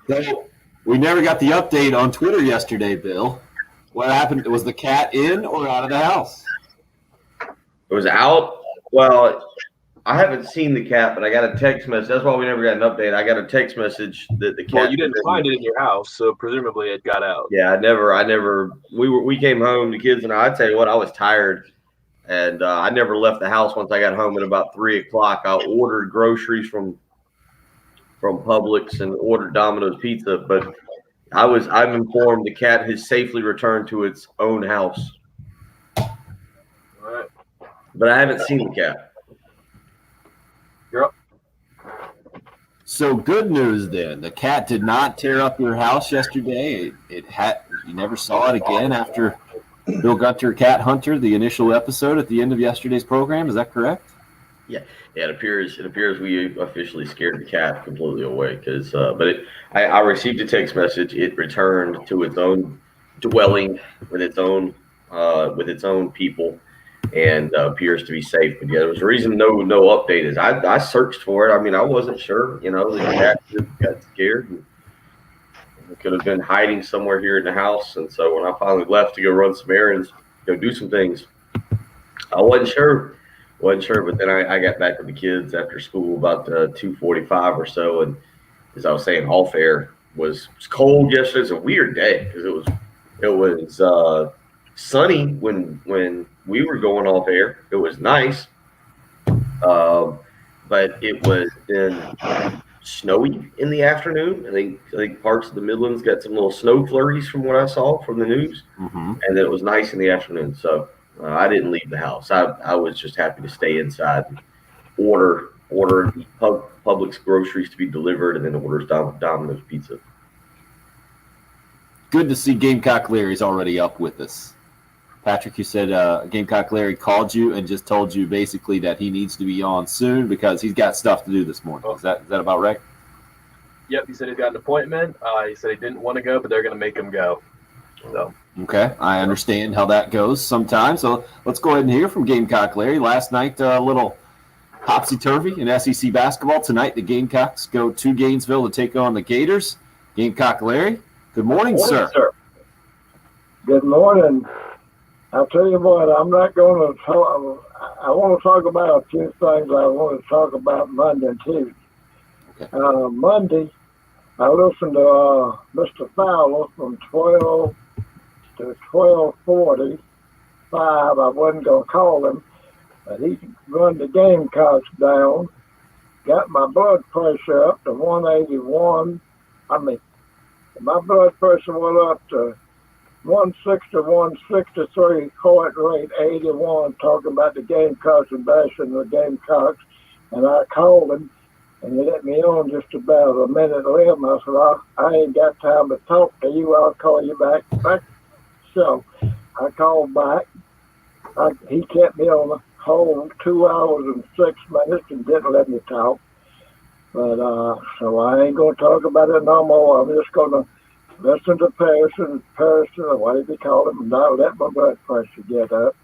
So we never got the update on Twitter yesterday, Bill. What happened? Was the cat in or out of the house? It was out. Well, I haven't seen the cat, but I got a text message. That's why we never got an update. I got a text message that the cat. Well, you didn't find it in your house, so presumably it got out. Yeah, I never. We came home, the kids and I tell you what, I was tired, and I never left the house. Once I got home at about 3:00, I ordered groceries from Publix and ordered Domino's pizza. But I'm informed the cat has safely returned to its own house. All right. But I haven't seen the cat. You're up. So good news then. The cat did not tear up your house yesterday. You never saw it again after Bill Gunter, Cat Hunter, the initial episode at the end of yesterday's program. Is that correct? Yeah, it appears we officially scared the cat completely away. Because, I received a text message. It returned to its own dwelling with its own people, and appears to be safe. But yeah, there was a reason no update is. I searched for it. I mean, I wasn't sure. The cat just got scared. And it could have been hiding somewhere here in the house. And so when I finally left to go run some errands, go do some things, I wasn't sure. But then I got back with the kids after school about 2:45 or so, and as I was saying, off air was cold yesterday. It's a weird day because it was sunny when we were going off air. It was nice, but it was then snowy in the afternoon. I think parts of the Midlands got some little snow flurries from what I saw from the news, and then it was nice in the afternoon. So I didn't leave the house. I was just happy to stay inside and order Publix groceries to be delivered, and then orders Domino's pizza. Good to see Gamecock Larry's already up with us. Patrick, you said Gamecock Larry called you and just told you basically that he needs to be on soon because he's got stuff to do this morning. Is that about right? Yep, he said he's got an appointment. He said he didn't want to go, but they're going to make him go. So. Okay, I understand how that goes sometimes. So let's go ahead and hear from Gamecock Larry. Last night, a little topsy-turvy in SEC basketball. Tonight, the Gamecocks go to Gainesville to take on the Gators. Gamecock Larry, good morning, sir. Good morning. I'll tell you what, I'm not going to talk. I want to talk about a few things I want to talk about Monday and Tuesday. Okay. Monday, I listened to Mr. Fowler from 12 to 12:45. I wasn't going to call him, but he run the Gamecocks down, got my blood pressure up to 181. My blood pressure went up to 160, 163, heart rate 81, talking about the Gamecocks and bashing the Gamecocks. And I called him, and he let me on just about a minute left. I said, I ain't got time to talk to you. I'll call you back. So I called back. He kept me on the hold 2 hours and 6 minutes and didn't let me talk. But so I ain't going to talk about it no more. I'm just going to listen to Patterson, or whatever you call him, and not let my blood pressure get up.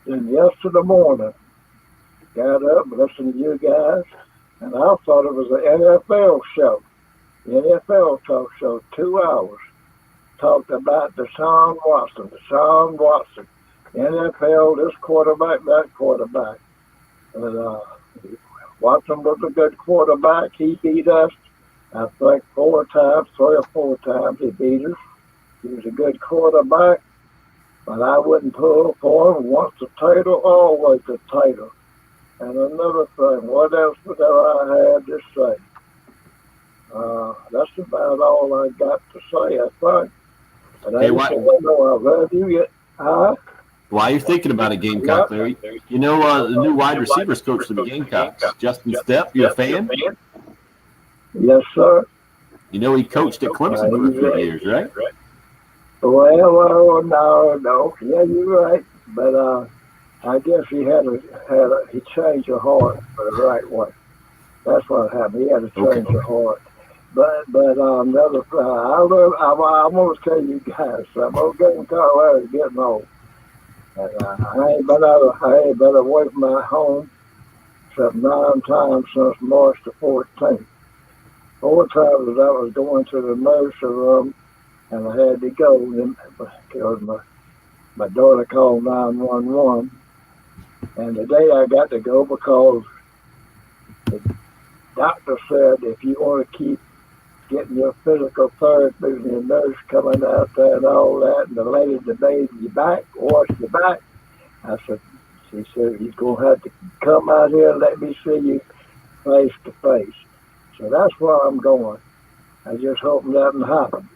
Then yesterday morning, got up, listened to you guys, and I thought it was an NFL show. The NFL talk show, 2 hours. Talked about Deshaun Watson, NFL, this quarterback, that quarterback. But Watson was a good quarterback. He beat us, I think, 3 or 4 times he beat us. He was a good quarterback, but I wouldn't pull for him. Once a title, always a title. And another thing, what else would I have to say? That's about all I got to say, I think. And I love you. While you're thinking about a Gamecock, Larry, the new wide receivers coach for the Gamecocks, Justin Stepp, you a fan? Yes, sir. He coached at Clemson for 3 years, right? Well, no. Yeah, you're right. But I guess he he changed your heart for the right way. That's what happened. He had to change your heart. But another thing, I want to tell you guys, I'm getting Colorado getting old. And I ain't been away from my home except 9 times since March the 14th. more times as I was going to the emergency room, and I had to go because my daughter called 911. And today I got to go because the doctor said if you want to keep getting your physical therapy and your nurse coming out there and all that, and the lady to bathe your back, wash your back, she said, he's going to have to come out here and let me see you face to face. So that's where I'm going. I just hope nothing happens.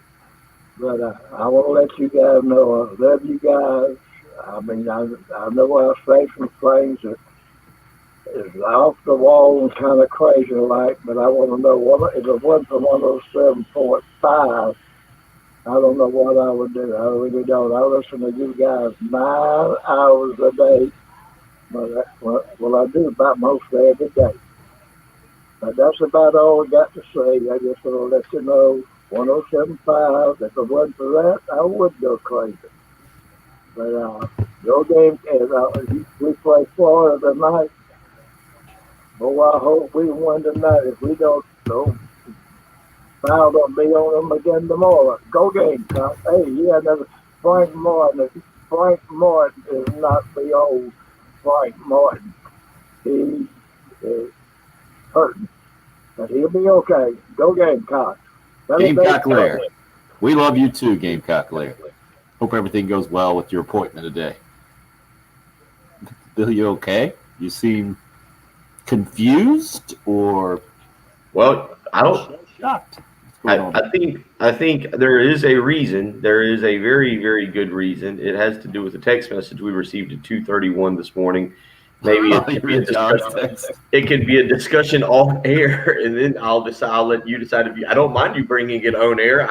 But I want to let you guys know I love you guys. I mean, I know I say some things that is off the wall and kind of crazy like, but I want to know if it went from 107.5, I don't know what I would do. I really don't. I listen to you guys 9 hours a day. Well, I do about most every day. But that's about all I got to say. I just want to let you know 107.5. If it wasn't for that, I would go crazy. But your game, we play Florida tonight. Oh, I hope we win tonight. If we don't, foul don't be on them again tomorrow. Go Gamecock. Hey, yeah, another Frank Martin. Frank Martin is not the old Frank Martin. He is hurting, but he'll be okay. Go Gamecock. Gamecock Lair. We love you too, Gamecock Lair. Hope everything goes well with your appointment today. Bill, you okay? You seem confused or I don't. shocked. I think there is a reason. There is a very, very good reason. It has to do with the text message we received at 2:31 this morning. Maybe it could be a discussion. It could be a discussion off air, and then I'll let you decide if you. I don't mind you bringing it on air.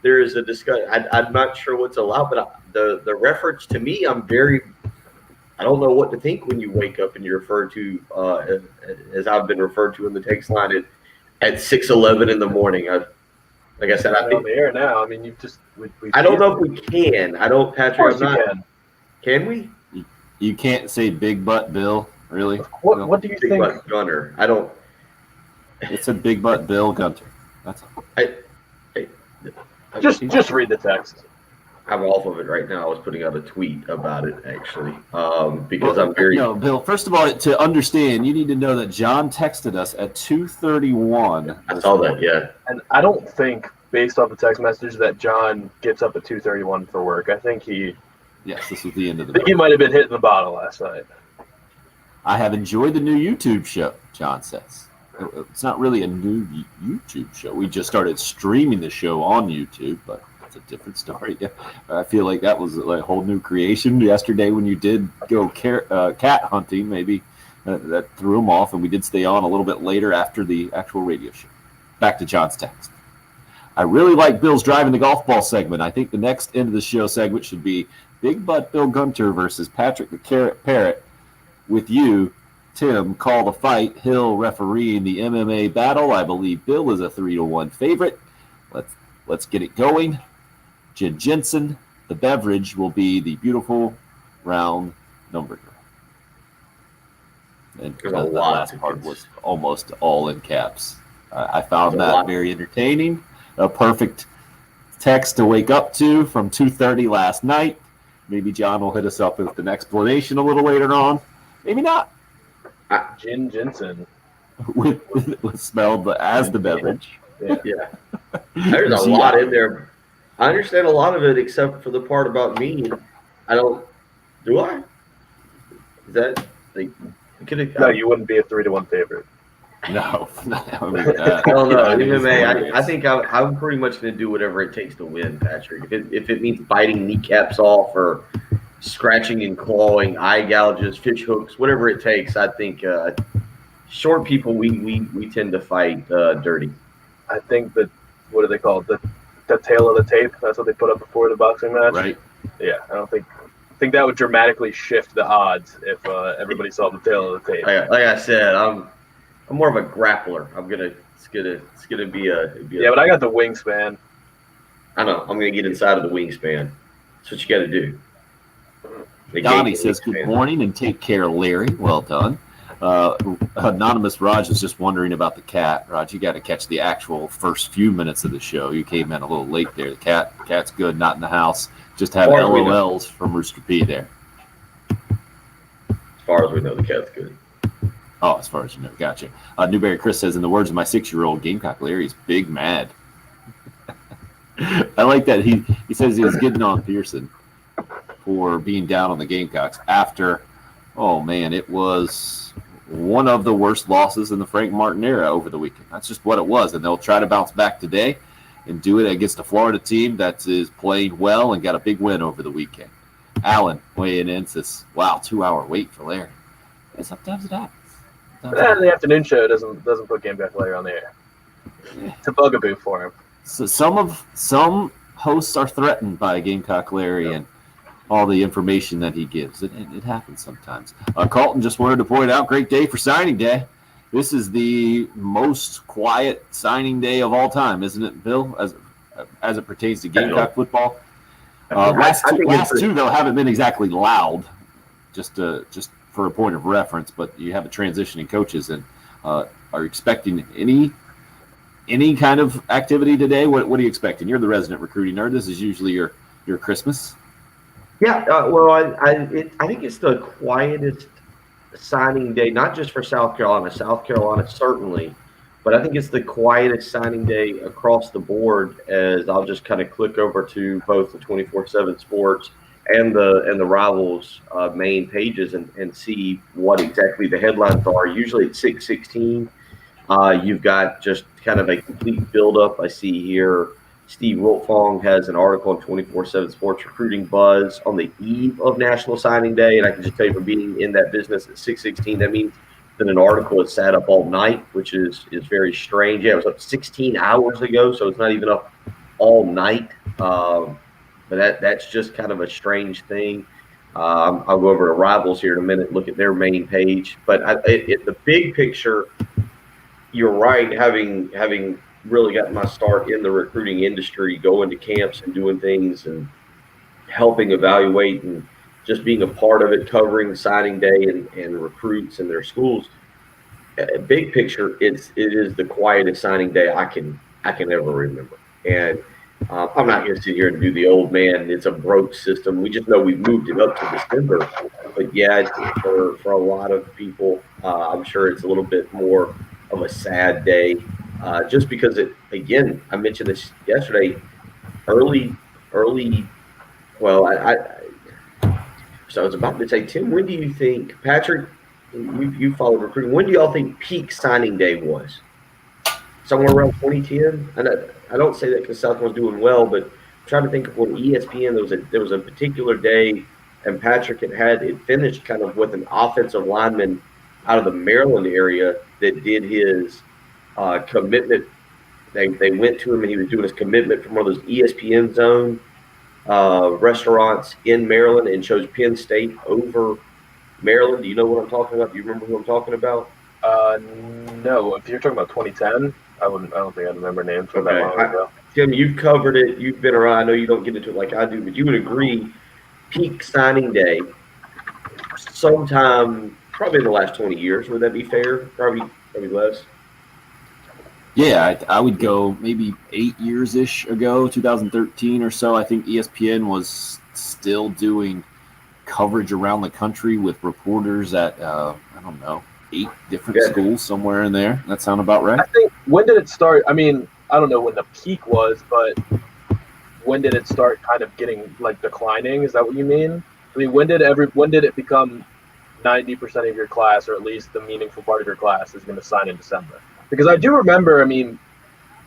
There is a discussion. I'm not sure what's allowed, but the reference to me, I don't know what to think when you wake up and you're referred to as I've been referred to in the text line at 6:11 in the morning. Like I said, I think on the air now. I mean, you just. I don't know if we can. I don't, Patrick. Of course you can. Can we? You can't say Big Butt Bill, really. What do you Big think? Butt Gunner. I don't. It's a Big Butt Bill Gunter. That's all. Just read the text. I'm off of it right now. I was putting out a tweet about it actually, because I'm very. No, Bill. First of all, to understand, you need to know that John texted us at 2:31. I saw that. Yeah. And I don't think, based off the text message, that John gets up at 2:31 for work. I think Yes, this was the end of the. I think he might have been hitting the bottle last night. I have enjoyed the new YouTube show, John says. It's not really a new YouTube show. We just started streaming the show on YouTube, but it's a different story. I feel like that was a whole new creation. Yesterday when you did go cat hunting, maybe that threw him off, and we did stay on a little bit later after the actual radio show. Back to John's text. I really like Bill's driving the golf ball segment. I think the next end of the show segment should be Big Butt Bill Gunter versus Patrick the Carrot Parrot. With you, Tim, call the fight. Hill refereeing the MMA battle. I believe Bill is a 3-1 favorite. Let's get it going. Jensen, the beverage, will be the beautiful round number. And the last part was almost all in caps. I found that very entertaining. A perfect text to wake up to from 2:30 last night. Maybe John will hit us up with an explanation a little later on. Maybe not. Jensen. with spelled as the beverage. Yeah. There's a lot in there. I understand a lot of it except for the part about me. I don't. Do I? Is that like? No, you wouldn't be a 3-1 favorite. No. I don't know. MMA. I think I'm pretty much going to do whatever it takes to win, Patrick. If it means biting kneecaps off or scratching and clawing, eye gouges, fish hooks, whatever it takes. I think short people we tend to fight dirty. I think that what do they call it? The tail of the tape. That's what they put up before the boxing match. Right. Yeah, I think that would dramatically shift the odds if everybody saw the tail of the tape. Like I said, I'm more of a grappler. It's gonna be a yeah, but I got the wingspan. I know. I'm gonna get inside of the wingspan. That's what you got to do. Donnie says, good morning and take care, Larry. Well done. Anonymous Raj is just wondering about the cat. Raj, you got to catch the actual first few minutes of the show. You came in a little late there. The cat's good, not in the house. Just have LOLs from Rooster P there. As far as we know, the cat's good. Oh, as far as you know, gotcha. Newberry Chris says, in the words of my 6-year-old, Gamecock Larry's big mad. I like that. He says he was getting on Pearson for being down on the Gamecocks after, oh man, it was one of the worst losses in the Frank Martin era over the weekend. That's just what it was. And they'll try to bounce back today and do it against a Florida team that is playing well and got a big win over the weekend. Alan weighing in says, wow, 2-hour wait for Larry. And sometimes it happens. The afternoon show doesn't put Gamecock Larry on the air. It's a bugaboo for him. So some hosts are threatened by Gamecock Larry and all the information that he gives. It happens sometimes. Carlton just wanted to point out, great day for signing day. This is the most quiet signing day of all time, isn't it, Bill, as it pertains to Gamecock football? Last two, though, haven't been exactly loud, just for a point of reference, but you have a transition in coaches, and are you expecting any kind of activity today? What are you expecting? You're the resident recruiting nerd. This is usually your Christmas. Yeah, well, I think it's the quietest signing day, not just for South Carolina. South Carolina certainly, but I think it's the quietest signing day across the board. As I'll just kind of click over to both the 24/7 Sports and the Rivals main pages and see what exactly the headlines are. Usually at 6:16, you've got just kind of a complete buildup. I see here Steve Wiltfong has an article on 24/7 Sports Recruiting Buzz on the eve of National Signing Day, and I can just tell you from being in that business at 6:16, that means that an article is sat up all night, which is very strange. Yeah, it was up 16 hours ago, so it's not even up all night. But that's just kind of a strange thing. I'll go over to Rivals here in a minute, look at their main page. But the big picture, you're right, having really gotten my start in the recruiting industry, going to camps and doing things and helping evaluate and just being a part of it, covering signing day and recruits and their schools. Big picture, it is the quietest signing day I can ever remember. And I'm not going to sit here and do the old man. It's a broke system. We just know we've moved it up to December. But yeah, for a lot of people, I'm sure it's a little bit more of a sad day, just because again, I mentioned this yesterday. Early. Well, so I was about to say, Tim, when do you think, Patrick, you followed recruiting, when do y'all think peak signing day was? Somewhere around 2010? And I don't say that because Southmore's doing well, but I'm trying to think of when ESPN, there was a particular day, and Patrick had finished kind of with an offensive lineman out of the Maryland area that did his commitment. They went to him, and he was doing his commitment from one of those ESPN zone restaurants in Maryland, and chose Penn State over Maryland. Do you know what I'm talking about? Do you remember who I'm talking about? No. If you're talking about 2010, I don't think I remember names from that long ago. Tim, you've covered it. You've been around. I know you don't get into it like I do, but you would agree peak signing day sometime probably in the last 20 years. Would that be fair? Probably less. Yeah, I would go maybe 8 years-ish ago, 2013 or so. I think ESPN was still doing coverage around the country with reporters at, I don't know, 8 different schools, somewhere in there. That sound about right? I think, when did it start? I mean, I don't know when the peak was, but when did it start kind of getting, like, declining? Is that what you mean? I mean, when did it become 90% of your class, or at least the meaningful part of your class, is going to sign in December? Because I do remember, I mean,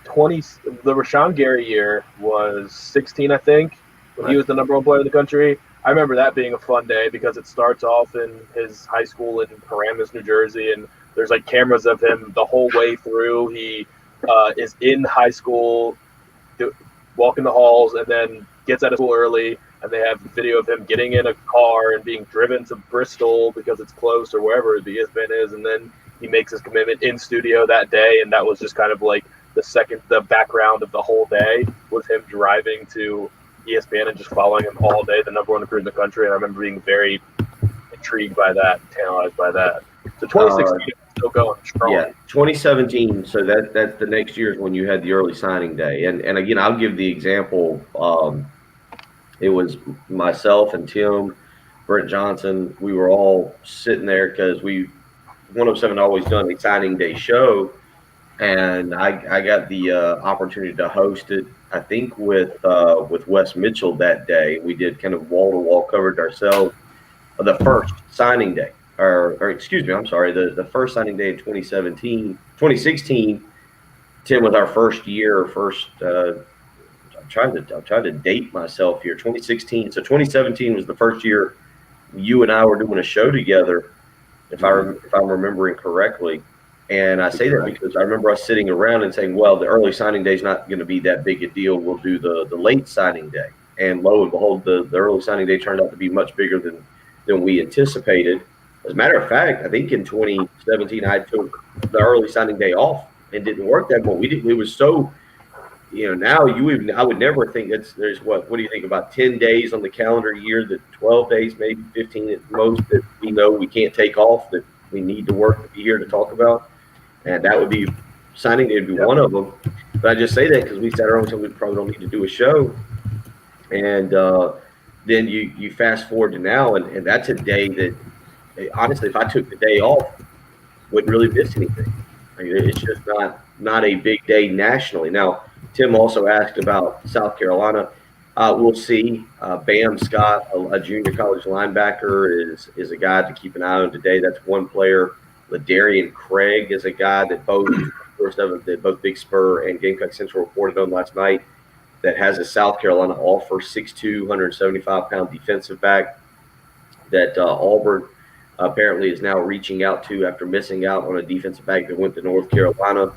the Rashawn Gary year was 16, I think, when he was the number 1 player in the country. I remember that being a fun day because it starts off in his high school in Paramus, New Jersey, and there's like cameras of him the whole way through. He is in high school, walking the halls, and then gets out of school early, and they have video of him getting in a car and being driven to Bristol because it's close, or wherever the ESPN is, and then he makes his commitment in studio that day, and that was just kind of like the background of the whole day was him driving to ESPN and just following him all day, the number 1 recruit in the country. And I remember being very intrigued by that, tantalized by that. So 2016 is still going strong. Yeah, 2017. So that's the next year is when you had the early signing day. And again, I'll give the example. It was myself and Tim, Brent Johnson. We were all sitting there because 107 always done a signing day show, and I got the opportunity to host it. I think with Wes Mitchell that day. We did kind of wall to wall coverage ourselves of the first signing day, or excuse me, I'm sorry, the first signing day in 2016. Tim was our first year. I'm trying to date myself here. 2016. So 2017 was the first year you and I were doing a show together, if I'm remembering correctly. And I say that because I remember us sitting around and saying, well, the early signing day is not going to be that big a deal. We'll do the late signing day. And lo and behold, the early signing day turned out to be much bigger than we anticipated. As a matter of fact, I think in 2017, I took the early signing day off and didn't work that well. We was so, now I would never think there's what do you think, about 10 days on the calendar year, that 12 days, maybe 15 at most, that we know we can't take off, that we need to work to be here to talk about. And that would be signing day would be one of them. But I just say that because we sat around and said we probably don't need to do a show. And then you fast forward to now, and that's a day that, honestly, if I took the day off, wouldn't really miss anything. It's just not a big day nationally. Now, Tim also asked about South Carolina. We'll see. Bam Scott, a junior college linebacker, is a guy to keep an eye on today. That's one player. LaDarian Craig is a guy that both Big Spur and Gamecock Central reported on last night, that has a South Carolina offer, 6'2", 175-pound defensive back that Auburn apparently is now reaching out to after missing out on a defensive back that went to North Carolina.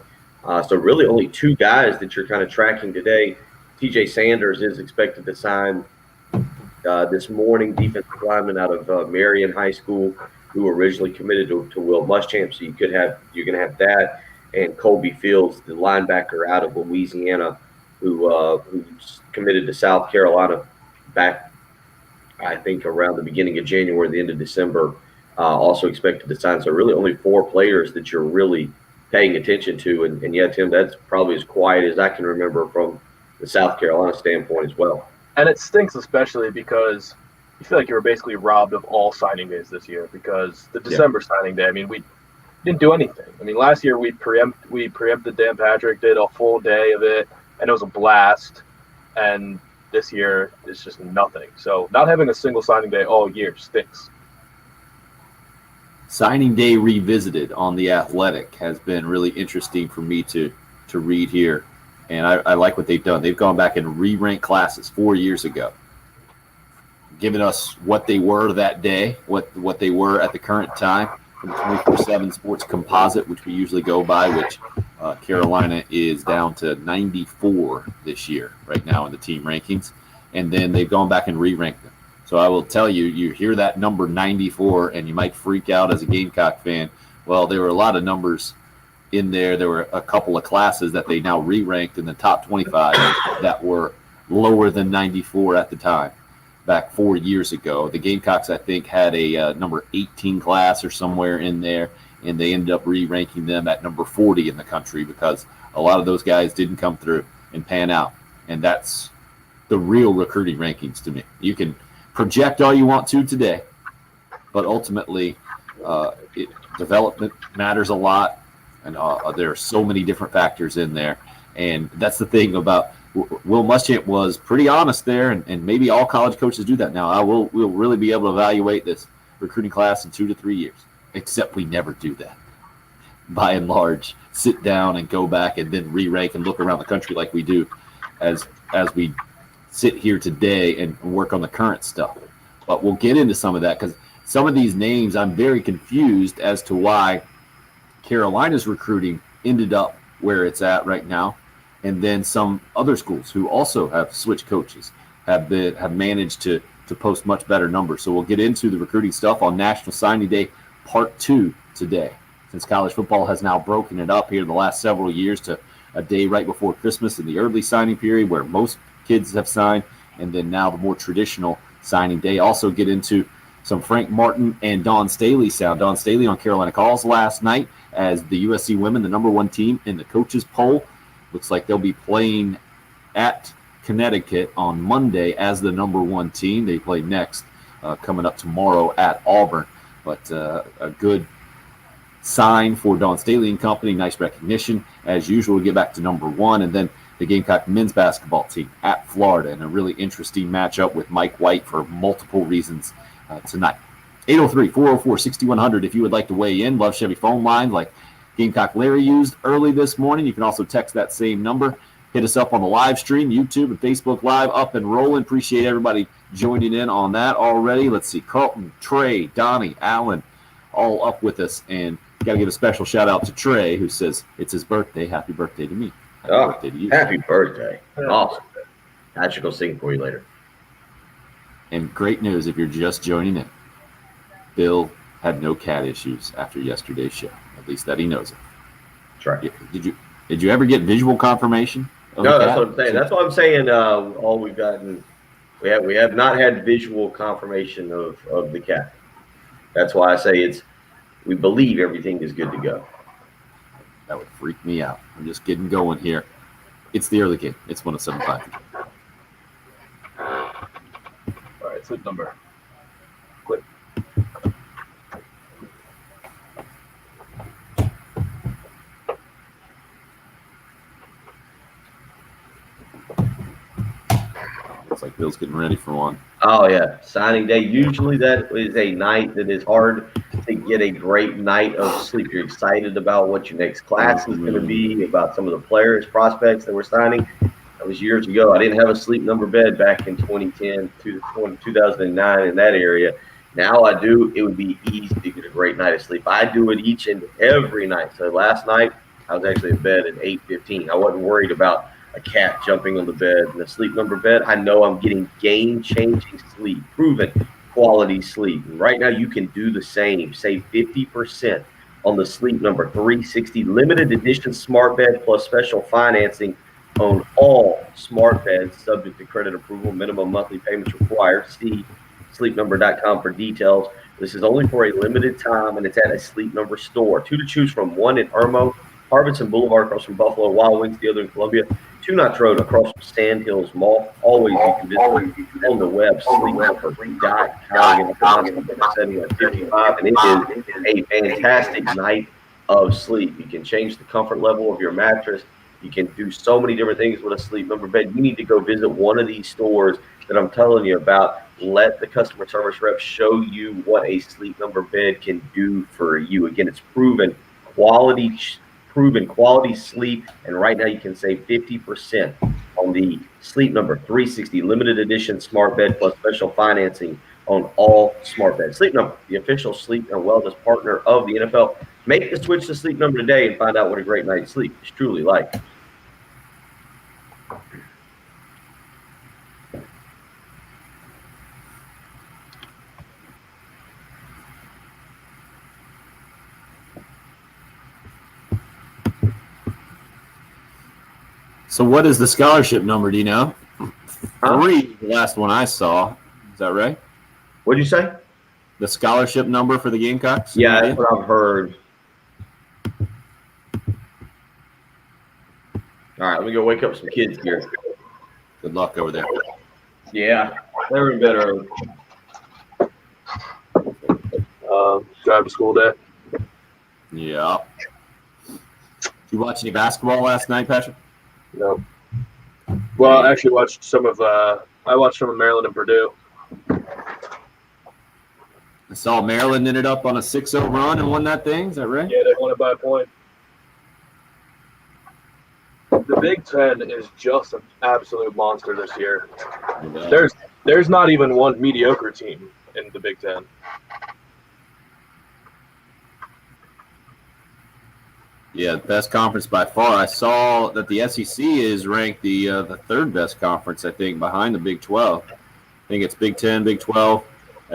So really only two guys that you're kind of tracking today. TJ Sanders is expected to sign this morning, defensive lineman out of Marion High School, who originally committed to Will Muschamp. So you're going to have that. And Colby Fields, the linebacker out of Louisiana, who's committed to South Carolina back, I think, around the beginning of January, the end of December, also expected to sign. So really only four players that you're really paying attention to. And yeah, Tim, that's probably as quiet as I can remember from the South Carolina standpoint as well. And it stinks especially because you feel like you were basically robbed of all signing days this year, because the December signing day, I mean, we didn't do anything. I mean, last year we preempted Dan Patrick, did a full day of it, and it was a blast. And this year it's just nothing. So not having a single signing day all year stinks. Signing Day Revisited on The Athletic has been really interesting for me to read here. And I like what they've done. They've gone back and re-ranked classes 4 years ago, giving us what they were that day, what they were at the current time from the 24/7 Sports Composite, which we usually go by, which Carolina is down to 94 this year right now in the team rankings. And then they've gone back and re-ranked them. So I will tell you, you hear that number 94 and you might freak out as a Gamecock fan. Well, there were a lot of numbers in there. There were a couple of classes that they now re-ranked in the top 25 that were lower than 94 at the time, back 4 years ago. The Gamecocks, I think, had a number 18 class or somewhere in there, and they ended up re-ranking them at number 40 in the country because a lot of those guys didn't come through and pan out. And that's the real recruiting rankings to me. You can project all you want to today, but ultimately development matters a lot. And there are so many different factors in there. And that's the thing about Will Muschamp was pretty honest there, and maybe all college coaches do that now. We'll really be able to evaluate this recruiting class in 2 to 3 years, except we never do that. By and large, sit down and go back and then re-rank and look around the country like we do as we sit here today and work on the current stuff. But we'll get into some of that because some of these names I'm very confused as to why Carolina's recruiting ended up where it's at right now, and then some other schools who also have switched coaches have managed to post much better numbers. So we'll get into the recruiting stuff on National Signing Day Part 2 today, since college football has now broken it up here the last several years to a day right before Christmas in the early signing period where most kids have signed, and then now the more traditional signing day. Also get into some Frank Martin and Dawn Staley sound. Dawn Staley on Carolina Calls last night as the USC women, the number 1 team in the coaches poll. Looks like they'll be playing at Connecticut on Monday as the number 1 team. They play next coming up tomorrow at Auburn. But a good sign for Dawn Staley and company. Nice recognition. As usual, we get back to number 1. And then the Gamecock men's basketball team at Florida. And a really interesting matchup with Mike White for multiple reasons tonight. 803-404-6100 if you would like to weigh in. Love Chevy phone lines like Gamecock Larry used early this morning. You can also text that same number. Hit us up on the live stream, YouTube and Facebook Live, up and rolling. Appreciate everybody joining in on that already. Let's see, Carlton, Trey, Donnie, Allen, all up with us. And got to give a special shout out to Trey, who says it's his birthday. Happy birthday to me. Happy birthday to you. Happy birthday. Awesome. Patrick will sing for you later. And great news if you're just joining in. Bill had no cat issues after yesterday's show. At least that he knows of. That's right. Did you ever get visual confirmation? No, that's what I'm saying. That's what I'm saying. All we've gotten, we have not had visual confirmation of the cat. That's why I say we believe everything is good to go. That would freak me out. I'm just getting going here. It's the early game. It's 107.5. All right, sleep number. Quick. Looks like Bill's getting ready for one. Oh, yeah. Signing day. Usually that is a night that is hard to get a great night of sleep. You're excited about what your next class is going to be, about some of the players, prospects that we're signing. That was years ago. I didn't have a sleep number bed back in 2010 to 2009 in that area. Now I do. It would be easy to get a great night of sleep. I do it each and every night. So last night I was actually in bed at 8:15. I wasn't worried about a cat jumping on the bed and a sleep number bed. I know I'm getting game-changing sleep, proven quality sleep. And right now you can do the same. Save 50% on the Sleep Number 360 limited edition smart bed plus special financing on all smart beds, subject to credit approval. Minimum monthly payments required. See sleepnumber.com for details. This is only for a limited time, and it's at a Sleep Number store. 2 to choose from: 1 in Irmo, Harbison Boulevard across from Buffalo Wild Wings, the other in Columbia. 2 Knots Road across from Sand Hills Mall. Always you can visit on the web, sleepnumber.com, setting at 55, and it is a fantastic night of sleep. You can change the comfort level of your mattress. You can do so many different things with a Sleep Number bed. You need to go visit one of these stores that I'm telling you about. Let the customer service rep show you what a Sleep Number bed can do for you. Again, it's proven quality sleep, and right now you can save 50% on the Sleep Number 360 limited edition smart bed plus special financing on all smart beds. Sleep Number, the official sleep and wellness partner of the NFL. Make the switch to Sleep Number today and find out what a great night's sleep is truly like. So what is the scholarship number, do you know? 3, the last one I saw. Is that right? What'd you say? The scholarship number for the Gamecocks? Yeah, that's what I've heard. All right, let me go wake up some kids here. Good luck over there. Yeah, they were in bed early. Drive to school day. Yeah. Did you watch any basketball last night, Patrick? No. Well, I actually watched some of Maryland and Purdue. I saw Maryland ended up on a 6-0 run and won that thing. Is that right? Yeah, they won it by a point. The Big Ten is just an absolute monster this year. Yeah. There's not even one mediocre team in the Big Ten. Yeah, best conference by far. I saw that the SEC is ranked the third best conference, I think, behind the Big 12. I think it's Big 10, Big 12,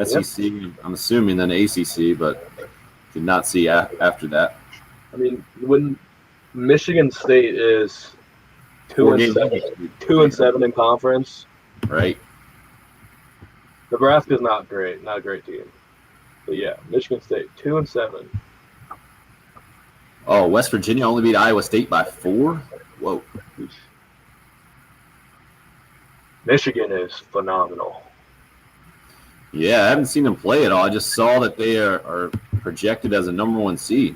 SEC, yep. I'm assuming then ACC, but did not see after that. I mean, when Michigan State is 2-7 in conference, right? Nebraska's not great, not a great team. But yeah, Michigan State 2-7. Oh, West Virginia only beat Iowa State by 4? Whoa. Michigan is phenomenal. Yeah, I haven't seen them play at all. I just saw that they are projected as a number 1 seed.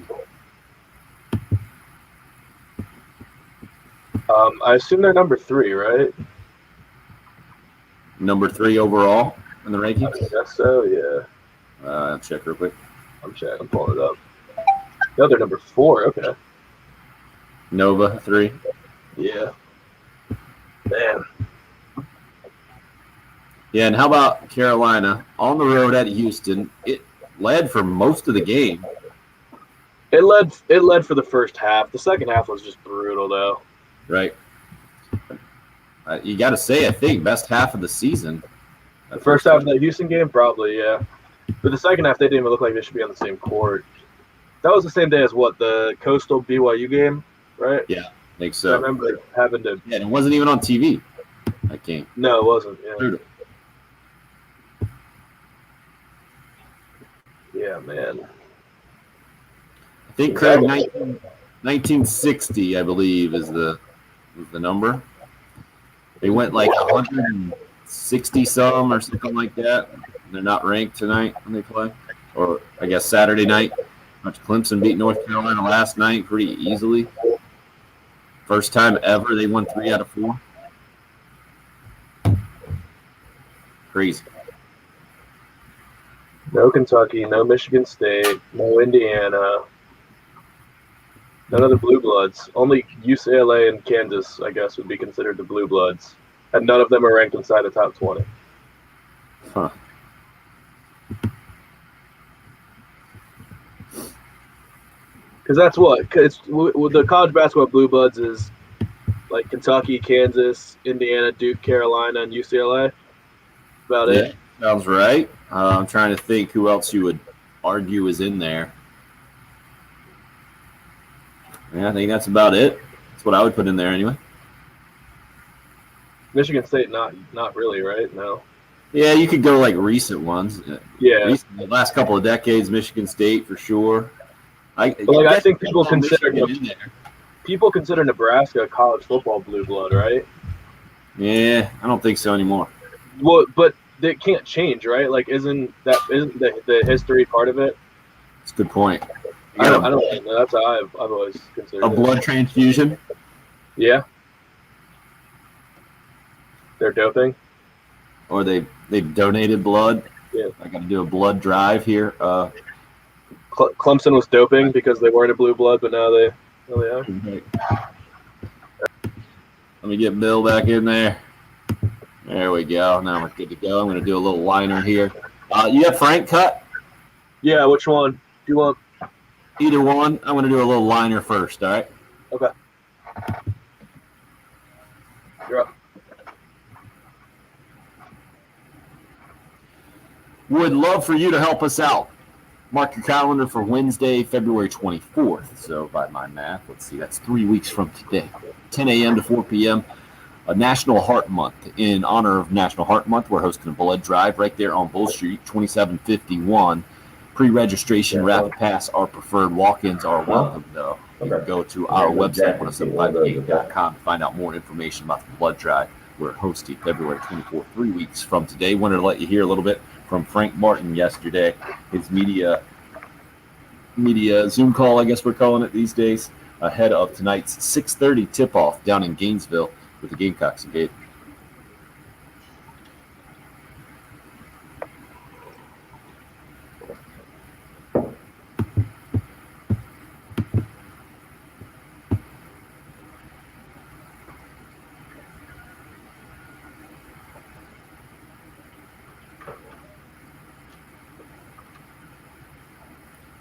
I assume they're number 3, right? Number 3 overall in the rankings. I guess so, yeah. I'll check real quick. I'm pulling it up. No, they're number 4. Okay. Nova 3. Yeah. Man. Yeah, and how about Carolina on the road at Houston? It led for most of the game. It led for the first half. The second half was just brutal, though. Right. You got to say, I think, best half of the season. The first half of the Houston game, probably, yeah. But the second half, they didn't even look like they should be on the same court. That was the same day as the Coastal BYU game, right? Yeah, I think so. I remember having to. Yeah, and it wasn't even on TV. That game. No, it wasn't. Yeah. Brutal. Yeah, man. I think Craig 1960, I believe, is the number. They went like 160 some or something like that. They're not ranked tonight when they play, or I guess Saturday night. Clemson beat North Carolina last night pretty easily. First time ever they won 3 out of 4. Crazy. No Kentucky, no Michigan State, no Indiana. None of the Blue Bloods. Only UCLA and Kansas, I guess, would be considered the Blue Bloods. And none of them are ranked inside the top 20. Huh. Because that's what the college basketball Blue Bloods is like Kentucky, Kansas, Indiana, Duke, Carolina, and UCLA. About it. Sounds right. I'm trying to think who else you would argue is in there. Yeah, I think that's about it. That's what I would put in there anyway. Michigan State, not really, right? No. Yeah, you could go like recent ones. Yeah. The last couple of decades, Michigan State for sure. I think people consider Nebraska a college football blue blood, right? Yeah, I don't think so anymore. Well, but it can't change, right? Like, isn't the history part of it? That's a good point. I don't know. That's how I've always considered a blood transfusion. Yeah. They're doping. Or they donated blood. Yeah. I got to do a blood drive here. Clemson was doping because they weren't a blue blood, but now they are. Let me get Bill back in there. There we go. Now we're good to go. I'm going to do a little liner here. You have Frank cut? Yeah, which one do you want? Either one. I'm going to do a little liner first, all right? Okay. You're up. Would love for you to help us out. Mark your calendar for Wednesday, February 24th. So by my math, let's see, that's 3 weeks from today. 10 a.m. to 4 p.m. A National Heart Month. In honor of National Heart Month, we're hosting a blood drive right there on Bull Street, 2751. Pre-registration, rapid pass are preferred. Walk-ins are welcome, though. You can go to our website, 1075thegame.com, to find out more information about the blood drive we're hosting February 24th, 3 weeks from today. Wanted to let you hear a little bit from Frank Martin yesterday. His media Zoom call, I guess we're calling it these days, ahead of tonight's 6:30 tip-off down in Gainesville with the Gamecocks engaged.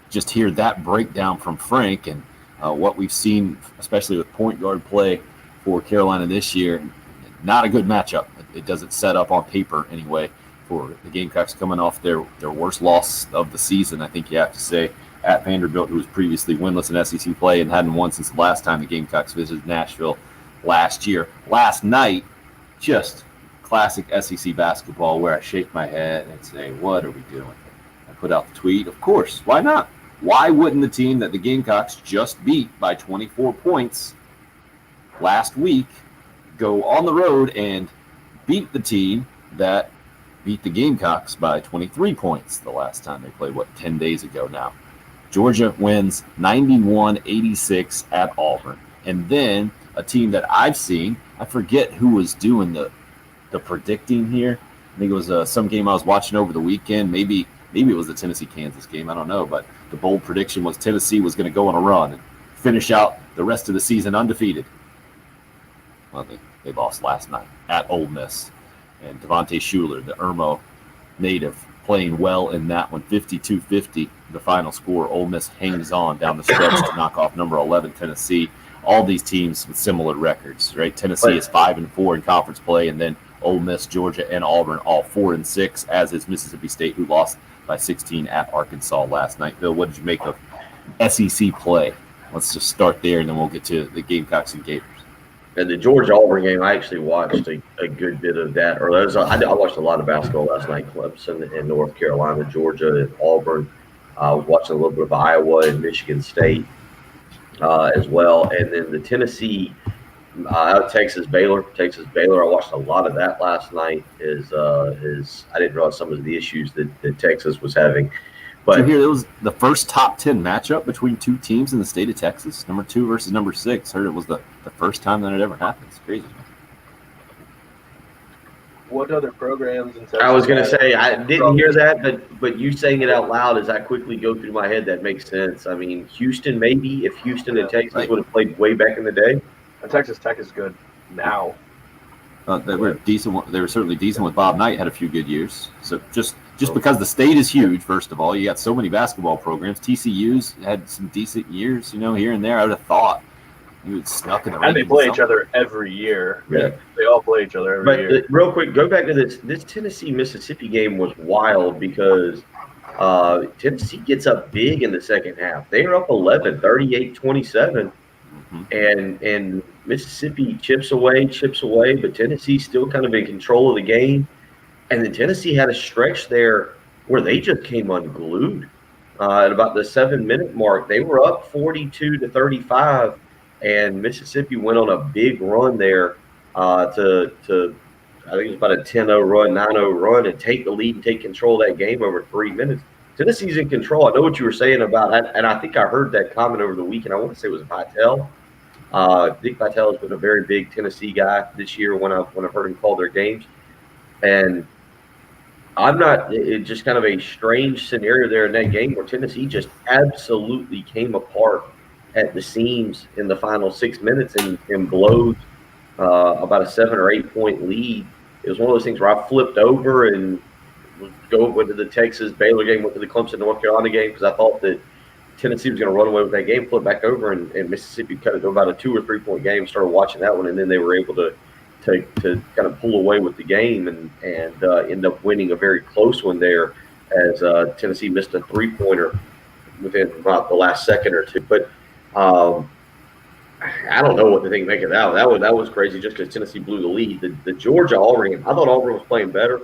Just hear that breakdown from Frank and what we've seen, especially with point guard play for Carolina this year. Not a good matchup. It doesn't set up on paper anyway for the Gamecocks coming off their worst loss of the season, I think you have to say, at Vanderbilt, who was previously winless in SEC play and hadn't won since the last time the Gamecocks visited Nashville last year. Last night, just classic SEC basketball where I shake my head and say, what are we doing? put out the tweet. Of course, why not? Why wouldn't the team that the Gamecocks just beat by 24 points last week go on the road and beat the team that beat the Gamecocks by 23 points the last time they played, 10 days ago now? Georgia wins 91-86 at Auburn. And then a team that I've seen, I forget who was doing the predicting here. I think it was some game I was watching over the weekend. Maybe it was the Tennessee-Kansas game. I don't know. But the bold prediction was Tennessee was going to go on a run and finish out the rest of the season undefeated. Well, they lost last night at Ole Miss. And Devontae Shuler, the Irmo native, playing well in that one. 52-50, the final score. Ole Miss hangs on down the stretch to knock off number 11 Tennessee. All these teams with similar records, right? Tennessee is 5-4 in conference play, and then Ole Miss, Georgia, and Auburn all 4-6, as is Mississippi State, who lost by 16 at Arkansas last night. Bill, what did you make of SEC play? Let's just start there, and then we'll get to the Gamecocks and Gators. And the Georgia-Auburn game, I actually watched a good bit of that. I watched a lot of basketball last night, Clemson and North Carolina, Georgia, and Auburn. I was watching a little bit of Iowa and Michigan State as well. And then the Tennessee, Texas Baylor. I watched a lot of that last night. I didn't realize some of the issues that Texas was having. But did you hear it was the first top 10 matchup between two teams in the state of Texas, number 2 versus number 6. Heard it was the first time that it ever happened. It's crazy. What other programs in Texas? I was going to say, I didn't hear that, but you saying it out loud as I quickly go through my head, that makes sense. I mean, Houston, maybe, if Houston and Texas would have played way back in the day. And Texas Tech is good now. They were decent. They were certainly decent with Bob Knight. Had a few good years. So just because the state is huge, first of all, you got so many basketball programs. TCU's had some decent years, here and there. I would have thought you would snuck in the. And they play each other every year. Yeah, they all play each other every year. But real quick, go back to this. This Tennessee-Mississippi game was wild because Tennessee gets up big in the second half. They are up 11, 38-27. And Mississippi chips away, but Tennessee's still kind of in control of the game. And then Tennessee had a stretch there where they just came unglued. At about the 7-minute mark, they were up 42-35, and Mississippi went on a big run there to I think it was about a 10-0 run, 9-0 run, and take the lead and take control of that game over 3 minutes. Tennessee's in control. I know what you were saying about that, and I think I heard that comment over the weekend. I want to say it was Vitale. Dick Vitale has been a very big Tennessee guy this year when I've heard him call their games. And it's just kind of a strange scenario there in that game where Tennessee just absolutely came apart at the seams in the final 6 minutes and blowed about a 7 or 8 point lead. It was one of those things where I flipped over and went to the Texas Baylor game, went to the Clemson North Carolina game because I thought that Tennessee was going to run away with that game, flip back over, and Mississippi cut it to about a 2 or 3 point game. Started watching that one, and then they were able to kind of pull away with the game and end up winning a very close one there as Tennessee missed a 3-pointer within about the last second or two. But I don't know what to think make of that. That was crazy just because Tennessee blew the lead. The Georgia-Auburn game, I thought Auburn was playing better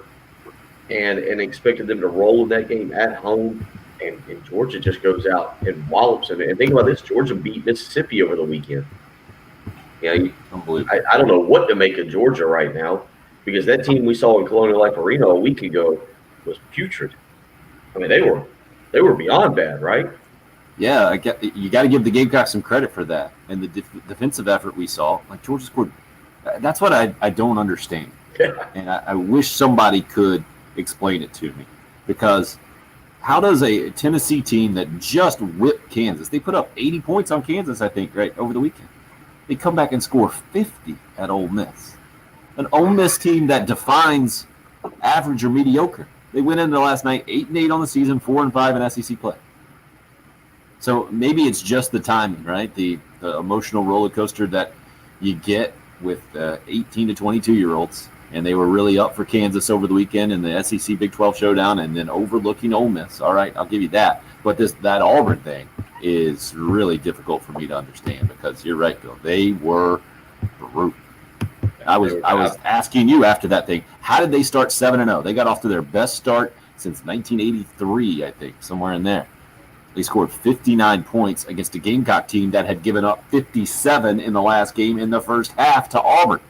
and expected them to roll in that game at home. And Georgia just goes out and wallops them. And think about this, Georgia beat Mississippi over the weekend. I don't know what to make of Georgia right now because that team we saw in Colonial Life Arena a week ago was putrid. I mean, they were beyond bad, right? Yeah, you got to give the Gamecocks some credit for that. And the defensive effort we saw, like Georgia scored. That's what I don't understand. And I wish somebody could explain it to me because how does a Tennessee team that just whipped Kansas, they put up 80 points on Kansas, I think, right, over the weekend. They come back and score 50 at Ole Miss. An Ole Miss team that defines average or mediocre. They went into last night 8-8 on the season, 4-5 in SEC play. So maybe it's just the timing, right? The emotional roller coaster that you get with 18 to 22-year-olds. And they were really up for Kansas over the weekend in the SEC Big 12 showdown and then overlooking Ole Miss. All right, I'll give you that. But that Auburn thing is really difficult for me to understand because you're right, Bill. They were brutal. I was asking you after that thing, how did they start 7-0? They got off to their best start since 1983, I think, somewhere in there. They scored 59 points against a Gamecock team that had given up 57 in the last game in the first half to Auburn,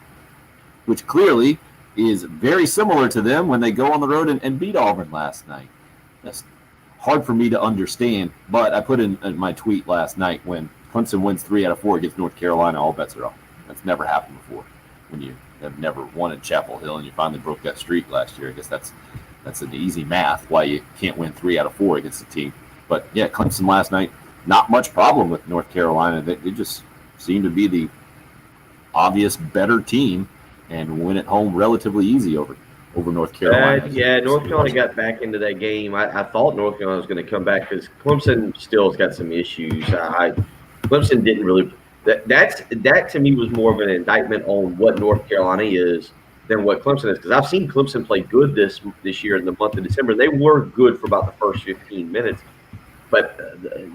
which clearly is very similar to them when they go on the road and beat Auburn last night. That's hard for me to understand, but I put in my tweet last night, when Clemson wins 3 out of 4 against North Carolina, all bets are off. That's never happened before. When you have never won at Chapel Hill and you finally broke that streak last year, I guess that's an easy math why you can't win 3 out of 4 against a team. But yeah, Clemson last night, not much problem with North Carolina. They just seem to be the obvious better team and win at home relatively easy over North Carolina. North Carolina got back into that game. I thought North Carolina was going to come back because Clemson still has got some issues. Clemson didn't really. That to me was more of an indictment on what North Carolina is than what Clemson is, because I've seen Clemson play good this year in the month of December. They were good for about the first 15 minutes. But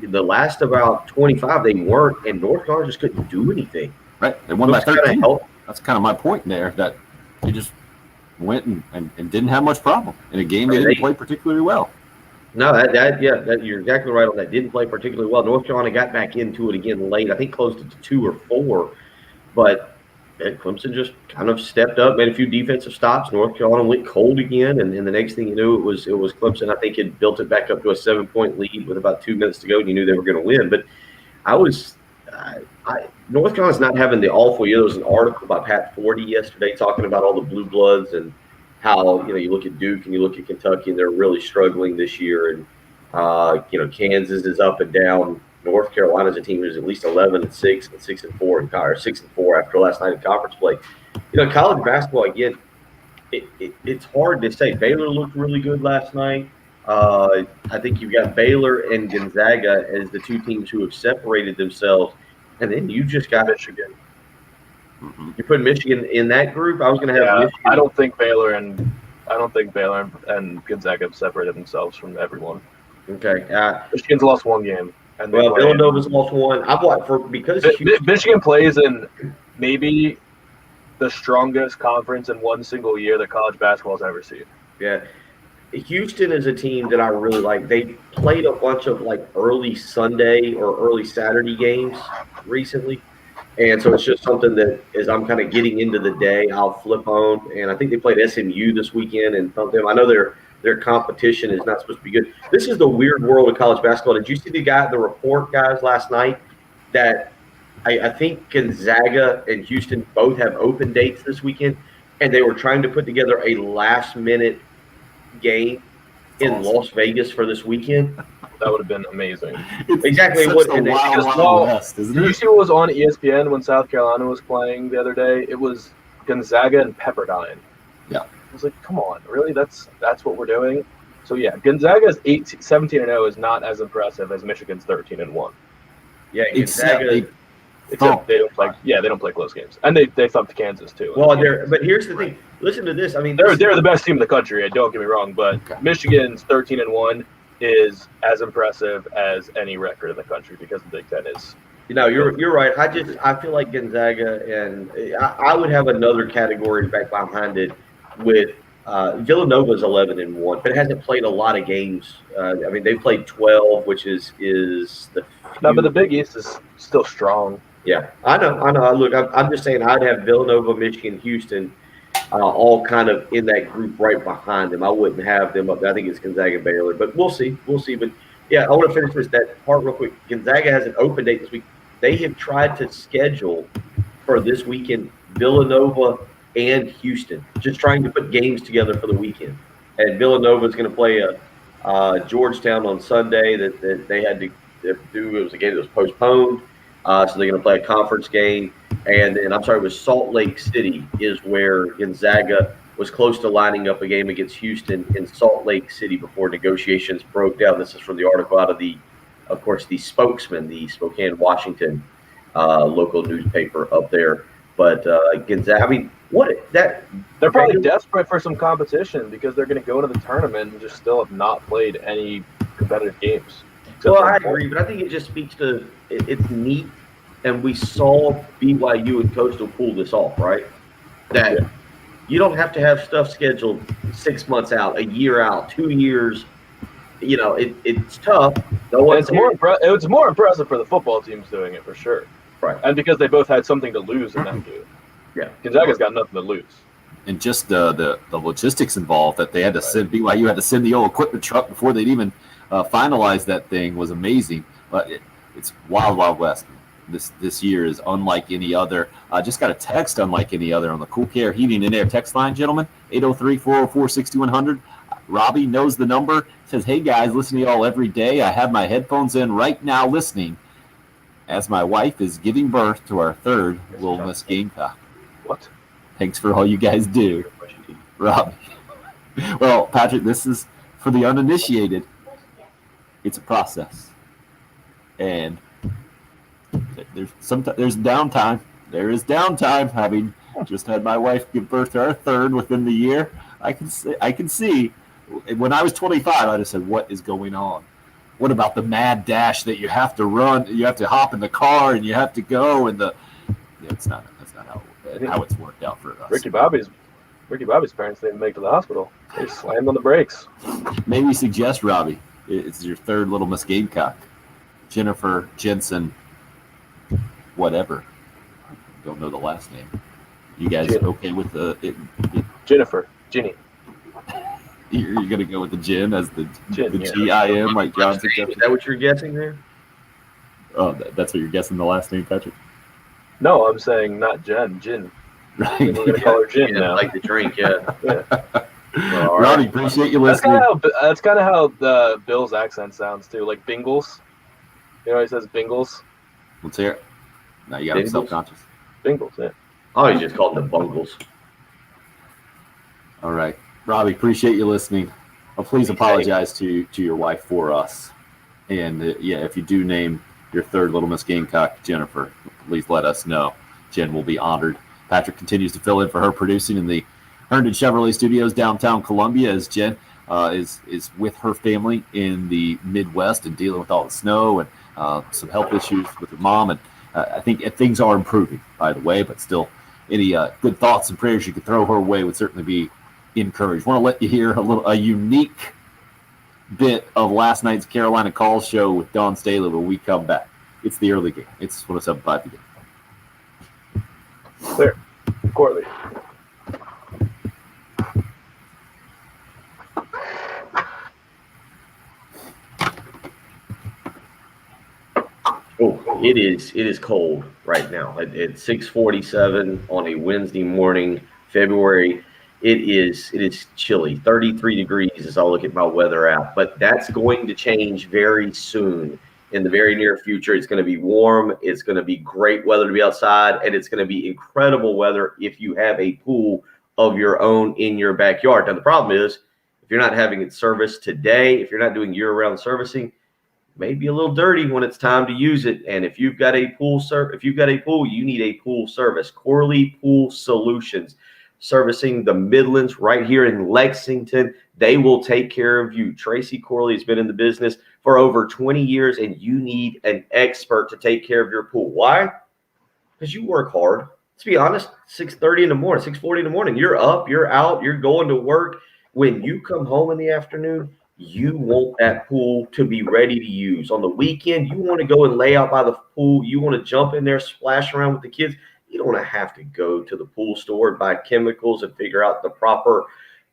the last about 25, they weren't, and North Carolina just couldn't do anything. Right, they won by 13. That's kind of my point there, that they just went and didn't have much problem in a game they didn't play particularly well. No, you're exactly right on that. Didn't play particularly well. North Carolina got back into it again late. I think close to 2 or 4, but Clemson just kind of stepped up, made a few defensive stops. North Carolina went cold again, and the next thing you knew, it was Clemson. I think had built it back up to a 7-point lead with about 2 minutes to go, and you knew they were going to win. But North Carolina's not having the awful year. There was an article by Pat Forty yesterday talking about all the blue bloods and how you look at Duke and you look at Kentucky, and they're really struggling this year. And Kansas is up and down. North Carolina's a team who's at least 11-6 and 6-4 or 6-4 after last night in conference play. College basketball again. It's hard to say. Baylor looked really good last night. I think you've got Baylor and Gonzaga as the 2 teams who have separated themselves, and then you just got Michigan. Mm-hmm. You put Michigan in that group. I was going to have Michigan. I don't think Baylor and Gonzaga have separated themselves from everyone. Okay. Michigan's lost 1 game. And Villanova's lost 1. Because Michigan plays in maybe the strongest conference in one single year that college basketball has ever seen. Yeah. Houston is a team that I really like. They played a bunch of early Sunday or early Saturday games recently. And so it's just something that as I'm kind of getting into the day, I'll flip on. And I think they played SMU this weekend and thumped them. I know their competition is not supposed to be good. This is the weird world of college basketball. Did you see the report, guys, last night that I think Gonzaga and Houston both have open dates this weekend, and they were trying to put together a last-minute game in Las Vegas for this weekend? That would have been amazing. Exactly. Did you see what was on ESPN when South Carolina was playing the other day? It was Gonzaga and Pepperdine. Yeah. I was like, come on, really? That's what we're doing? So, yeah, Gonzaga's 17-0 is not as impressive as Michigan's 13-1. Yeah, Gonzaga. Except they don't play. Yeah, they don't play close games, and they thumped Kansas too. Well, but here's the thing. Listen to this. I mean, they're the best team in the country. Don't get me wrong, but Michigan's 13-1 is as impressive as any record in the country because the Big Ten is. You're right. I feel like Gonzaga, and I would have another category back behind it with Villanova's 11-1, but it hasn't played a lot of games. They've played 12, which is the. No, but the Big East is still strong. Yeah, I know. Look, I'm just saying I'd have Villanova, Michigan, Houston, all kind of in that group right behind them. I wouldn't have them up there. I think it's Gonzaga and Baylor, but we'll see. But yeah, I want to finish that part real quick. Gonzaga has an open date this week. They have tried to schedule for this weekend Villanova and Houston, just trying to put games together for the weekend. And Villanova is going to play Georgetown on Sunday that they had to do. It was a game that was postponed. So they're going to play a conference game. And then, it was Salt Lake City is where Gonzaga was close to lining up a game against Houston in Salt Lake City before negotiations broke down. This is from the article out of the Spokesman, the Spokane, Washington local newspaper up there. But Gonzaga, they're probably desperate for some competition because they're going to go to the tournament and just still have not played any competitive games. Well, I agree, but I think it just speaks to it's neat, and we saw BYU and Coastal pull this off, right? That You don't have to have stuff scheduled 6 months out, a year out, 2 years. It's tough. No And it's more impressive for the football teams doing it for sure. Right. And because they both had something to lose in that game. Yeah. Gonzaga's got nothing to lose. And just the logistics involved that they had to send BYU had to send the old equipment truck before they'd even finalize that thing was amazing. But it's wild west. This year is unlike any other. I just got a text unlike any other on the Cool Care Heating and Air text line, gentlemen. 803-404-6100. Robbie knows the number. Says, hey guys, listen to y'all every day. I have my headphones in right now listening as my wife is giving birth to our third Little Miss Gamecock. What? Thanks for all you guys do, Robbie. Well, Patrick, this is for the uninitiated. It's a process, and there's downtime. There is downtime. Having just had my wife give birth to our third within the year, I can see. When I was 25, I'd have said, "What is going on? What about the mad dash that you have to run? You have to hop in the car and you have to go." And that's not how it's worked out for us. Ricky Bobby's parents didn't make it to the hospital. They slammed on the brakes. Maybe suggest, Robbie, it's your third Little Miss Gamecock. Jennifer, Jensen, whatever. Don't know the last name. You guys okay with Jennifer, Ginny. You're going to go with the Jen as the Jen, G-I-M, like John suggested? Is that what you're guessing there? Oh, that's what you're guessing the last name, Patrick? No, I'm saying not Jen. Jin. Right. We're going to call her Jin now. Like the drink, yeah. Well, Robbie, appreciate you listening. That's kind of how the Bill's accent sounds, too. Like Bingles. You know, he says Bingles. Let's hear it. Now you got him self-conscious. Bingles, yeah. Oh, he just called them Bungles. All right. Robbie, appreciate you listening. Please apologize to your wife for us. And, if you do name your third Little Miss Gamecock, Jennifer, please let us know. Jen will be honored. Patrick continues to fill in for her producing in the Herndon Chevrolet Studios downtown Columbia as Jen is with her family in the Midwest and dealing with all the snow and some health issues with her mom. And I think things are improving, by the way, but still any good thoughts and prayers you could throw her way would certainly be encouraged. Want to let you hear a unique bit of last night's Carolina Calls show with Don Staley when we come back. It's the early game. It's 107.5 again. Clear. Corley. Oh, it is cold right now. At 6:47 on a Wednesday morning, February. It is chilly, 33 degrees as I look at my weather app, but that's going to change very soon. In the very near future, it's going to be warm. It's going to be great weather to be outside, and it's going to be incredible weather if you have a pool of your own in your backyard. Now, the problem is if you're not having it serviced today, if you're not doing year-round servicing, it may be a little dirty when it's time to use it. And if you've got a pool, you need a pool service. Corley Pool Solutions, servicing the Midlands right here in Lexington. They will take care of you. Tracy Corley has been in the business for over 20 years, and you need an expert to take care of your pool. Why? Because you work hard. Let's be honest, 6:30 in the morning, 6:40 in the morning, you're up, you're out, you're going to work. When you come home in the afternoon, you want that pool to be ready to use. On the weekend, you want to go and lay out by the pool. You want to jump in there, splash around with the kids. You don't want to have to go to the pool store and buy chemicals and figure out the proper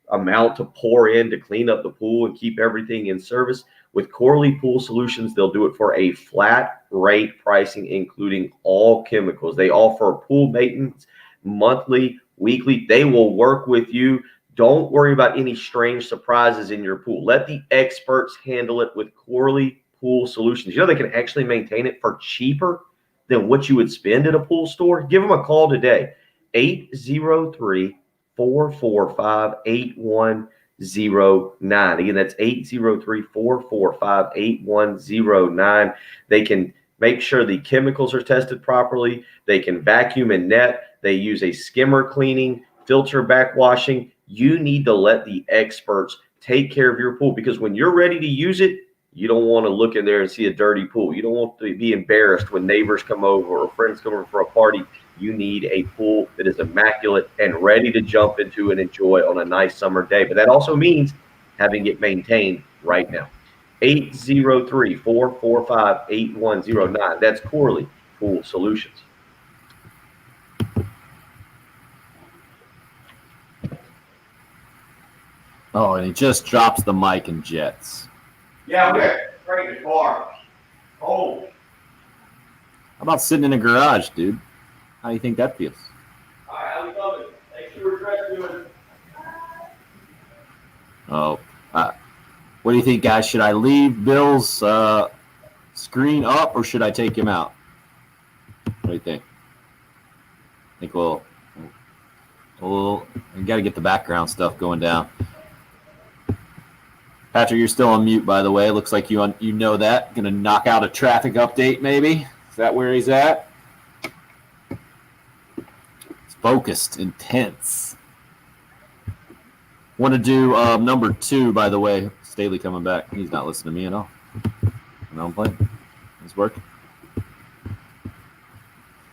amount to pour in to clean up the pool and keep everything in service. With Corley Pool Solutions, they'll do it for a flat rate pricing, including all chemicals. They offer pool maintenance monthly, weekly. They will work with you. Don't worry about any strange surprises in your pool. Let the experts handle it with Corley Pool Solutions. You know, they can actually maintain it for cheaper than what you would spend at a pool store. Give them a call today, 803-445-8109. Again, that's 803-445-8109. They can make sure the chemicals are tested properly. They can vacuum and net. They use a skimmer cleaning, filter backwashing. You need to let the experts take care of your pool, because when you're ready to use it, you don't want to look in there and see a dirty pool. You don't want to be embarrassed when neighbors come over or friends come over for a party you need a pool that is immaculate and ready to jump into and enjoy on a nice summer day. But that also means having it maintained right now. 803-445-8109. That's Corley Pool Solutions. Oh, and he just drops the mic and jets. Yeah, we're ready to bar. Oh. How about sitting in a garage, dude? How do you think that feels? All right, how we coming? Make sure we're dressed good. Oh, what do you think, guys? Should I leave Bill's screen up or should I take him out? What do you think? I think we got to get the background stuff going down. Patrick, you're still on mute, by the way. Looks like you know that. Going to knock out a traffic update, maybe? Is that where he's at? It's focused, intense. Want to do number 2, by the way. Staley coming back. He's not listening to me at all. No, I'm playing. It's working.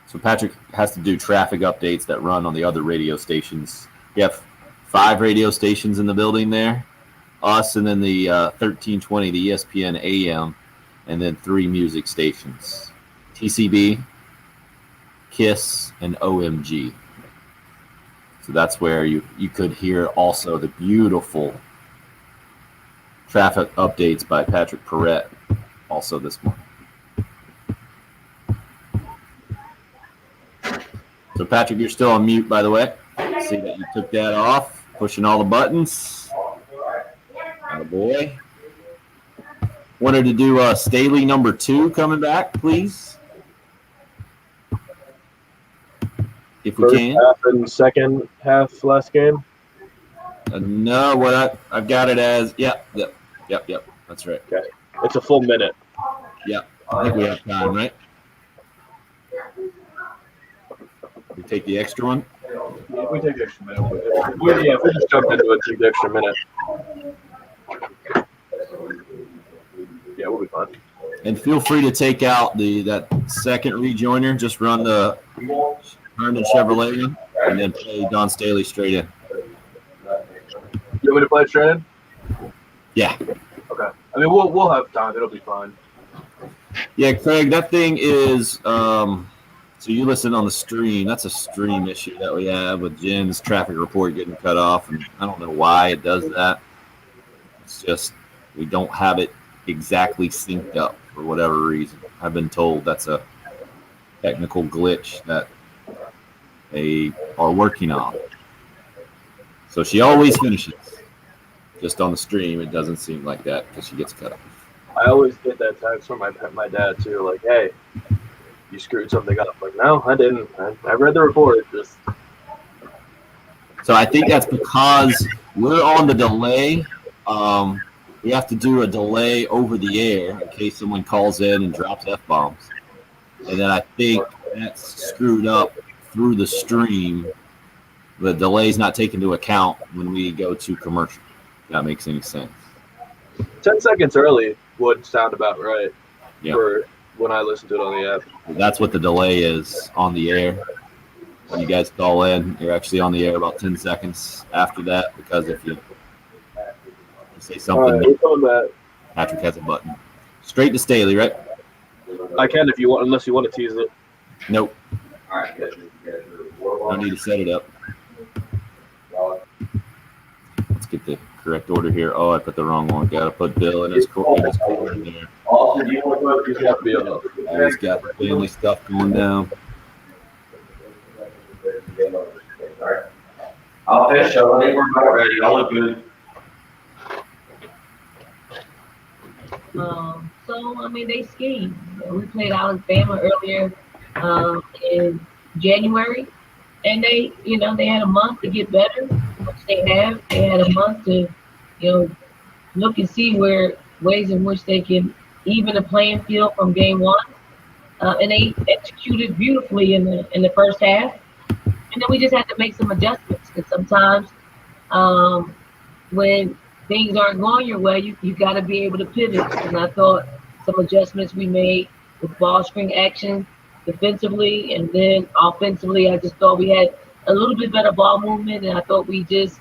So Patrick has to do traffic updates that run on the other radio stations. We have 5 radio stations in the building there. Us, and then the 1320, the ESPN AM, and then 3 music stations. TCB, KISS, and OMG. So that's where you could hear also the beautiful traffic updates by Patrick Perrette also this morning. So Patrick, you're still on mute, by the way. See that you took that off, pushing all the buttons. Boy. Wanted to do Staley number 2 coming back, please. If we First can. half and second half last game. No, what I've got it as, yep. That's right. Okay. It's a full minute. Yep. I think we have time, right? We take the extra one? Yeah, if we take the extra minute. If we just jump into it, take the extra minute. Yeah, we'll be fine. And feel free to take out that second rejoiner. Just run the Herndon Chevrolet in, and then play Don Staley straight in. You want me to play it straight in? Yeah. Okay. I mean, we'll have time. It'll be fine. Yeah, Craig, that thing is so you listen on the stream. That's a stream issue that we have with Jen's traffic report getting cut off, and I don't know why it does that. It's just we don't have it exactly synced up for whatever reason. I've been told that's a technical glitch that they are working on. So she always finishes. Just on the stream, it doesn't seem like that because she gets cut off. I always get that text from my dad too, like, "Hey, you screwed something up." Like, no, I didn't. I read the report. Just So I think that's because we're on the delay. We have to do a delay over the air in case someone calls in and drops F-bombs. And then I think that's screwed up through the stream. The delay's not taken into account when we go to commercial. If that makes any sense. 10 seconds early would sound about right Yeah. for when I listen to it on the app. That's what the delay is on the air. When you guys call in, you're actually on the air about 10 seconds after that, because if you say All something, right, we're on that. Patrick has a button. Straight to Staley, right? I can if you want, unless you want to tease it. Nope. All right, good. No need to set it up. Let's get the correct order here. Oh, I put the wrong one. Got to put Bill in his corner there. Austin, you want to go? You have to be on. Always got the family stuff going down. All right. I'll finish up. I think we're about ready. I'll look good. So, I mean, they schemed. We played Alabama earlier in January, and they had a month to get better, which they have. They had a month to, look and see ways in which they can even the playing field from game one. And they executed beautifully in the first half. And then we just had to make some adjustments, because sometimes when things aren't going your way, you got to be able to pivot. And I thought some adjustments we made with ball screen action defensively, and then offensively, I just thought we had a little bit better ball movement, and I thought we just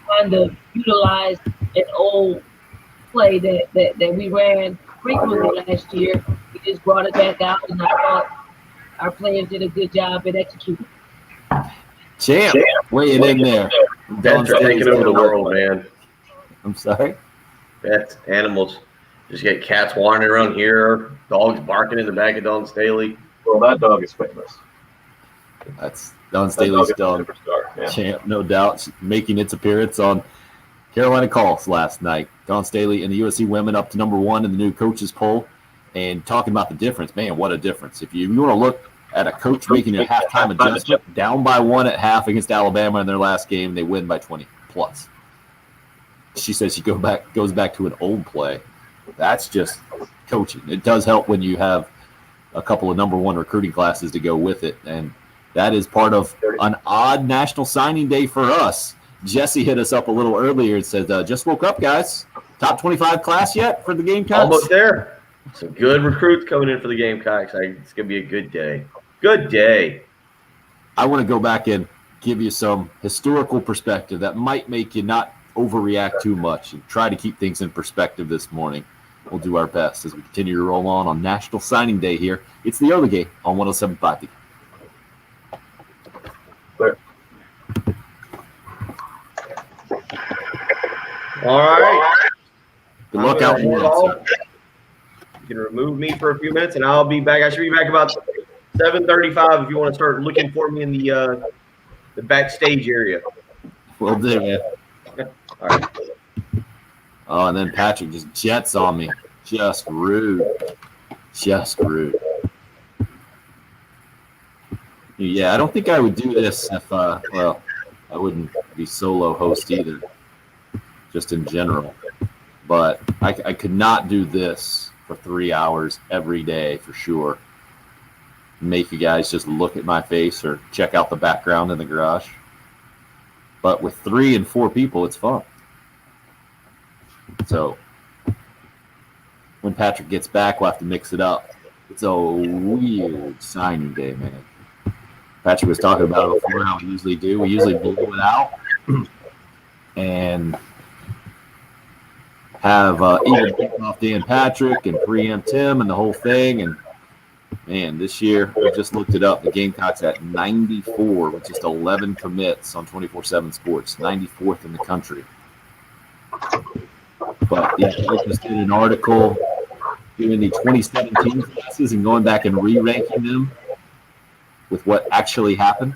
kind of utilized an old play that we ran frequently last year. We just brought it back out, and I thought our players did a good job at executing. Champ, weighing in there. Pets are taking over the world, man. I'm sorry? Pets, animals. Just get cats wandering around here, dogs barking in the back of Don Staley. Well, that dog is famous. That's Don Staley's dog. Yeah. Champ, no doubt, making its appearance on Carolina Calls last night. Don Staley and the USC women up to number 1 in the new coaches poll. And talking about the difference, man, what a difference. If you want to look at a coach making a halftime adjustment, down by 1 at half against Alabama in their last game, they win by 20 plus. She says she goes back to an old play. That's just coaching. It does help when you have a couple of number 1 recruiting classes to go with it. And that is part of an odd national signing day for us. Jesse hit us up a little earlier and said, just woke up, guys. Top 25 class yet for the Gamecocks? Almost there. Some good recruits coming in for the Gamecocks. It's going to be a good day. Good day. I want to go back and give you some historical perspective that might make you not overreact too much and try to keep things in perspective this morning. We'll do our best as we continue to roll on National Signing Day here. It's the early game on 107.5. Clear. All right. Good luck out here. You can remove me for a few minutes, and I'll be back. I should be back about 7:35 if you want to start looking for me in the backstage area. Will do, man. All right. Oh, and then Patrick just jets on me. Just rude. Just rude. Yeah, I don't think I would do this if, well, I wouldn't be solo host either, just in general. But I could not do this for 3 hours every day for sure. Make you guys just look at my face or check out the background in the garage. But with 3 and 4 people, it's fun. So when Patrick gets back, we'll have to mix it up. It's a weird signing day, man. Patrick was talking about it before, how we usually do. We usually blow it out and have even kick off Dan Patrick and preempt him and the whole thing. And, man, this year, we just looked it up. The Gamecocks at 94 with just 11 commits on 24/7 Sports, 94th in the country. But, yeah, I just did an article doing the 2017 classes and going back and re-ranking them with what actually happened.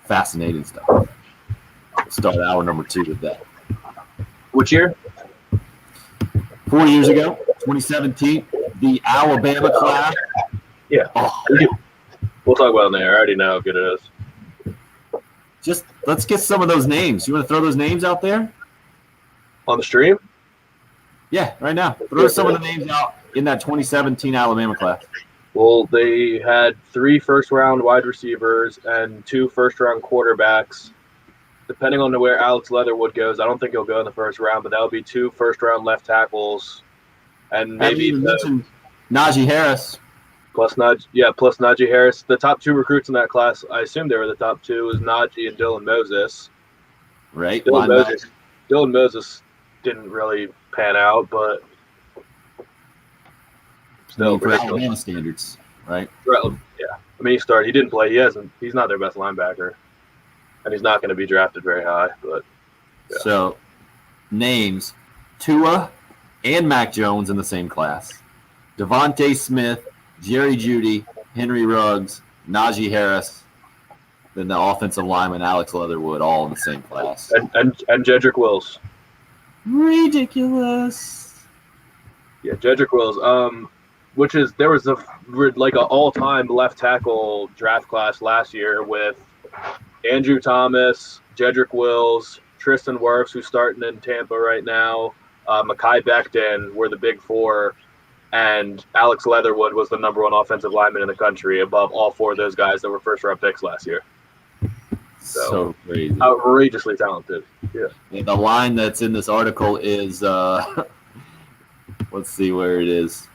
Fascinating stuff. We'll start hour number 2 with that. Which year? 4 years ago, 2017, the Alabama class. Yeah. Oh, We'll talk about it there. I already know how good it is. just let's get some of those names. You want to throw those names out there? On the stream? Yeah, right now. Throw some of the names out in that 2017 Alabama class. Well, they had 3 first-round wide receivers and 2 first-round quarterbacks. Depending on where Alex Leatherwood goes, I don't think he'll go in the first round, but that'll be 2 first-round left tackles, and maybe Najee Harris. plus Najee Harris. The top 2 recruits in that class, I assume they were the top 2, was Najee and Dylan Moses. Right. Dylan Moses didn't really pan out, but still for Alabama standards, right? Yeah, I mean he started. He didn't play. He's not their best linebacker, and he's not going to be drafted very high. But yeah. So, names: Tua and Mac Jones in the same class. Devontae Smith, Jerry Jeudy, Henry Ruggs, Najee Harris, then the offensive lineman Alex Leatherwood, all in the same class. And Jedrick Wills. Ridiculous. Yeah, Jedrick Wills. There was an all-time left tackle draft class last year with Andrew Thomas, Jedrick Wills, Tristan Wirfs, who's starting in Tampa right now, Mekhi Becton were the big 4, and Alex Leatherwood was the number 1 offensive lineman in the country above all 4 of those guys that were first-round picks last year. So crazy. Outrageously talented. Yeah. And the line that's in this article is, let's see where it is.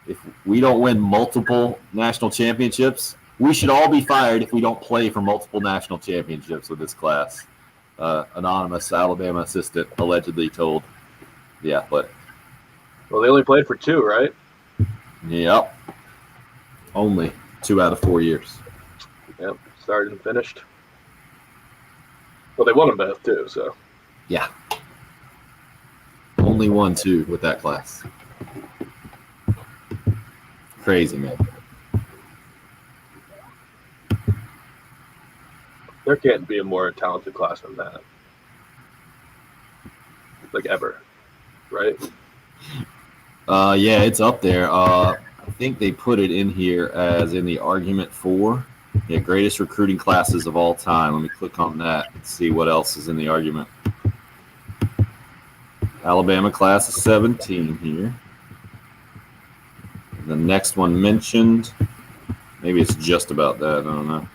if we don't win multiple national championships, we should all be fired if we don't play for multiple national championships with this class. Anonymous Alabama assistant allegedly told The Athletic. Well, they only played for 2, right? Yep. Only 2 out of 4 years. Yep. Started and finished. Well, they won them both too, so. Yeah. Only 1, 2 with that class. Crazy, man. There can't be a more talented class than that. Like ever. Right? Yeah, it's up there. I think they put it in here as in the argument for greatest recruiting classes of all time. Let me click on that and see what else is in the argument. Alabama class of 17 here. The next one mentioned, maybe it's just about that. I don't know.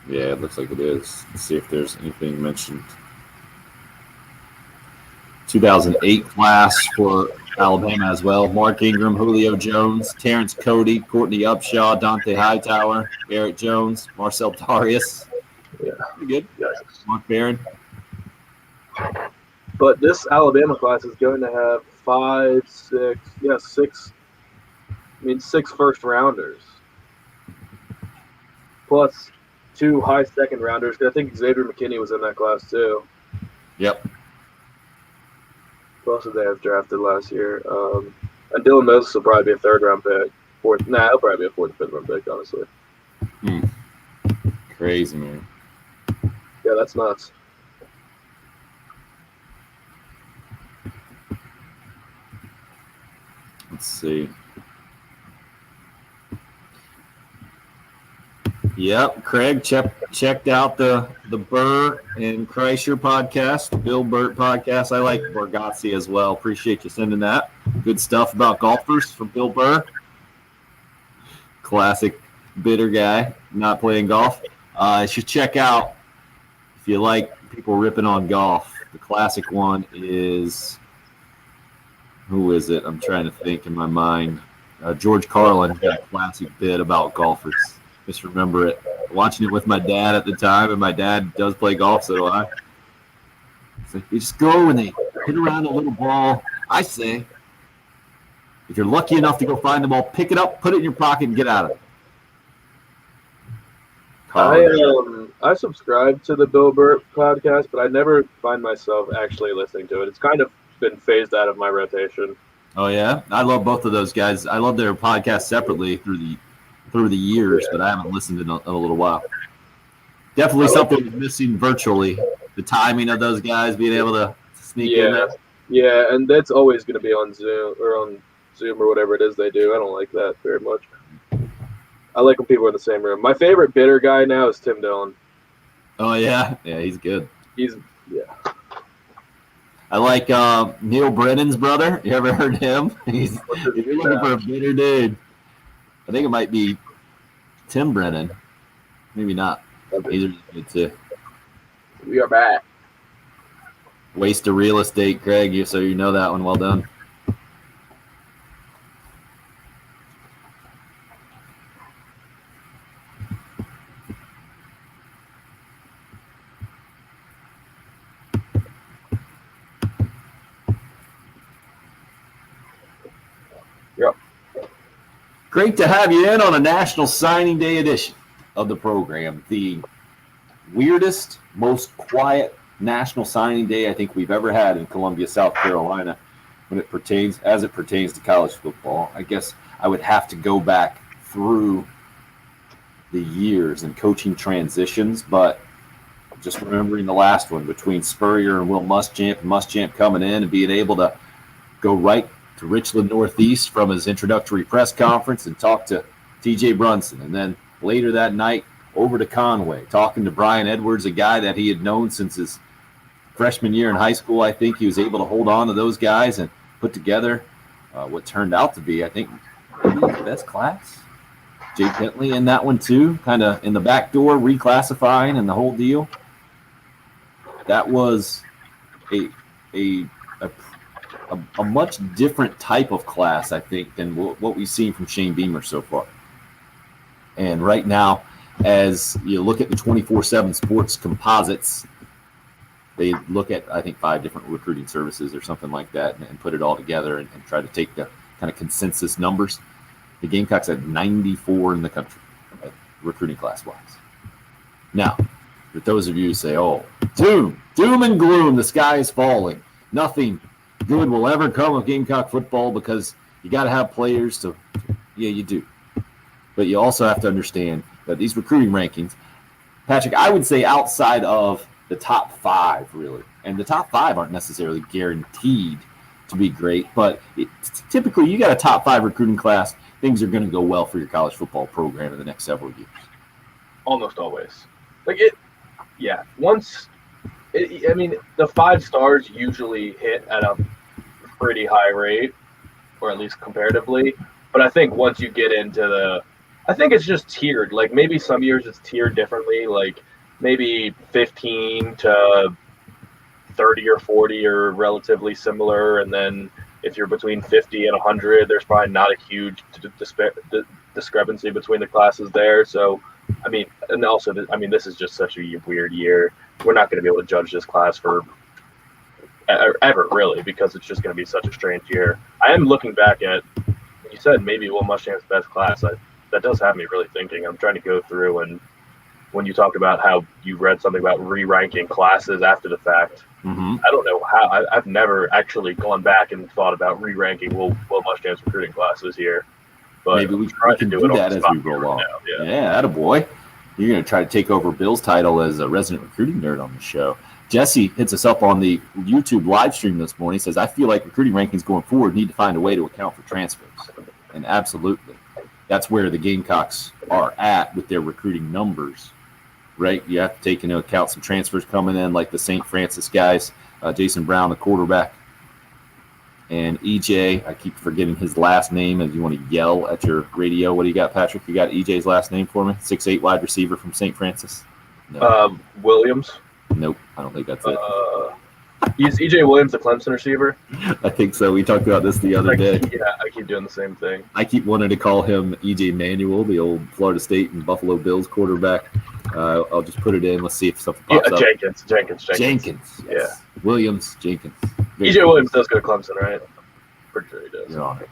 Yeah, it looks like it is. Let's see if there's anything mentioned. 2008 class for Alabama as well. Mark Ingram, Julio Jones, Terrence Cody, Courtney Upshaw, Dante Hightower, Barrett Jones, Marcel Darius. Yeah. Pretty good. Yes. Mark Barron. But this Alabama class is going to have 6 first rounders. Plus 2 high second rounders. I think Xavier McKinney was in that class too. Yep. Who else did they have drafted last year? And Dylan Moses will probably be a 3rd round pick. He'll probably be a 4th, 5th round pick, honestly. Crazy, man. Yeah, that's nuts. Let's see. Yep, Craig checked out the Burr and Kreischer podcast, Bill Burt podcast. I like Borgazzi as well. Appreciate you sending that. Good stuff about golfers from Bill Burr. Classic bitter guy, not playing golf. You should check out, if you like people ripping on golf, the classic one is, who is it? I'm trying to think in my mind. George Carlin got a classic bit about golfers. Just remember it. Watching it with my dad at the time, and my dad does play golf, so do I. It's like, you just go and they hit around a little ball. I say, if you're lucky enough to go find the ball, pick it up, put it in your pocket, and get out of it. I subscribe to the Bill Burt podcast, but I never find myself actually listening to it. It's kind of been phased out of my rotation. Oh, yeah? I love both of those guys. I love their podcast separately through the years, but I haven't listened in a little while. Definitely something missing virtually. The timing of those guys being able to sneak in there. Yeah, and that's always going to be on Zoom or whatever it is they do. I don't like that very much. I like when people are in the same room. My favorite bitter guy now is Tim Dillon. Oh, yeah? Yeah, he's good. I like Neil Brennan's brother. You ever heard him? If you're looking for a bitter dude, I think it might be Tim Brennan. Maybe not. Either good too. We are back. Waste of real estate, Craig. So you know that one. Well done. Yep. Great to have you in on a National Signing Day edition of the program. The weirdest, most quiet National Signing Day I think we've ever had in Columbia, South Carolina, as it pertains to college football. I guess I would have to go back through the years and coaching transitions, but just remembering the last one between Spurrier and Will Muschamp coming in and being able to go right to Richland Northeast from his introductory press conference and talk to TJ Brunson. And then later that night, over to Conway, talking to Brian Edwards, a guy that he had known since his freshman year in high school. I think he was able to hold on to those guys and put together what turned out to be, I think, maybe the best class. Jay Bentley in that one too, kind of in the back door, reclassifying and the whole deal. That was a a much different type of class, I think, than what we've seen from Shane Beamer so far. And right now, as you look at the 24/7 Sports composites, they look at, I think, 5 different recruiting services or something like that, and put it all together and try to take the kind of consensus numbers. The Gamecocks at 94 in the country, recruiting class-wise. Now, for those of you who say, oh, doom and gloom, the sky is falling, nothing good will ever come of Gamecock football because you got to have players to, yeah, you do. But you also have to understand that these recruiting rankings, Patrick, I would say outside of the top 5, really, and the top 5 aren't necessarily guaranteed to be great, but typically you got a top 5 recruiting class, things are going to go well for your college football program in the next several years. Almost always. I mean, the 5 stars usually hit at a pretty high rate, or at least comparatively. But I think once you get into I think it's just tiered. Like maybe some years it's tiered differently. Like maybe 15 to 30 or 40 are relatively similar, and then if you're between 50 and 100, there's probably not a huge discrepancy between the classes there. So, I mean, and also, this is just such a weird year. We're not going to be able to judge this class for ever, really, because it's just going to be such a strange year. I am looking back at, you said maybe Will Muschamp's best class. That does have me really thinking. I'm trying to go through, and when you talked about how you read something about re-ranking classes after the fact, I don't know how. I've never actually gone back and thought about re-ranking Will Muschamp's recruiting classes here. But maybe we can do that as we go along. Yeah, attaboy. You're going to try to take over Bill's title as a resident recruiting nerd on the show. Jesse hits us up on the YouTube live stream this morning. He says, I feel like recruiting rankings going forward need to find a way to account for transfers. And absolutely. That's where the Gamecocks are at with their recruiting numbers, right? You have to take into account some transfers coming in, like the St. Francis guys, Jason Brown, the quarterback, and EJ. I keep forgetting his last name. If you want to yell at your radio, what do you got, Patrick? You got EJ's last name for me? 6'8" wide receiver from St. Francis? No. Williams? Nope, I don't think that's it. Is EJ Williams the Clemson receiver? I think so. We talked about this the other day. Yeah, I keep doing the same thing. I keep wanting to call him EJ Manuel, the old Florida State and Buffalo Bills quarterback. I'll just put it in. Let's see if something pops up. Jenkins. Yes. Yeah. Williams, Jenkins. EJ Williams does go to Clemson, right? Pretty sure he does. You're on it.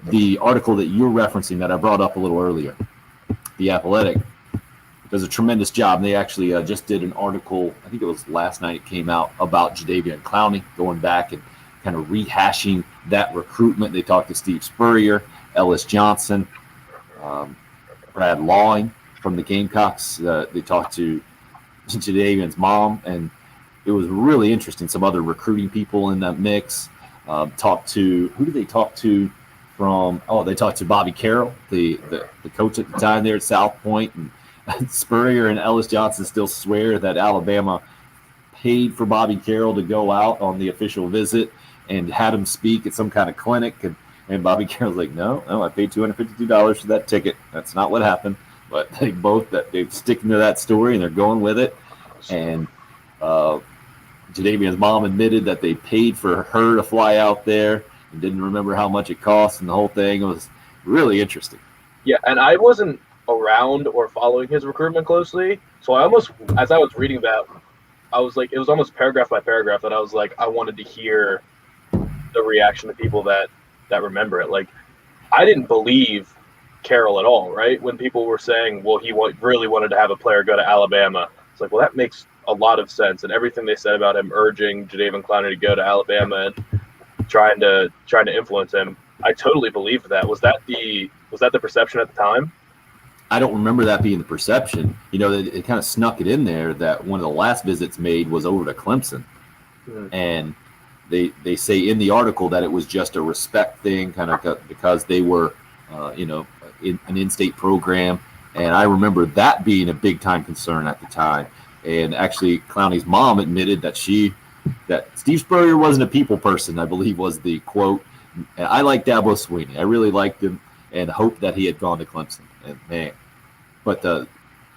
The article that you're referencing that I brought up a little earlier, The Athletic, does a tremendous job. And they actually just did an article, I think it was last night it came out, about Jadeveon Clowney, going back and kind of rehashing that recruitment. They talked to Steve Spurrier, Ellis Johnson, Brad Lawing from the Gamecocks. They talked to Jadeveon's mom, and it was really interesting. Some other recruiting people in that mix. Talked to, who did they talk to from? Oh, they talked to Bobby Carroll, the coach at the time there at South Point, and Spurrier and Ellis Johnson still swear that Alabama paid for Bobby Carroll to go out on the official visit and had him speak at some kind of clinic. And Bobby Carroll's like, no, I paid $252 for that ticket. That's not what happened. But they're sticking to that story and they're going with it. And Jadeveon's mom admitted that they paid for her to fly out there and didn't remember how much it cost, and the whole thing was really interesting. Yeah, and I wasn't around or following his recruitment closely, so I almost, as I was reading that, I was like, it was almost paragraph by paragraph that I was like, I wanted to hear the reaction of people that remember it. Like, I didn't believe Carroll at all, right? When people were saying, well, he really wanted to have a player go to Alabama, it's like, well, that makes a lot of sense. And everything they said about him urging Jadeveon Clowney to go to Alabama and trying to influence him, I totally believed that. Was that the perception at the time? I don't remember that being the perception. You know, it kind of snuck it in there that one of the last visits made was over to Clemson. Mm-hmm. And they say in the article that it was just a respect thing, kind of because they were, in an in-state program. And I remember that being a big-time concern at the time. And actually, Clowney's mom admitted that Steve Spurrier wasn't a people person, I believe was the quote. And I like Dabo Swinney. I really liked him and hoped that he had gone to Clemson. And man, but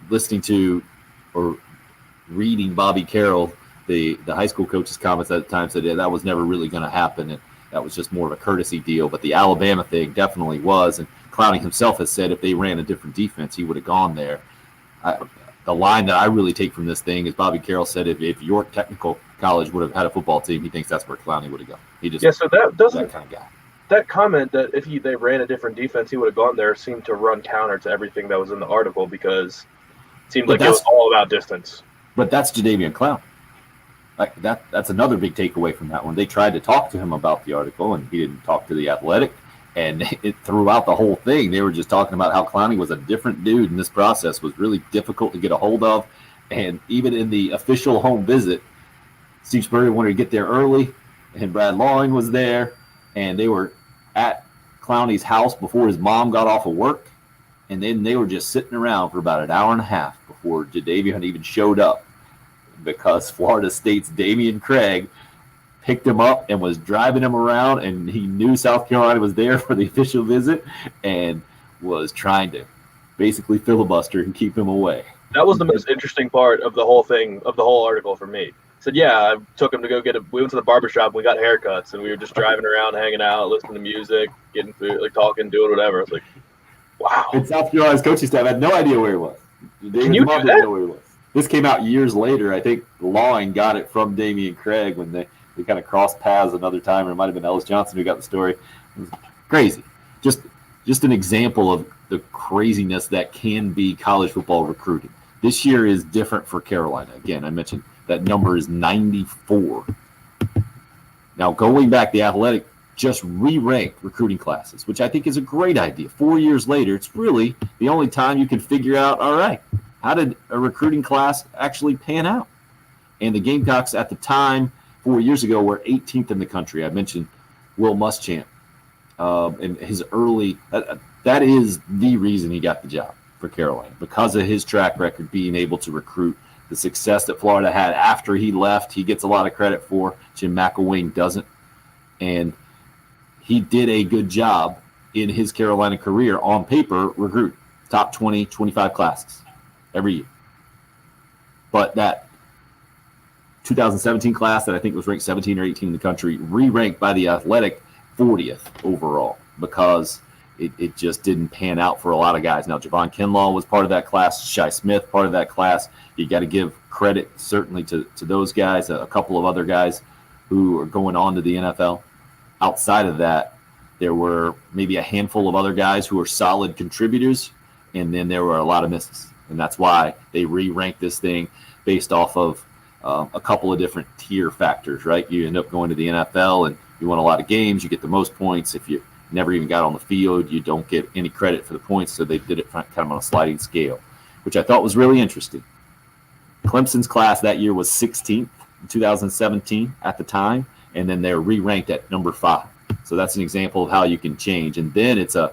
listening to or reading Bobby Carroll the high school coach's comments at the time said that was never really going to happen, and that was just more of a courtesy deal. But the Alabama thing definitely was, and Clowney himself has said if they ran a different defense, he would have gone there. The line that I really take from this thing is Bobby Carroll said if York Technical College would have had a football team, he thinks that's where Clowney would have gone. He just so that doesn't that kind of guy. That comment that if they ran a different defense, he would have gone there seemed to run counter to everything that was in the article because it seemed like it was all about distance. But that's Jadeveon Clowney. Like that's another big takeaway from that one. They tried to talk to him about the article, and he didn't talk to the Athletic. And throughout the whole thing, they were just talking about how Clowney was a different dude, and this process was really difficult to get a hold of. And even in the official home visit, Steve Spurrier wanted to get there early, and Brad Lawing was there, and they were at Clowney's house before his mom got off of work, and then they were just sitting around for about an hour and a half before Jadeveon even showed up, because Florida State's Damian Craig picked him up and was driving him around, and he knew South Carolina was there for the official visit and was trying to basically filibuster and keep him away. That was the most interesting part of the whole thing, of the whole article for me. Said, I took him to go we went to the barbershop, and we got haircuts, and we were just driving around, hanging out, listening to music, getting food, like talking, doing whatever. I was like, wow. And South Carolina's coaching staff had no idea where he was. Can you do that? Know where he was. This came out years later. I think Lawing got it from Damian Craig when they kind of crossed paths another time, or it might have been Ellis Johnson who got the story. It was crazy. Just an example of the craziness that can be college football recruiting. This year is different for Carolina. Again, I mentioned that number is 94. Now, going back, the Athletic just re-ranked recruiting classes, which I think is a great idea. 4 years later, it's really the only time you can figure out, all right, how did a recruiting class actually pan out? And the Gamecocks at the time, 4 years ago, were 18th in the country. I mentioned Will Muschamp and his early that is the reason he got the job for Carolina, because of his track record being able to recruit. The success that Florida had after he left, he gets a lot of credit for. Jim McElwain doesn't. And he did a good job in his Carolina career on paper, recruit top 20, 25 classes every year. But that 2017 class that I think was ranked 17 or 18 in the country, re-ranked by the Athletic 40th overall, because it just didn't pan out for a lot of guys. Now, Javon Kinlaw was part of that class, Shai Smith part of that class. You got to give credit certainly to those guys, a couple of other guys who are going on to the NFL. Outside of that, there were maybe a handful of other guys who are solid contributors, and then there were a lot of misses. And that's why they re-ranked this thing based off of a couple of different tier factors, right? You end up going to the NFL and you win a lot of games, you get the most points. If you never even got on the field, you don't get any credit for the points. So they did it kind of on a sliding scale, which I thought was really interesting. Clemson's class that year was 16th in 2017 at the time, and then they're re-ranked at number 5. So that's an example of how you can change. And then it's a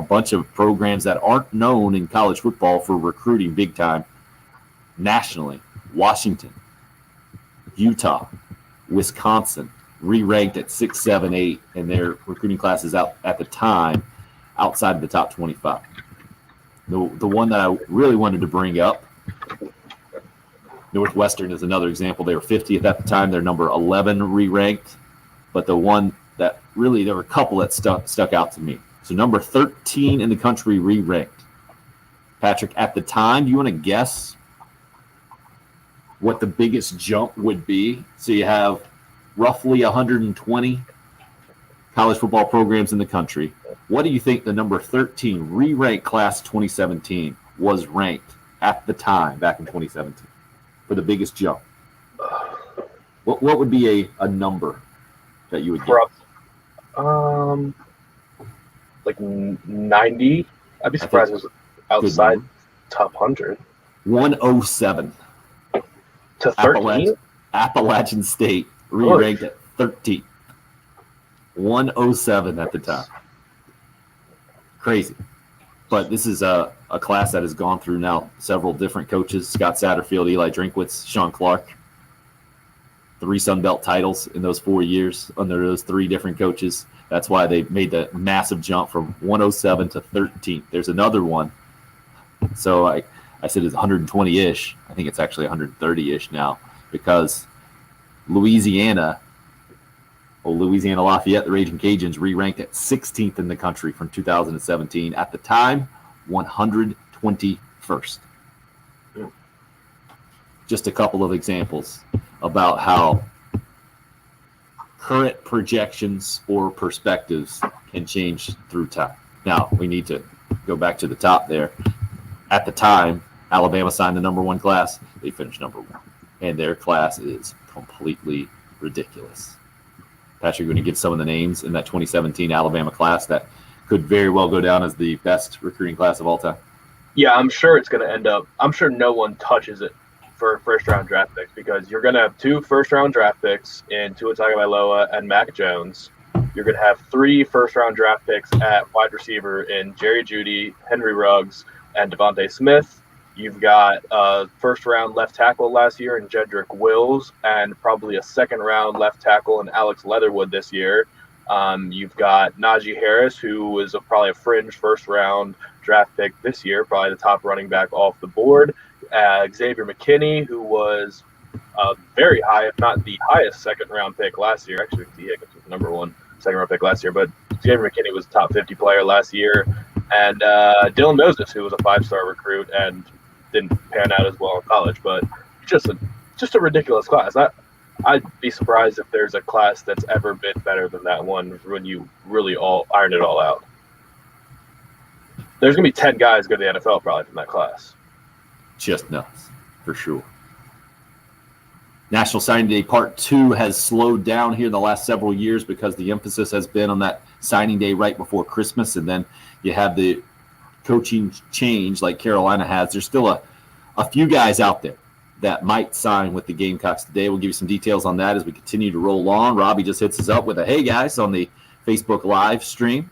bunch of programs that aren't known in college football for recruiting big time nationally. Washington, Utah, Wisconsin, re-ranked at 6, 7, 8, and their recruiting classes out at the time outside of the top 25. The one that I really wanted to bring up, Northwestern is another example. They were 50th at the time. They're number 11 re-ranked. But the one that really, there were a couple that stuck out to me. So number 13 in the country re-ranked. Patrick, at the time, do you want to guess what the biggest jump would be? So you have roughly 120 college football programs in the country. What do you think the number 13 re-ranked class 2017 was ranked at the time back in 2017 for the biggest jump? What would be a number that you would get? Like 90. I'd be surprised if it was outside top 100. 107. To 13? Appalachian State re-ranked at 13. 107 at the time. Crazy. But this is a class that has gone through now several different coaches: Scott Satterfield, Eli Drinkwitz, Sean Clark. 3 Sun Belt titles in those 4 years under those 3 different coaches. That's why they made the massive jump from 107 to 13. There's another one. So I said it's 120-ish. I think it's actually 130-ish now, because Louisiana Lafayette, the Raging Cajuns, re-ranked at 16th in the country from 2017. At the time, 121st. Just a couple of examples about how current projections or perspectives can change through time. Now, we need to go back to the top there. At the time, Alabama signed the number 1 class. They finished number 1. And their class is completely ridiculous. Patrick, you're going to give some of the names in that 2017 Alabama class that could very well go down as the best recruiting class of all time. Yeah, I'm sure it's going to end up – I'm sure no one touches it for first-round draft picks because you're going to have 2 first-round draft picks in Tua Tagovailoa and Mac Jones. You're going to have 3 first-round draft picks at wide receiver in Jerry Jeudy, Henry Ruggs, and Devontae Smith. You've got a first-round left tackle last year in Jedrick Wills and probably a second-round left tackle in Alex Leatherwood this year. You've got Najee Harris, who was probably a fringe first-round draft pick this year, probably the top running back off the board. Xavier McKinney, who was very high, if not the highest second-round pick last year. Actually, T. Higgins was the number 1 second-round pick last year, but Xavier McKinney was a top 50 player last year. And Dylan Moses, who was a 5-star recruit and didn't pan out as well in college, but just a ridiculous class. I'd be surprised if there's a class that's ever been better than that one when you really all iron it all out. There's going to be 10 guys go to the NFL probably from that class. Just nuts, for sure. National Signing Day Part 2 has slowed down here in the last several years because the emphasis has been on that signing day right before Christmas, and then you have the coaching change like Carolina has. There's still a few guys out there that might sign with the Gamecocks today. We'll give you some details on that as we continue to roll on. Robbie just hits us up with a hey guys on the Facebook live stream.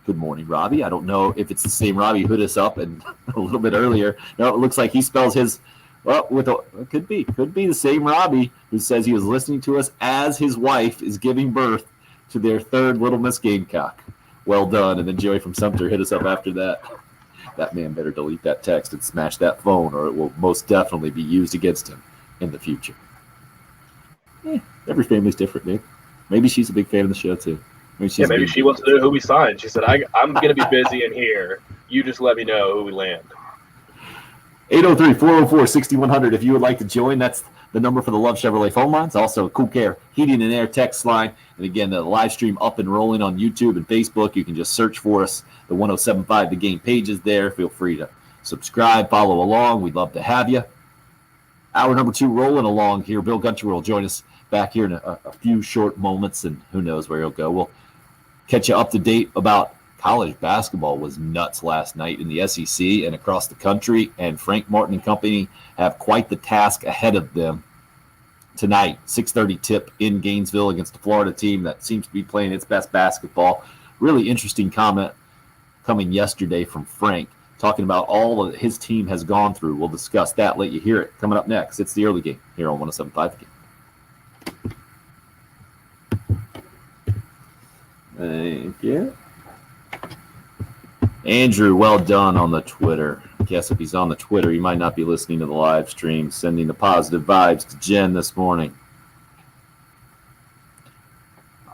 Good morning, Robbie. I don't know if it's the same Robbie who hit us up and a little bit earlier. No, it looks like he spells his it could be the same Robbie who says he was listening to us as his wife is giving birth to their 3rd Little Miss Gamecock. Well done. And then Joey from Sumter hit us up after that. That man better delete that text and smash that phone, or it will most definitely be used against him in the future. Every family's different, Nick. Maybe she's a big fan of the show, too. Maybe she wants to know who we signed. She said, I'm going to be busy in here. You just let me know who we land. 803-404-6100 if you would like to join. That's the number for the Love Chevrolet phone lines. Also, Cool Care Heating and Air text line. And again, the live stream up and rolling on YouTube and Facebook. You can just search for us. The 1075 The Game page is there. Feel free to subscribe, follow along. We'd love to have you. Hour number 2 rolling along here. Bill Gunter will join us back here in a few short moments, and who knows where he'll go. We'll catch you up to date about college basketball. Was nuts last night in the SEC and across the country, and Frank Martin and company have quite the task ahead of them tonight. 6:30 tip in Gainesville against the Florida team that seems to be playing its best basketball. Really interesting comment coming yesterday from Frank, talking about all that his team has gone through. We'll discuss that, let you hear it coming up next. It's the early game here on 107.5 The Game. Thank you. Andrew, well done on the Twitter. I guess if he's on the Twitter, he might not be listening to the live stream, sending the positive vibes to Jen this morning.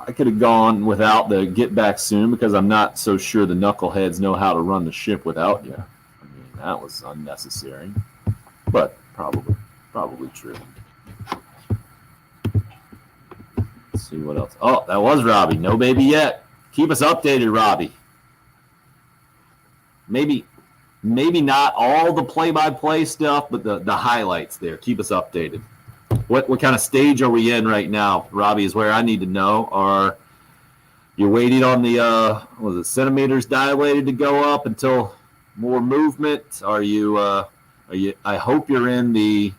I could have gone without the get back soon because I'm not so sure the knuckleheads know how to run the ship without you. I mean, that was unnecessary, but probably true. Let's see what else. Oh, that was Robbie. No baby yet. Keep us updated, Robbie. Maybe not all the play-by-play stuff, but the highlights there. Keep us updated. What kind of stage are we in right now, Robbie, is where I need to know. Are you waiting on the centimeters dilated to go up until more movement? Are you I hope you're in the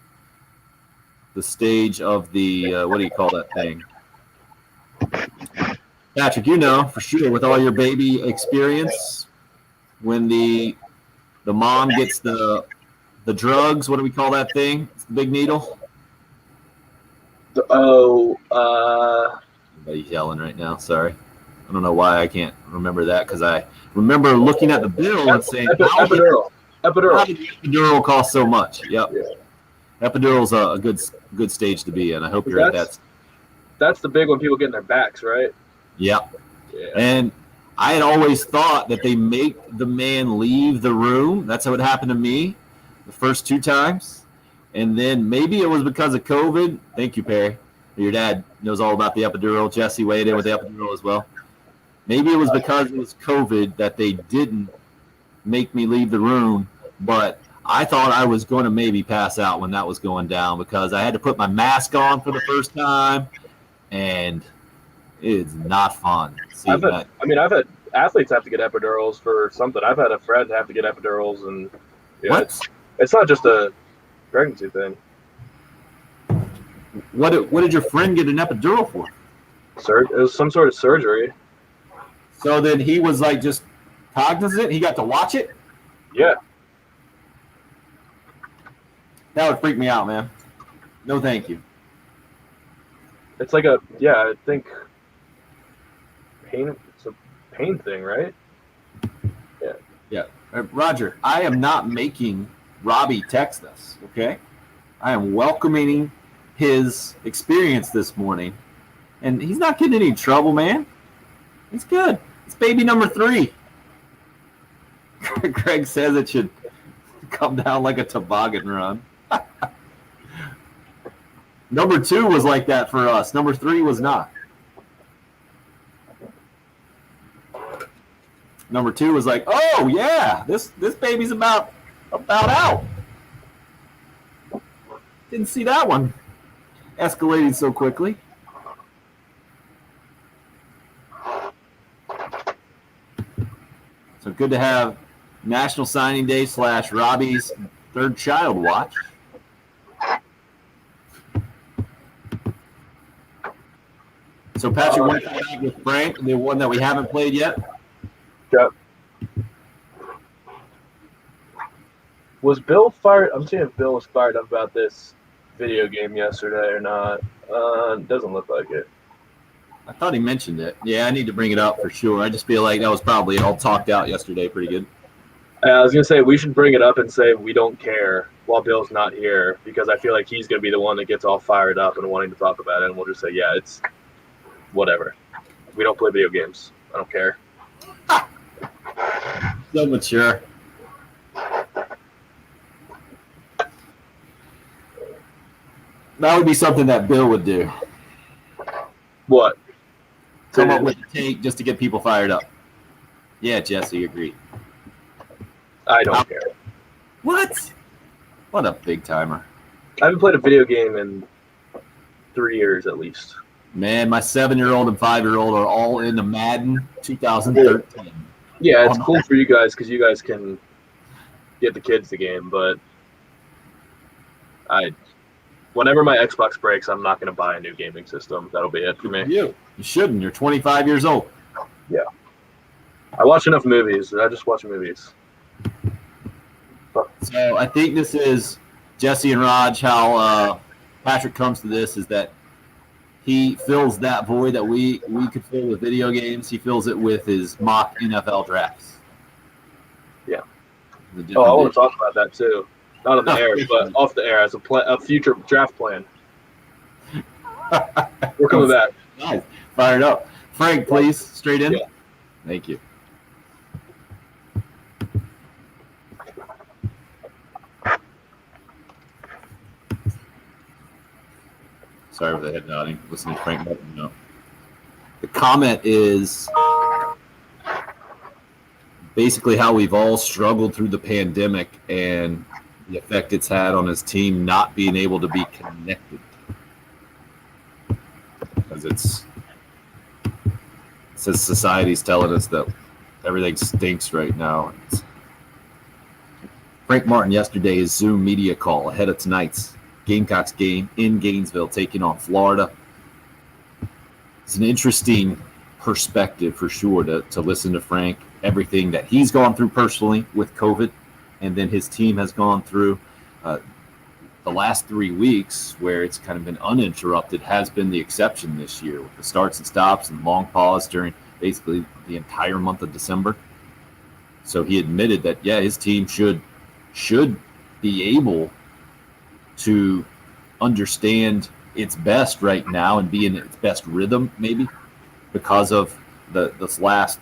stage of the what do you call that thing? Patrick, you know for sure with all your baby experience, when the mom gets the drugs, what do we call that thing? It's the big needle. Somebody's yelling right now. Sorry, I don't know why I can't remember that because I remember looking at the bill and saying, epidural. How did the epidural cost so much? Yep. Yeah. Epidural's a good stage to be in. I hope you're at that. That's the big one. People getting their backs, right? Yeah. Yeah. And I had always thought that they make the man leave the room. That's how it happened to me the first 2 times. And then maybe it was because of COVID. Thank you, Perry. Your dad knows all about the epidural. Jesse weighed in with the epidural as well. Maybe it was because it was COVID that they didn't make me leave the room. But I thought I was going to maybe pass out when that was going down because I had to put my mask on for the first time. And it's not fun. I've had athletes have to get epidurals for something. I've had a friend have to get epidurals, and it's not just a pregnancy thing. What did your friend get an epidural for? It was some sort of surgery. So then he was like just cognizant. He got to watch it. Yeah. That would freak me out, man. No, thank you. It's like I think pain. It's a pain thing, right? Yeah. Yeah. Roger, I am not making Robbie text us, okay? I am welcoming his experience this morning. And he's not getting any trouble, man. It's good. It's baby number 3. Greg says it should come down like a toboggan run. Number 2 was like that for us. Number 3 was not. Number 2 was like, oh yeah, this baby's about out. Didn't see that one escalating so quickly. So good to have National Signing Day / Robbie's 3rd child watch. So Patrick, want to come back with Frank, the one that we haven't played yet? Yep. Was Bill fired? I'm seeing if Bill was fired up about this video game yesterday or not. Doesn't look like it. I thought he mentioned it. Yeah, I need to bring it up for sure. I just feel like that was probably all talked out yesterday pretty good. I was going to say we should bring it up and say we don't care while Bill's not here because I feel like he's going to be the one that gets all fired up and wanting to talk about it. And we'll just say, yeah, it's whatever. We don't play video games. I don't care. So mature. That would be something that Bill would do. What? Come up with a take just to get people fired up. Yeah, Jesse, agreed. I don't care. What? What a big timer. I haven't played a video game in 3 years at least. Man, my 7-year-old and 5-year-old are all into Madden 2013. Yeah, it's cool for you guys because you guys can get the kids the game, but whenever my Xbox breaks, I'm not going to buy a new gaming system. That'll be it for me. You shouldn't. You're 25 years old. Yeah. I watch enough movies. I just watch movies. So I think this is Jesse and Raj, how Patrick comes to this is that he fills that void that we could fill with video games. He fills it with his mock NFL drafts. Yeah. I want to talk about that too. Not on the air, but off the air as a future draft plan. We're coming back. Nice. Fired up. Frank, please, straight in. Yeah. Thank you. Sorry for the head nodding. Listening to Frank Martin. No. The comment is basically how we've all struggled through the pandemic and the effect it's had on his team not being able to be connected. Because it says society's telling us that everything stinks right now. Frank Martin yesterday's Zoom media call ahead of tonight's Gamecocks game in Gainesville taking on Florida. It's an interesting perspective for sure to listen to Frank, everything that he's gone through personally with COVID, and then his team has gone through. The last 3 weeks where it's kind of been uninterrupted has been the exception this year with the starts and stops and long pause during basically the entire month of December. So he admitted that, yeah, his team should be able to understand its best right now and be in its best rhythm, maybe because of this last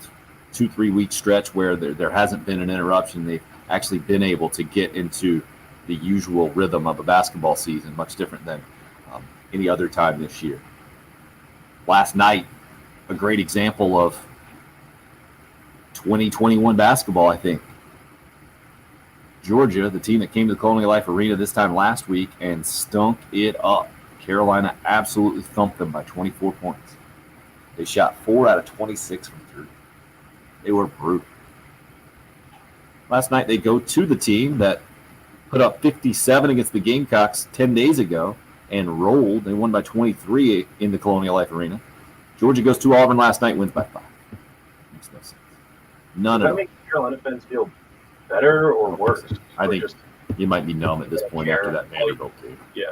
2-3 week stretch where there hasn't been an interruption. They've actually been able to get into the usual rhythm of a basketball season, much different than any other time this year. Last night, a great example of 2021 basketball, I think. Georgia, the team that came to the Colonial Life Arena this time last week and stunk it up. Carolina absolutely thumped them by 24 points. They shot 4 out of 26 from 3. They were brutal. Last night they go to the team that put up 57 against the Gamecocks 10 days ago and rolled. They won by 23 in the Colonial Life Arena. Georgia goes to Auburn last night, wins by 5. Makes no sense. None of Does that make Carolina fans feel better or worse? I Or think just, you might be numb at this point after that Vanderbilt game. yeah.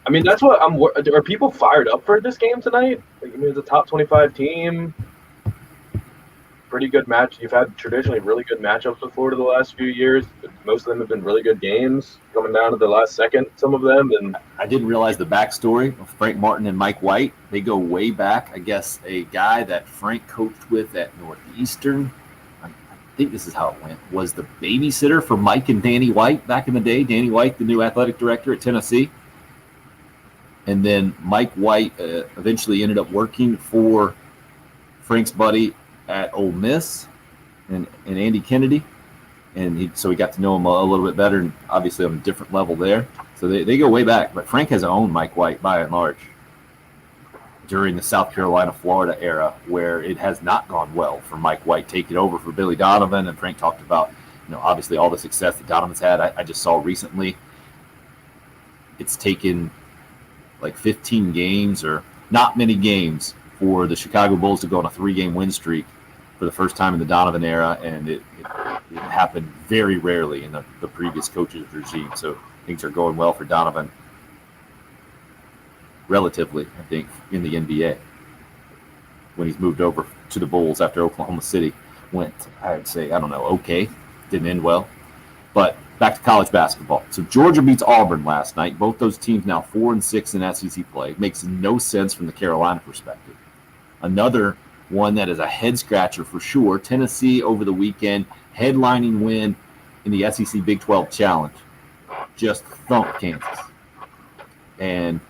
I mean, that's what are people fired up for this game tonight? Like, I mean, it's a top 25 team. Pretty good match. You've had traditionally really good matchups with Florida the last few years. Most of them have been really good games, coming down to the last second, some of them. And I didn't realize the backstory of Frank Martin and Mike White. They go way back. I guess a guy that Frank coached with at Northeastern, I think this is how it went, was the babysitter for Mike and Danny White back in the day. Danny White, the new athletic director at Tennessee. And then Mike White eventually ended up working for Frank's buddy at Ole Miss and Andy Kennedy. And so he got to know him a little bit better, and obviously on a different level there. So they go way back. But Frank has owned Mike White by and large during the South Carolina, Florida era, where it has not gone well for Mike White taking over for Billy Donovan. And Frank talked about, obviously all the success that Donovan's had. I just saw recently it's taken like 15 games or not many games for the Chicago Bulls to go on a 3-game win streak for the first time in the Donovan era, and it happened very rarely in the previous coach's regime. So things are going well for Donovan relatively, I think, in the NBA. When he's moved over to the Bulls after Oklahoma City went, I'd say, okay, didn't end well. But back to college basketball. So Georgia beats Auburn last night. Both those teams now 4-6 in SEC play. Makes no sense from the Carolina perspective. Another one that is a head-scratcher for sure. Tennessee over the weekend, headlining win in the SEC Big 12 Challenge. Just thumped Kansas. And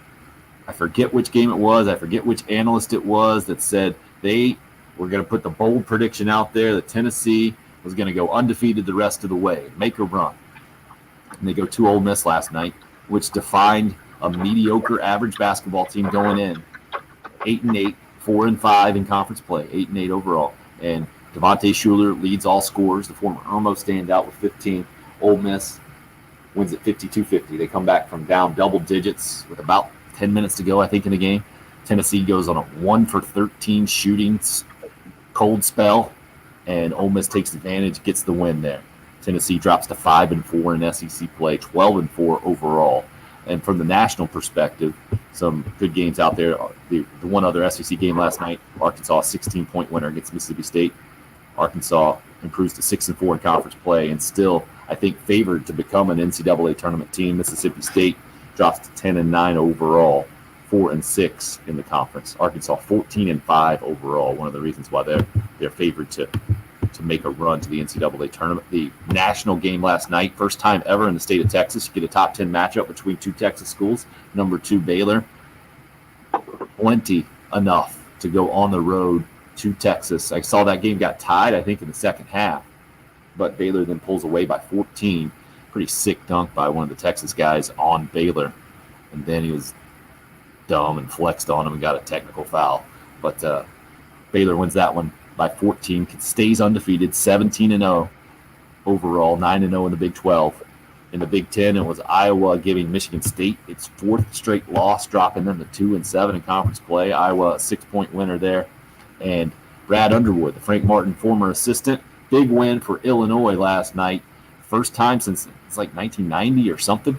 I forget which game it was. I forget which analyst it was that said they were going to put the bold prediction out there that Tennessee was going to go undefeated the rest of the way, make a run. And they go to Ole Miss last night, which defined a mediocre average basketball team going in. 8-8. 4-5 in conference play, 8-8 overall. And Devontae Shuler leads all scorers. The former Irmo standout with 15. Ole Miss wins at 52-50. They come back from down double digits with about 10 minutes to go, I think, in the game. Tennessee goes on a 1-for-13 shooting cold spell, and Ole Miss takes advantage, gets the win there. Tennessee drops to 5-4 in SEC play, 12-4 overall. And from the national perspective, some good games out there. The one other SEC game last night, Arkansas 16-point winner against Mississippi State. Arkansas improves to 6-4 in conference play and still, I think, favored to become an NCAA tournament team. Mississippi State drops to 10-9 overall, 4-6 in the conference. Arkansas 14-5 overall. One of the reasons why they're favored to make a run to the NCAA tournament. The national game last night, first time ever in the state of Texas, you get a top 10 matchup between two Texas schools. Number 2 Baylor, plenty enough to go on the road to Texas. I saw that game got tied, I think, in the second half, but Baylor then pulls away by 14. Pretty sick dunk by one of the Texas guys on Baylor, and then he was dumb and flexed on him and got a technical foul. But Baylor wins that one by 14, stays undefeated, 17-0 overall, 9-0 in the Big 12. In the Big 10, it was Iowa giving Michigan State its 4th straight loss, dropping them to 2-7 in conference play. Iowa, a 6-point winner there. And Brad Underwood, the Frank Martin former assistant, big win for Illinois last night. First time since it's like 1990 or something.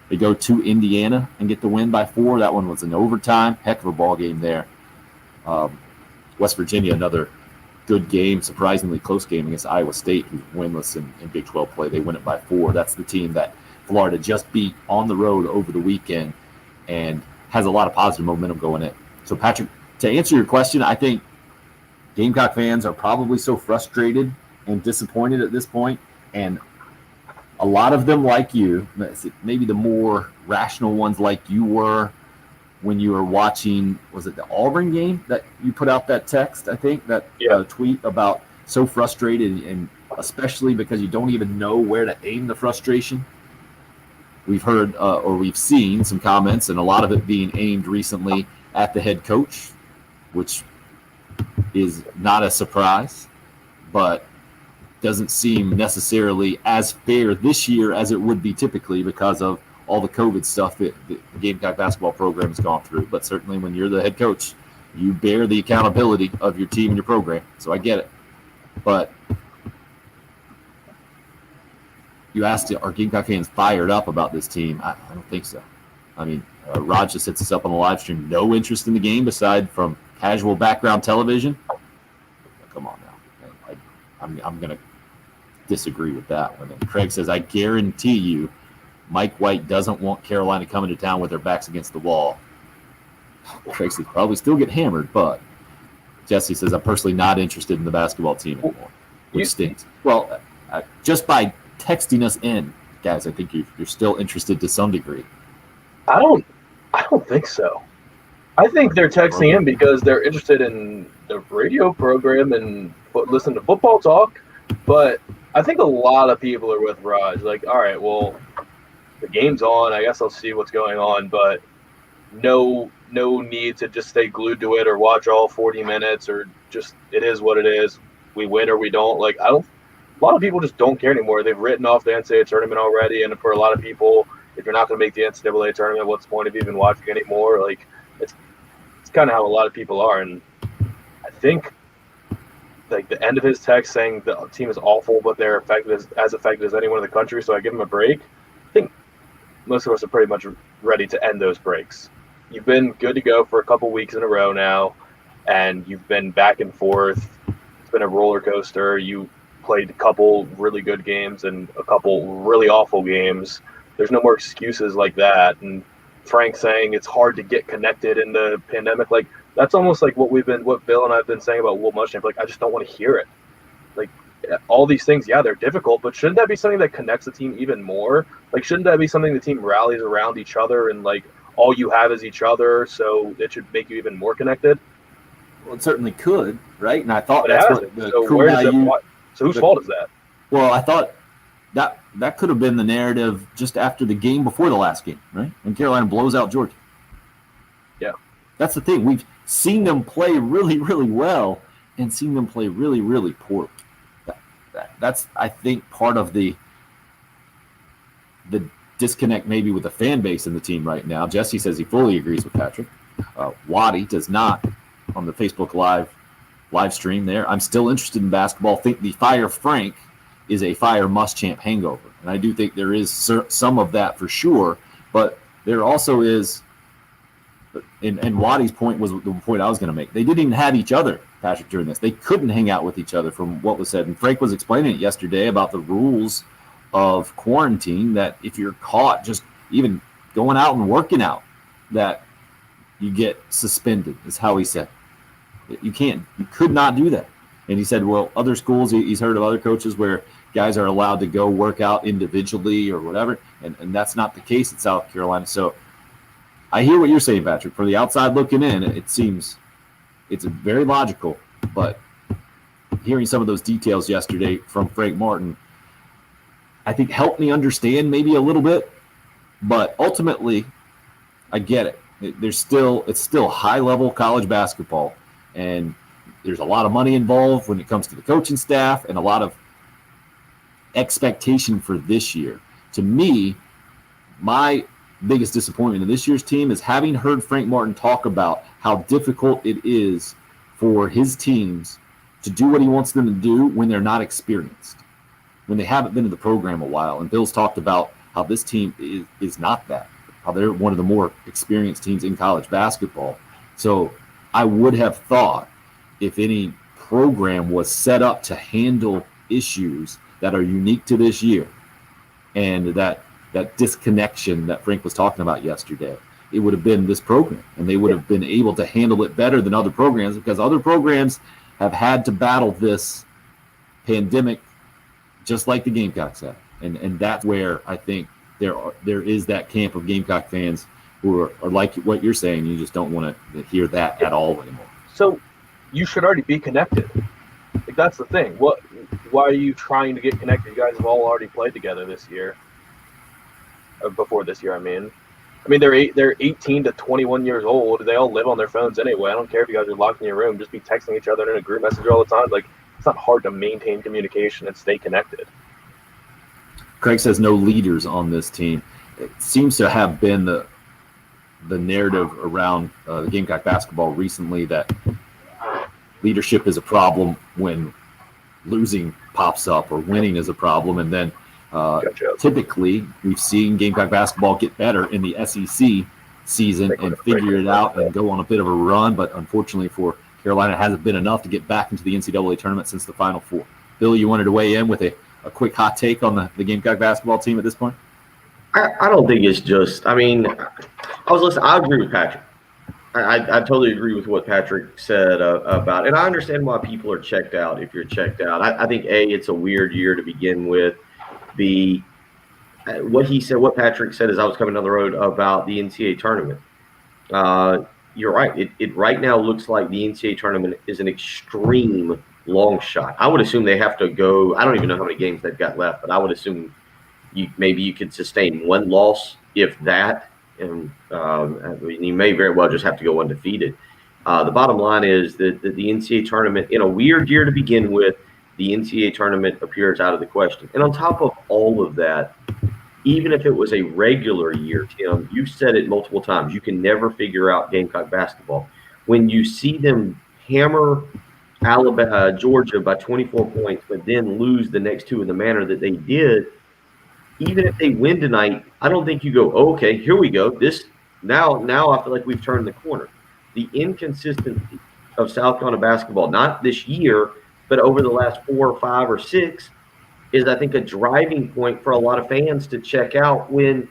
They go to Indiana and get the win by 4. That one was in overtime. Heck of a ball game there. West Virginia, another good game, surprisingly close game against Iowa State, who's winless in Big 12 play. They win it by 4. That's the team that Florida just beat on the road over the weekend and has a lot of positive momentum going in. So, Patrick, to answer your question, I think Gamecock fans are probably so frustrated and disappointed at this point, and a lot of them, like you, maybe the more rational ones like you were when you were watching, was it the Auburn game that you put out that text, I think, that tweet about so frustrated, and especially because you don't even know where to aim the frustration. We've heard or we've seen some comments, and a lot of it being aimed recently at the head coach, which is not a surprise, but doesn't seem necessarily as fair this year as it would be typically because of all the COVID stuff that the Gamecock basketball program has gone through. But certainly when you're the head coach, you bear the accountability of your team and your program. So I get it. But you asked, are Gamecock fans fired up about this team? I don't think so. I mean, Raj just hits us up on the live stream. No interest in the game aside from casual background television. Come on now. I'm going to disagree with that one. And Craig says, I guarantee you Mike White doesn't want Carolina coming to town with their backs against the wall. Craig says, probably still get hammered, but Jesse says, I'm personally not interested in the basketball team anymore, which stinks. Well, just by texting us in, guys, I think you're still interested to some degree. I don't think so. I think they're texting in because they're interested in the radio program and listen to football talk. But I think a lot of people are with Raj. Like, all right, well, the game's on. I guess I'll see what's going on. But no need to just stay glued to it or watch all 40 minutes or just it is what it is. We win or we don't. Like, a lot of people just don't care anymore. They've written off the NCAA tournament already. And for a lot of people, if you're not going to make the NCAA tournament, what's the point of even watching anymore? Like, it's kind of how a lot of people are. And I think, like, the end of his text saying the team is awful, but they're as effective as anyone in the country, so I give him a break. I think most of us are pretty much ready to end those breaks. You've been good to go for a couple weeks in a row now, and you've been back and forth. It's been a roller coaster. You played a couple really good games and a couple really awful games. There's no more excuses like that. And Frank saying it's hard to get connected in the pandemic, like, that's almost like what Bill and I have been saying about Will Muschamp. Like, I just don't want to hear it. Like, all these things, yeah, they're difficult, but shouldn't that be something that connects the team even more? Like, shouldn't that be something the team rallies around each other and, like, all you have is each other, so it should make you even more connected? Well, it certainly could, right? And I thought that's what the So whose fault is that? Well, I thought that could have been the narrative just after the game before the last game, right? When Carolina blows out Georgia. Yeah. That's the thing. We've seen them play really, really well and seen them play really, really poorly. That's, I think, part of the disconnect maybe with the fan base in the team right now. Jesse says he fully agrees with Patrick. Waddy does not on the Facebook live stream there. I'm still interested in basketball. Think the Fire Frank is a Fire Muschamp hangover. And I do think there is some of that for sure, but there also is, and Waddy's point was the point I was going to make. They didn't even have each other, Patrick, during this. They couldn't hang out with each other from what was said. And Frank was explaining it yesterday about the rules of quarantine, that if you're caught just even going out and working out, that you get suspended, is how he said. You could not do that. And he said, well, other schools, he's heard of other coaches where guys are allowed to go work out individually or whatever, and that's not the case at South Carolina. So I hear what you're saying, Patrick. For the outside looking in, it seems it's very logical, but hearing some of those details yesterday from Frank Martin, I think helped me understand maybe a little bit, but ultimately I get it. It's still high-level college basketball, and there's a lot of money involved when it comes to the coaching staff and a lot of expectation for this year. To me, my biggest disappointment in this year's team is having heard Frank Martin talk about how difficult it is for his teams to do what he wants them to do when they're not experienced, when they haven't been in the program a while. And Bill's talked about how this team is not that, how they're one of the more experienced teams in college basketball. So I would have thought if any program was set up to handle issues that are unique to this year, and that that disconnection that Frank was talking about yesterday, it would have been this program, and they would have been able to handle it better than other programs, because other programs have had to battle this pandemic just like the Gamecocks have. And that's where I think there is that camp of Gamecock fans who are like what you're saying. You just don't want to hear that at all anymore. So you should already be connected. Like, that's the thing. Why are you trying to get connected? You guys have all already played together this year. Before this year, I mean, they're 18 to 21 years old. They all live on their phones anyway. I don't care if you guys are locked in your room. Just be texting each other in a group message all the time. Like, it's not hard to maintain communication and stay connected. Craig says no leaders on this team. It seems to have been the narrative around the Gamecock basketball recently that leadership is a problem when losing pops up, or winning is a problem, and then typically we've seen Gamecock basketball get better in the SEC season and figure it out and go on a bit of a run, but unfortunately for Carolina, it hasn't been enough to get back into the NCAA tournament since the Final Four. Bill, you wanted to weigh in with a quick hot take on the Gamecock basketball team at this point? I don't think it's just – I was listening. I agree with Patrick. I totally agree with what Patrick said about – and I understand why people are checked out if you're checked out. I think, A, it's a weird year to begin with. B, what he said, what Patrick said as I was coming down the road about the NCAA tournament. You're right. It right now looks like the NCAA tournament is an extreme long shot. I would assume they have to go – I don't even know how many games they've got left, but I would assume maybe you could sustain one loss, if that, and you may very well just have to go undefeated. The bottom line is that the NCAA tournament, in a weird year to begin with, the NCAA tournament appears out of the question. And on top of all of that, even if it was a regular year, Tim, you've said it multiple times, you can never figure out Gamecock basketball. When you see them hammer Georgia by 24 points, but then lose the next two in the manner that they did, even if they win tonight, I don't think you go, oh, okay, here we go. Now I feel like we've turned the corner. The inconsistency of South Carolina basketball, not this year, but over the last 4 or 5 or 6, is, I think, a driving point for a lot of fans to check out when,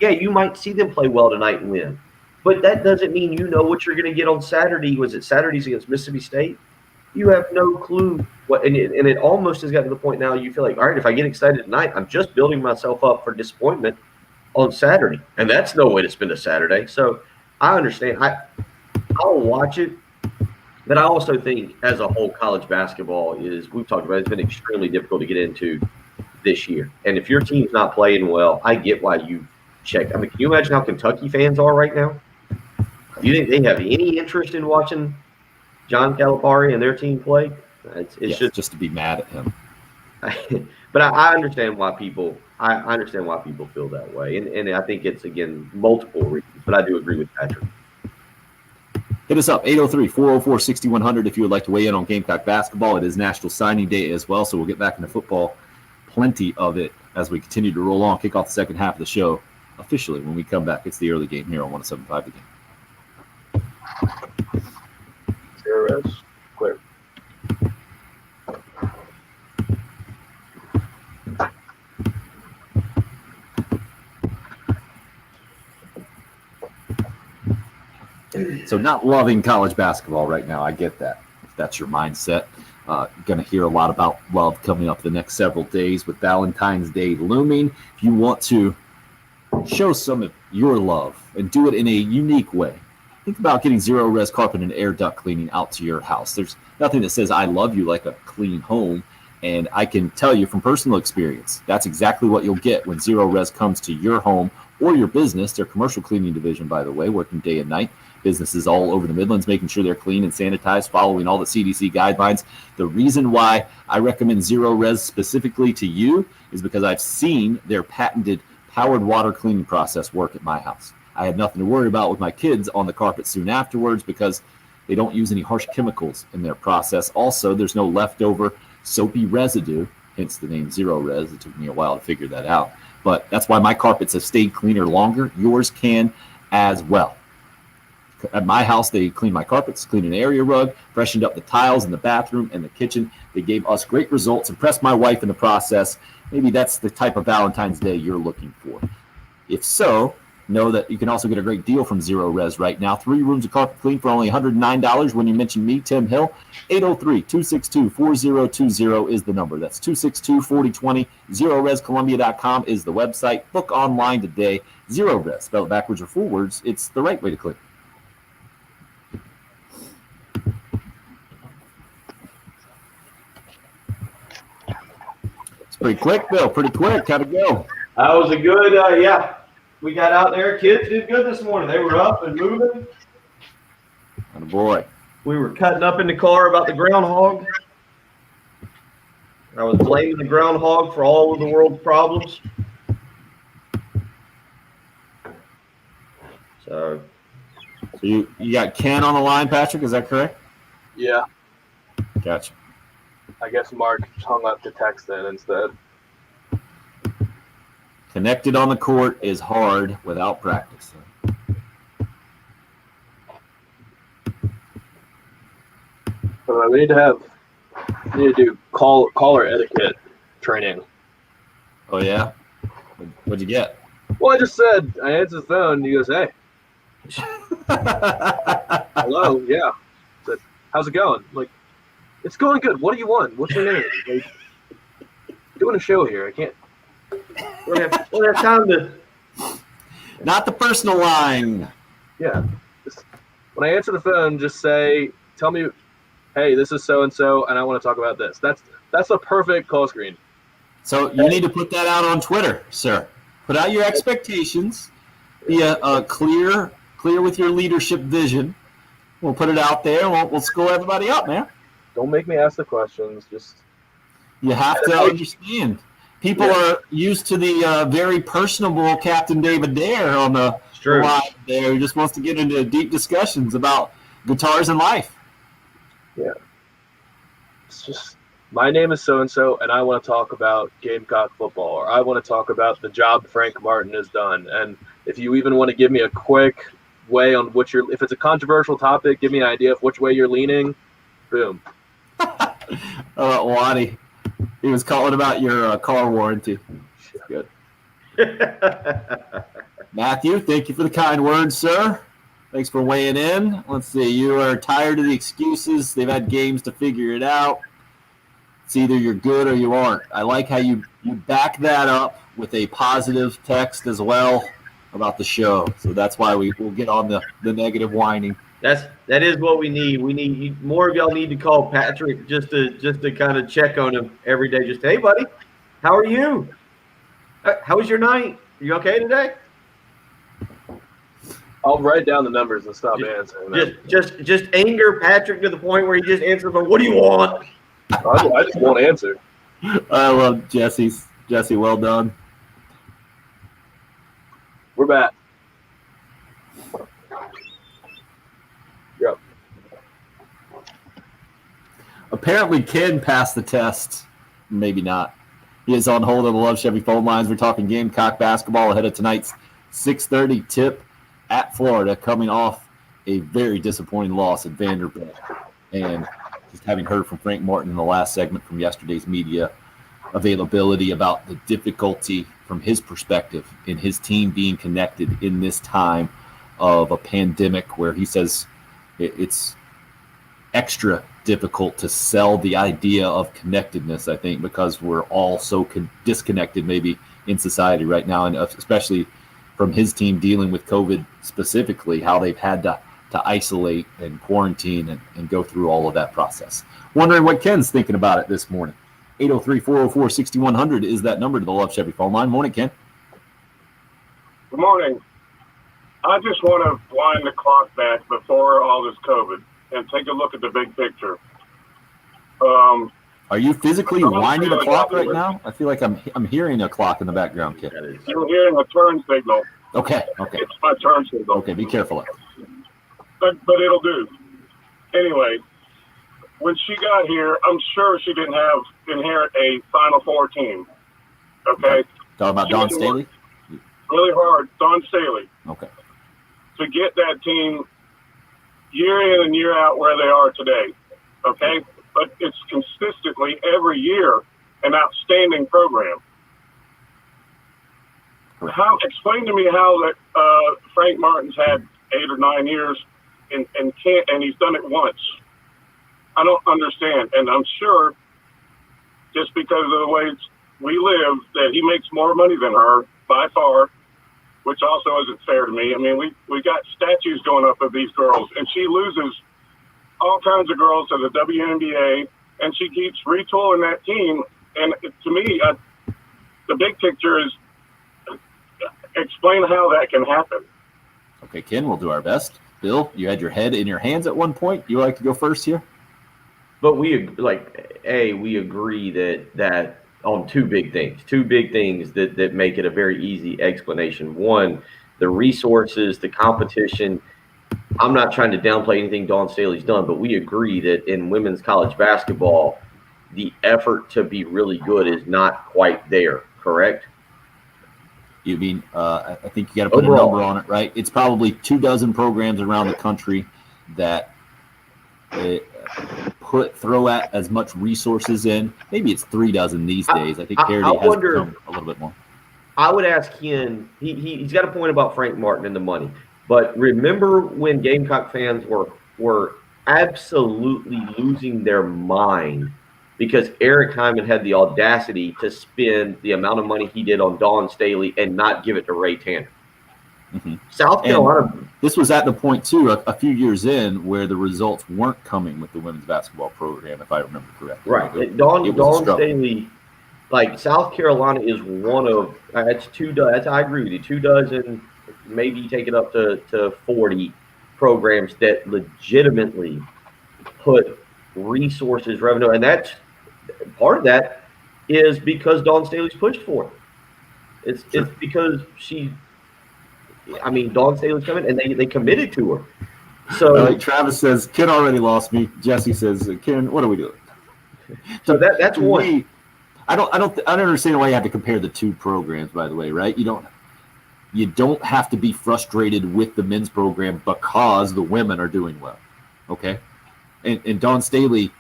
yeah, you might see them play well tonight and win. But that doesn't mean you know what you're going to get on Saturday. Was it Saturdays against Mississippi State? You have no clue what, and it almost has gotten to the point now you feel like, all right, if I get excited tonight, I'm just building myself up for disappointment on Saturday. And that's no way to spend a Saturday. So I understand. I'll watch it. But I also think, as a whole, college basketball we've talked about, it's been extremely difficult to get into this year. And if your team's not playing well, I get why you check. Can you imagine how Kentucky fans are right now? Do you think they have any interest in watching John Calipari and their team play? It's just to be mad at him. But I understand why people feel that way. And I think it's, again, multiple reasons. But I do agree with Patrick. Hit us up, 803-404-6100 if you would like to weigh in on Gamecock basketball. It is National Signing Day as well, so we'll get back into football, plenty of it, as we continue to roll on, kick off the second half of the show officially when we come back. It's the early game here on 107.5 again. Zero res, clear. So not loving college basketball right now. I get that. If that's your mindset. Going to hear a lot about love coming up the next several days with Valentine's Day looming. If you want to show some of your love and do it in a unique way, think about getting zero-res carpet and air duct cleaning out to your house. There's nothing that says I love you like a clean home. And I can tell you from personal experience, that's exactly what you'll get when zero-res comes to your home or your business. Their commercial cleaning division, by the way, working day and night. Businesses all over the Midlands, making sure they're clean and sanitized, following all the CDC guidelines. The reason why I recommend zero-res specifically to you is because I've seen their patented powered water cleaning process work at my house. I had nothing to worry about with my kids on the carpet soon afterwards because they don't use any harsh chemicals in their process. Also, there's no leftover soapy residue, hence the name zero-res. It took me a while to figure that out. But that's why my carpets have stayed cleaner longer. Yours can as well. At my house, they cleaned my carpets, cleaned an area rug, freshened up the tiles in the bathroom and the kitchen. They gave us great results, impressed my wife in the process. Maybe that's the type of Valentine's Day you're looking for. If so, know that you can also get a great deal from Zero Res right now. 3 rooms of carpet clean for only $109 when you mention me, Tim Hill. 803-262-4020 is the number. That's 262-4020. ZeroResColumbia.com is the website. Book online today. Zero Res, spell it backwards or forwards. It's the right way to clean. It's pretty quick, Bill. Pretty quick. How'd it go? That was a good, yeah. We got out there. Kids did good this morning. They were up and moving. Oh boy. We were cutting up in the car about the groundhog. I was blaming the groundhog for all of the world's problems. So you got Ken on the line, Patrick? Is that correct? Yeah. Gotcha. I guess Mark hung up to text then instead. Connected on the court is hard without practice. We need to do caller etiquette training. Oh yeah? What'd you get? Well, I just said, I answered the phone, and he goes, hey. Hello, yeah. I said, how's it going? I'm like, it's going good. What do you want? What's your name? Like, doing a show here. I can't. we don't have time to. Not the personal line. Yeah. Just, when I answer the phone, just say, tell me, hey, this is so-and-so, and I want to talk about this. That's the perfect call screen. So you need to put that out on Twitter, sir. Put out your expectations. Be clear with your leadership vision. We'll put it out there, and we'll school everybody up, man. Don't make me ask the questions. You have to understand. People are used to the very personable Captain David Dare on the line there, who just wants to get into deep discussions about guitars and life. Yeah. It's just, my name is so-and-so, and I want to talk about Gamecock football, or I want to talk about the job Frank Martin has done. And if you even want to give me a quick way on if it's a controversial topic, give me an idea of which way you're leaning, boom. Waddy. He was calling about your car warranty. Good. Matthew, thank you for the kind words, sir. Thanks for weighing in. Let's see. You are tired of the excuses. They've had games to figure it out. It's either you're good or you aren't. I like how you back that up with a positive text as well about the show. So that's why we'll get on the negative whining. That is what we need. We need more of y'all need to call Patrick just to kind of check on him every day. Just, hey, buddy, how are you? How was your night? You okay today? I'll write down the numbers and stop answering. Just anger Patrick to the point where he just answers, what do you want? I just won't answer. I love Jesse, well done. We're back. Yep. Apparently Ken passed the test. Maybe not. He is on hold on the Love Chevy phone lines. We're talking Gamecock basketball ahead of tonight's 6:30 tip at Florida, coming off a very disappointing loss at Vanderbilt. And just having heard from Frank Martin in the last segment from yesterday's media availability about the difficulty from his perspective in his team being connected in this time of a pandemic where he says it's extra difficult to sell the idea of connectedness, I think, because we're all so disconnected maybe in society right now, and especially from his team dealing with COVID specifically, how they've had to isolate and quarantine and go through all of that process. Wondering what Ken's thinking about it this morning. 803-404-6100 is that number to the Love Chevy phone line. Morning, Ken. Good morning. I just want to wind the clock back before all this COVID and take a look at the big picture. Are you physically winding the clock right now? I feel like I'm hearing a clock in the background, Ken. You're hearing a turn signal. Okay. It's my turn signal. Okay, be careful. But it'll do. Anyway, when she got here, I'm sure she didn't inherit a Final Four team. Okay? Talking about Don Staley? Really hard. Don Staley. Okay. To get that team year in and year out where they are today. Okay? But it's consistently every year an outstanding program. explain to me how that Frank Martin's had 8 or 9 years and he's done it once. I don't understand, and I'm sure just because of the way we live that he makes more money than her by far, which also isn't fair to me. I mean, we got statues going up of these girls, and she loses all kinds of girls to the WNBA, and she keeps retooling that team. And to me, the big picture is explain how that can happen. Okay, Ken, we'll do our best. Bill, you had your head in your hands at one point. You like to go first here? But we agree that on two big things that make it a very easy explanation. One, the resources, the competition. I'm not trying to downplay anything Dawn Staley's done, but we agree that in women's college basketball, the effort to be really good is not quite there, correct? You mean, I think you got to put a number on it, right? It's probably 24 programs around the country that throw at as much resources in. Maybe it's 36 these days. I think parity has become a little bit more. I would ask Ken, he's got a point about Frank Martin and the money. But remember when Gamecock fans were absolutely losing their mind because Eric Hyman had the audacity to spend the amount of money he did on Dawn Staley and not give it to Ray Tanner. Mm-hmm. South Carolina. And this was at the point, too, a few years in where the results weren't coming with the women's basketball program, if I remember correctly. Right. Dawn Staley, like South Carolina is one of, I agree with you, 24, maybe take it up to 40 programs that legitimately put resources, revenue, and that's part of that is because Dawn Staley's pushed for it. It's because Dawn Staley's coming and they committed to her. So Travis says, Ken already lost me. Jesse says, Ken, what are we doing? So that's one. Me, I don't understand why you have to compare the two programs, by the way, right? You don't have to be frustrated with the men's program because the women are doing well. Okay? And Dawn Staley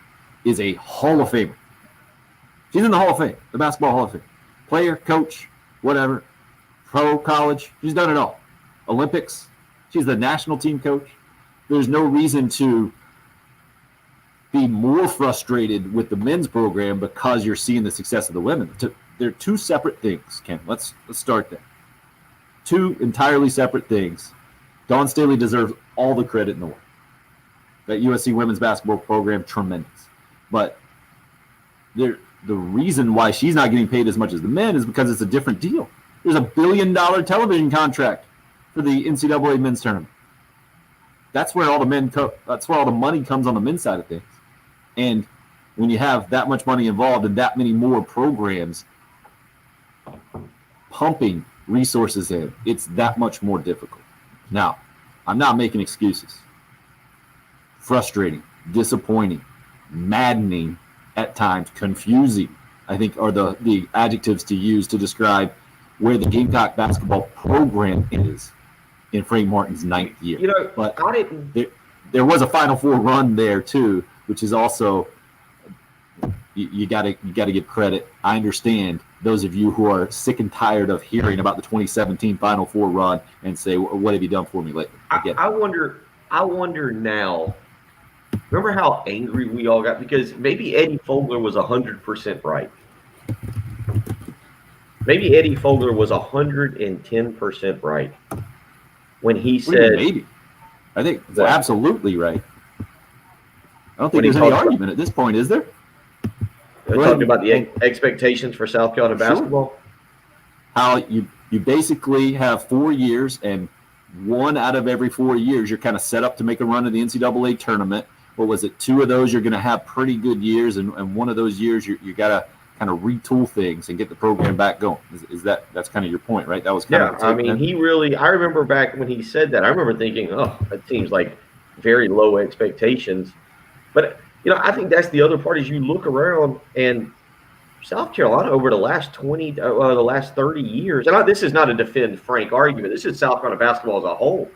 is a Hall of Famer. She's in the Hall of Fame, the Basketball Hall of Fame. Player, coach, whatever, pro, college, she's done it all. Olympics, she's the national team coach. There's no reason to be more frustrated with the men's program because you're seeing the success of the women. They're two separate things, Ken. Let's start there. Two entirely separate things. Dawn Staley deserves all the credit in the world. That USC women's basketball program, tremendous. But the reason why she's not getting paid as much as the men is because it's a different deal. There's a $1 billion television contract for the NCAA men's tournament. That's where all the money comes on the men's side of things. And when you have that much money involved and that many more programs pumping resources in, it's that much more difficult. Now, I'm not making excuses. Frustrating, disappointing, maddening at times, confusing, I think are the adjectives to use to describe where the Gamecock basketball program is in Frank Martin's 9th year. But there was a Final Four run there too, which is also you got to give credit. I understand those of you who are sick and tired of hearing about the 2017 Final Four run and say, "What have you done for me lately?" I wonder now. Remember how angry we all got because maybe Eddie Fogler was 100% right. Maybe Eddie Fogler was 110% right when he said, "Maybe." I think it's absolutely right. I don't think there's any argument at this point, is there? We're talking about the expectations for South Carolina basketball. How you basically have 4 years, and one out of every 4 years, you're kind of set up to make a run in the NCAA tournament. What was it? 2 of those you're going to have pretty good years, and one of those years you got to kind of retool things and get the program back going. That's kind of your point, right? That was kind of I remember back when he said that. I remember thinking, oh, that seems like very low expectations. But I think that's the other part is you look around and South Carolina over the last 30 years, and this is not a defend Frank argument. This is South Carolina basketball as a whole.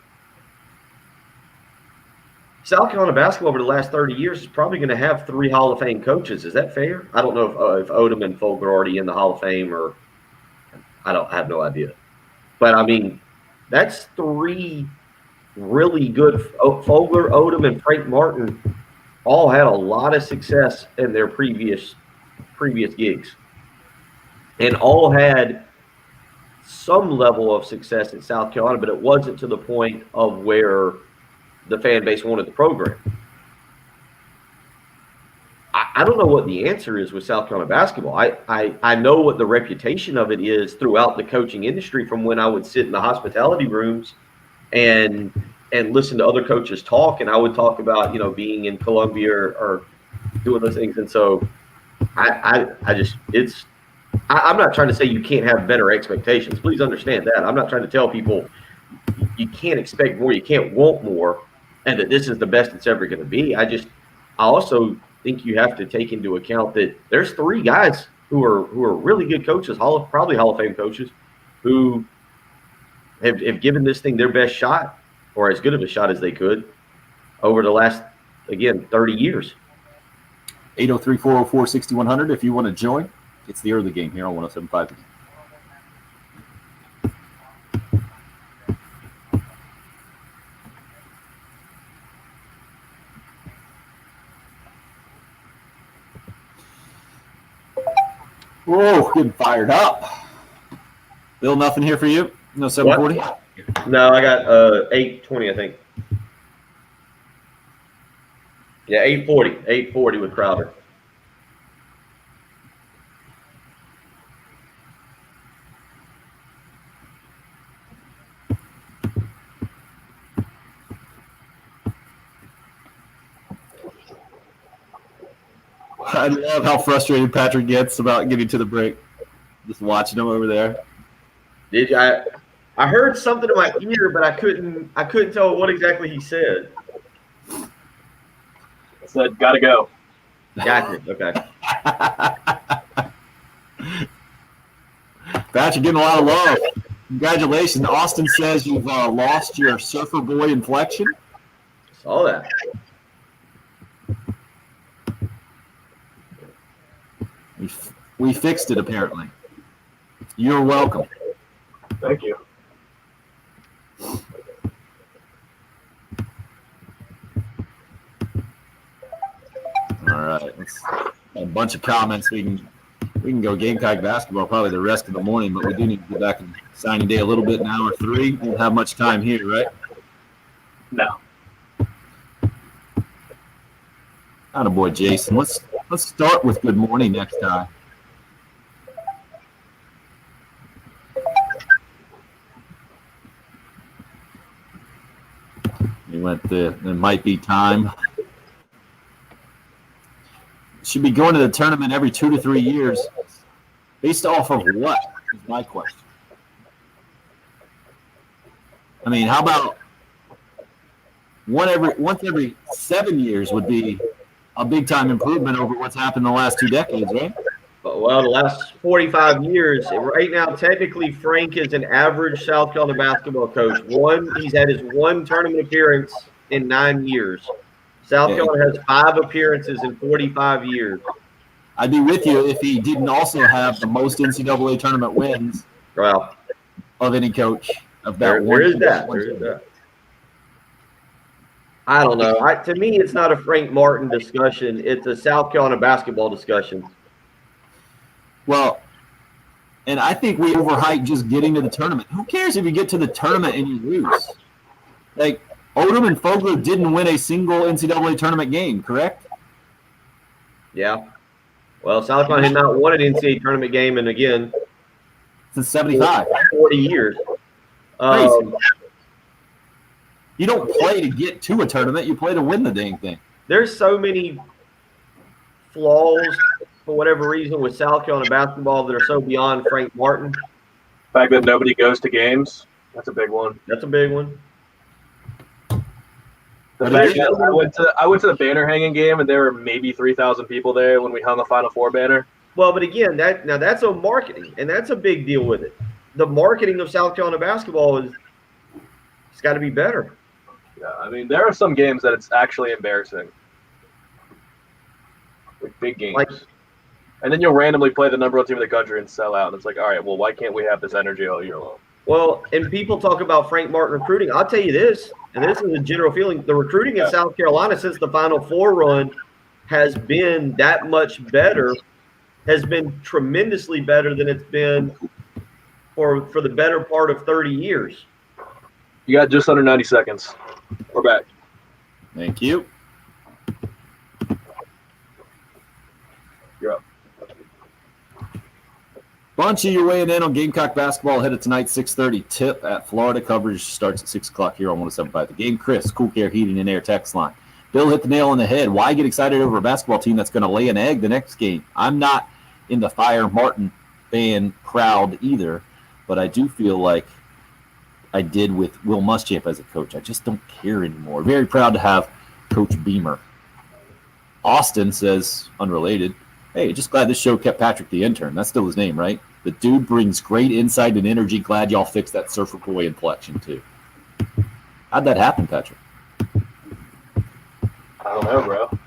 South Carolina basketball over the last 30 years is probably going to have 3 Hall of Fame coaches. Is that fair? I don't know if Odom and Folk are already in the Hall of Fame, or I have no idea. But I mean, that's three really good. Fogler, Odom, and Frank Martin all had a lot of success in their previous gigs, and all had some level of success in South Carolina, but it wasn't to the point of where the fan base wanted the program. I don't know what the answer is with South Carolina basketball. I know what the reputation of it is throughout the coaching industry from when I would sit in the hospitality rooms and listen to other coaches talk, and I would talk about, being in Columbia or doing those things. And so I'm not trying to say you can't have better expectations. Please understand that. I'm not trying to tell people you can't expect more, you can't want more, and that this is the best it's ever going to be. I also think you have to take into account that there's three guys who are really good coaches, probably Hall of Fame coaches, who have given this thing their best shot, or as good of a shot as they could, over the last, again, 30 years. 803-404-6100 if you want to join. It's the early game here on 107.5. Whoa, getting fired up. Bill, nothing here for you? No 740? No, I got 820, I think. Yeah, 840 with Crowder. I love how frustrated Patrick gets about getting to the break. Just watching him over there. Did you? I heard something in my ear, but I couldn't tell what exactly he said. I said, "Gotta go." Gotcha. Okay. Patrick getting a lot of love. Congratulations. Austin says you've lost your surfer boy inflection. Saw that. We fixed it, apparently. You're welcome. Thank you. All right. A bunch of comments. We can go Gamecock basketball probably the rest of the morning, but we do need to get back in signing day a little bit in hour 3. We don't have much time here, right? No. Attaboy, Jason. Let's start with good morning next time. We went there might be time. Should be going to the tournament every 2 to 3 years. Based off of what is my question. I mean, how about once every 7 years would be a big time improvement over what's happened in the last 2 decades, right? Well, the last 45 years. Right now, technically, Frank is an average South Carolina basketball coach. He's had his one tournament appearance in 9 years. South Carolina has 5 appearances in 45 years. I'd be with you if he didn't also have the most NCAA tournament wins of any coach of that one. There is that. I don't know. To me, it's not a Frank Martin discussion. It's a South Carolina basketball discussion. Well, and I think we overhype just getting to the tournament. Who cares if you get to the tournament and you lose? Like, Odom and Fogler didn't win a single NCAA tournament game, correct? Yeah. Well, South Carolina had not won an NCAA tournament game, and again, since 75. 40 years. You don't play to get to a tournament. You play to win the dang thing. There's so many flaws, for whatever reason, with South Carolina basketball that are so beyond Frank Martin. The fact that nobody goes to games, that's a big one. That's a big one. The fact that I went to the banner hanging game, and there were maybe 3,000 people there when we hung a Final Four banner. Well, but again, that's a marketing, and that's a big deal with it. The marketing of South Carolina basketball it's got to be better. Yeah, I mean, there are some games that it's actually embarrassing. Like big games. And then you'll randomly play the number 1 team in the country and sell out. And it's like, all right, well, why can't we have this energy all year long? Well, and people talk about Frank Martin recruiting. I'll tell you this, and this is a general feeling: the recruiting in South Carolina since the Final Four run has been that much better, has been tremendously better than it's been for the better part of 30 years. You got just under 90 seconds. We're back. Thank you. You're up. Bunch of you weighing in on Gamecock basketball ahead of tonight's 6:30 tip at Florida. Coverage starts at 6 o'clock here on 107.5 The Game. Chris, Cool Care Heating and Air text line. Bill hit the nail on the head. Why get excited over a basketball team that's going to lay an egg the next game? I'm not in the Fire Martin fan crowd either, but I do feel like I did with Will Muschamp as a coach. I just don't care anymore. Very proud to have Coach Beamer. Austin says, unrelated, hey, just glad this show kept Patrick the intern. That's still his name, right? The dude brings great insight and energy. Glad y'all fixed that Surfer Boy inflection, too. How'd that happen, Patrick? I don't know, bro.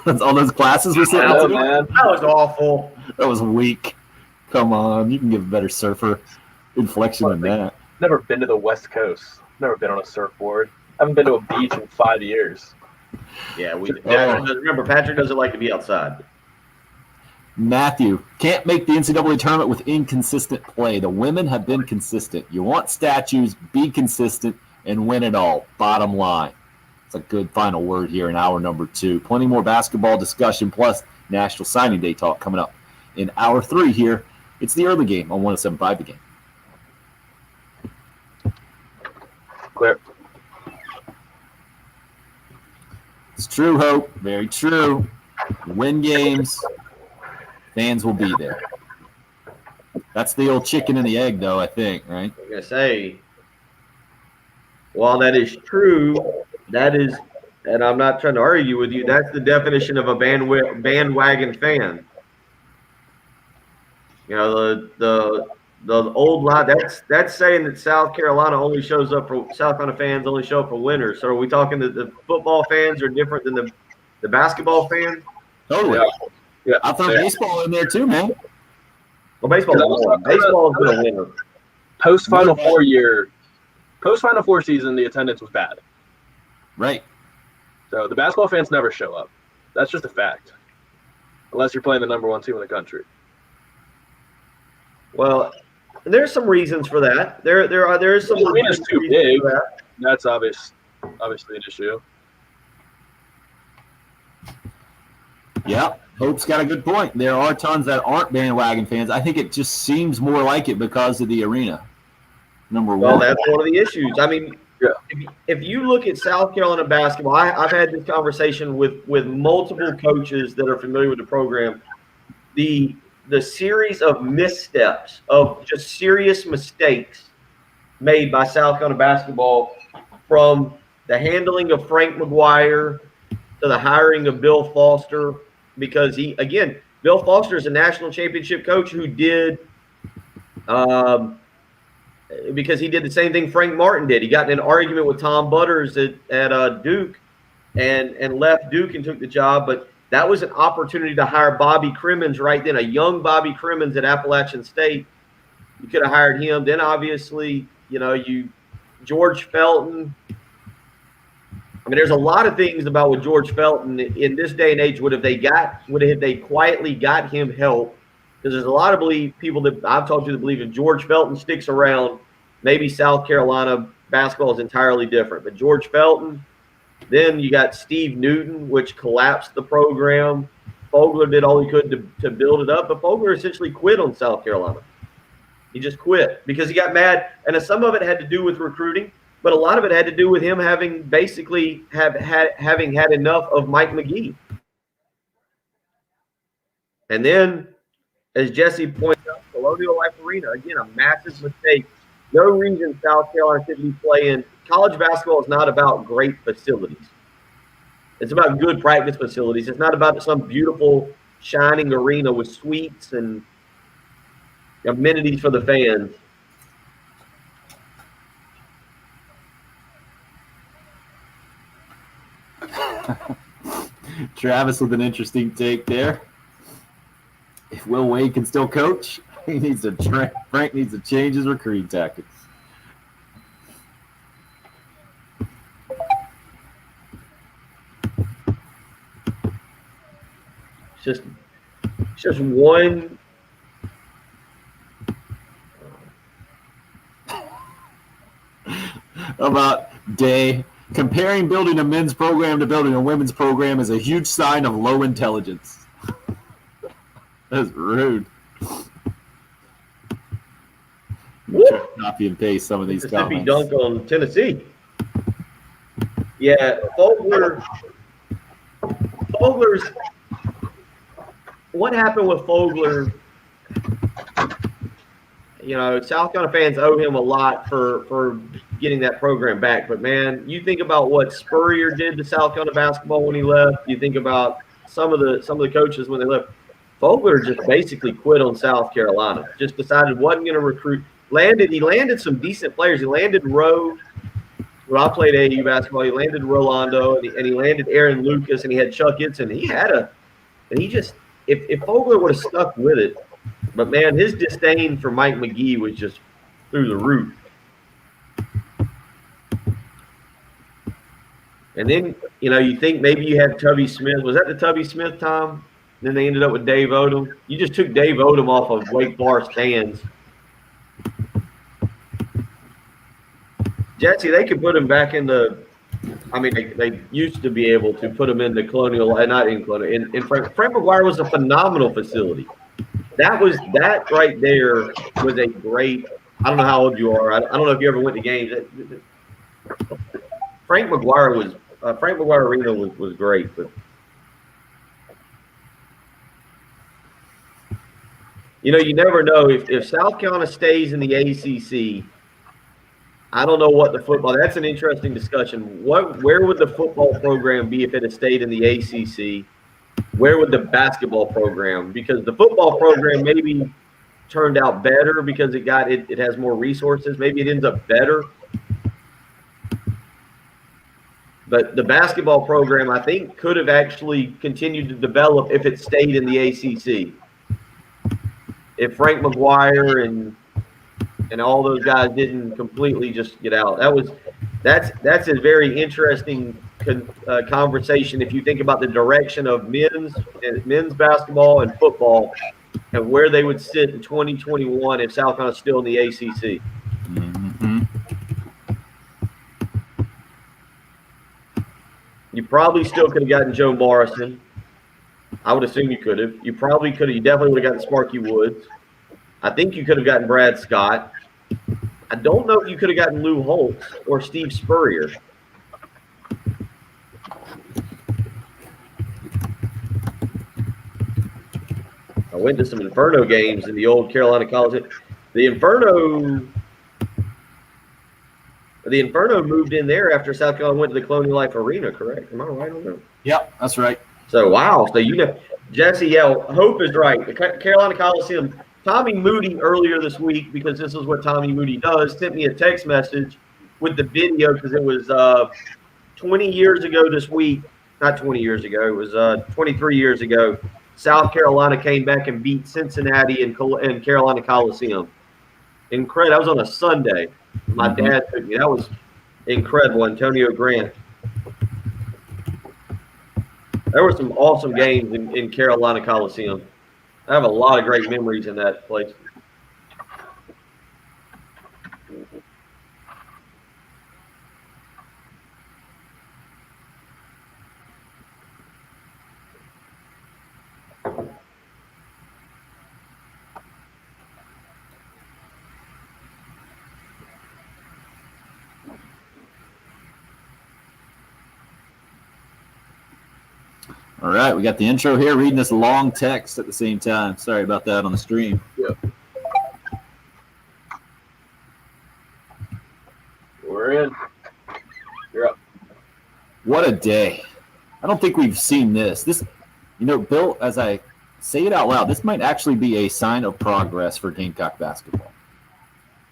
That's all those classes we're sitting know, through? man. That was awful. That was weak. Come on. You can give a better surfer inflection than that. Never been to the West Coast. Never been on a surfboard. Haven't been to a beach in 5 years. Yeah, remember, Patrick doesn't like to be outside. Matthew, can't make the NCAA tournament with inconsistent play. The women have been consistent. You want statues, be consistent, and win it all. Bottom line. It's a good final word here in hour number 2. Plenty more basketball discussion plus National Signing Day talk coming up in hour 3 here. It's the early game on 107.5 The Game. Clear. It's true, Hope. Very true. Win games. Fans will be there. That's the old chicken and the egg, though, I think, right? I'm going to say, while that is true, that is, and I'm not trying to argue with you, that's the definition of a bandwagon fan. You know, the old line, that's saying that South Carolina fans only show up for winners. So are we talking that the football fans are different than the basketball fans? Totally. Yeah. I throw baseball in there too, man. Well, baseball is going to win. Post Final Four season, the attendance was bad. Right. So the basketball fans never show up. That's just a fact. Unless you're playing the number 1 team in the country. Well, there's some reasons for that. There is some. The arena's too big. That's obviously an issue. Yeah, Hope's got a good point. There are tons that aren't bandwagon fans. I think it just seems more like it because of the arena. Number one. Well, that's one of the issues. I mean, if you look at South Carolina basketball, I've had this conversation with multiple coaches that are familiar with the program. The series of missteps, of just serious mistakes made by South Carolina basketball, from the handling of Frank McGuire to the hiring of Bill Foster, because Bill Foster is a national championship coach who did because he did the same thing Frank Martin did. He got in an argument with Tom Butters at Duke and left Duke and took the job, but that was an opportunity to hire Bobby Crimmins right then, a young Bobby Crimmins at Appalachian State. You could have hired him. Then obviously, George Felton. I mean, there's a lot of things about with George Felton in this day and age. Would have they quietly got him help? Because there's a lot of people that I've talked to that believe if George Felton sticks around, maybe South Carolina basketball is entirely different. But George Felton, then you got Steve Newton, which collapsed the program. Fogler did all he could to build it up, but Fogler essentially quit on South Carolina. He just quit because he got mad, and some of it had to do with recruiting, but a lot of it had to do with him having had enough of Mike McGee. And then, as Jesse pointed out, Colonial Life Arena, again, a massive mistake. No reason South Carolina should be playing. College basketball is not about great facilities. It's about good practice facilities. It's not about some beautiful, shining arena with suites and amenities for the fans. Travis with an interesting take there. If Will Wade can still coach, Frank needs to change his recruiting tactics. It's just one. About Day comparing building a men's program to building a women's program is a huge sign of low intelligence. That's rude. Copy and paste some of these Mississippi comments. dunk on Tennessee. Yeah, Fogler's. What happened with Fogler? You know, South Carolina fans owe him a lot for getting that program back. But man, you think about what Spurrier did to South Carolina basketball when he left. You think about some of the coaches when they left. Fogler just basically quit on South Carolina. Just decided wasn't going to recruit. He landed some decent players. He landed Rowe. When I played AAU basketball, he landed Rolando and he landed Aaron Lucas and he had Chuck Itson. If Fogler would have stuck with it, but man, his disdain for Mike McGee was just through the roof. And then, you know, you think maybe you had Tubby Smith. Was that the Tubby Smith time? And then they ended up with Dave Odom. You just took Dave Odom off of Wake Forest hands. Jesse, they could put him back in the – I mean, they used to be able to put him in the Colonial – not in Colonial. Frank McGuire was a phenomenal facility. That right there was a great – I don't know how old you are. I don't know if you ever went to games. Frank McGuire Arena was great. But, you know, you never know. If South Carolina stays in the ACC, I don't know what the football – that's an interesting discussion. Where would the football program be if it had stayed in the ACC? Where would the basketball program – because the football program maybe turned out better because it has more resources. Maybe it ends up better. But the basketball program, I think, could have actually continued to develop if it stayed in the ACC. If Frank McGuire and all those guys didn't completely just get out, that's a very interesting conversation. If you think about the direction of men's basketball and football, and where they would sit in 2021 if South Carolina's still in the ACC. Mm-hmm. You probably still could have gotten Joe Morrison. I would assume you could have. You probably could have. You definitely would have gotten Sparky Woods. I think you could have gotten Brad Scott. I don't know if you could have gotten Lou Holtz or Steve Spurrier. I went to some Inferno games in the old Carolina College. The Inferno moved in there after South Carolina went to the Colonial Life Arena, correct? Am I right on that? Yep, that's right. So, wow. So, you know, Jesse, Hope is right. The Carolina Coliseum, Tommy Moody earlier this week, because this is what Tommy Moody does, sent me a text message with the video because it was 20 years ago this week. Not 20 years ago. It was 23 years ago. South Carolina came back and beat Cincinnati in Carolina Coliseum. Incredible. That was on a Sunday. My dad took me. That was incredible. Antonio Grant. There were some awesome games in Carolina Coliseum. I have a lot of great memories in that place. All right, we got the intro here, reading this long text at the same time. Sorry about that on the stream. Yep. We're in. You're up. What a day. I don't think we've seen this. You know, Bill, as I say it out loud, this might actually be a sign of progress for Gamecock basketball.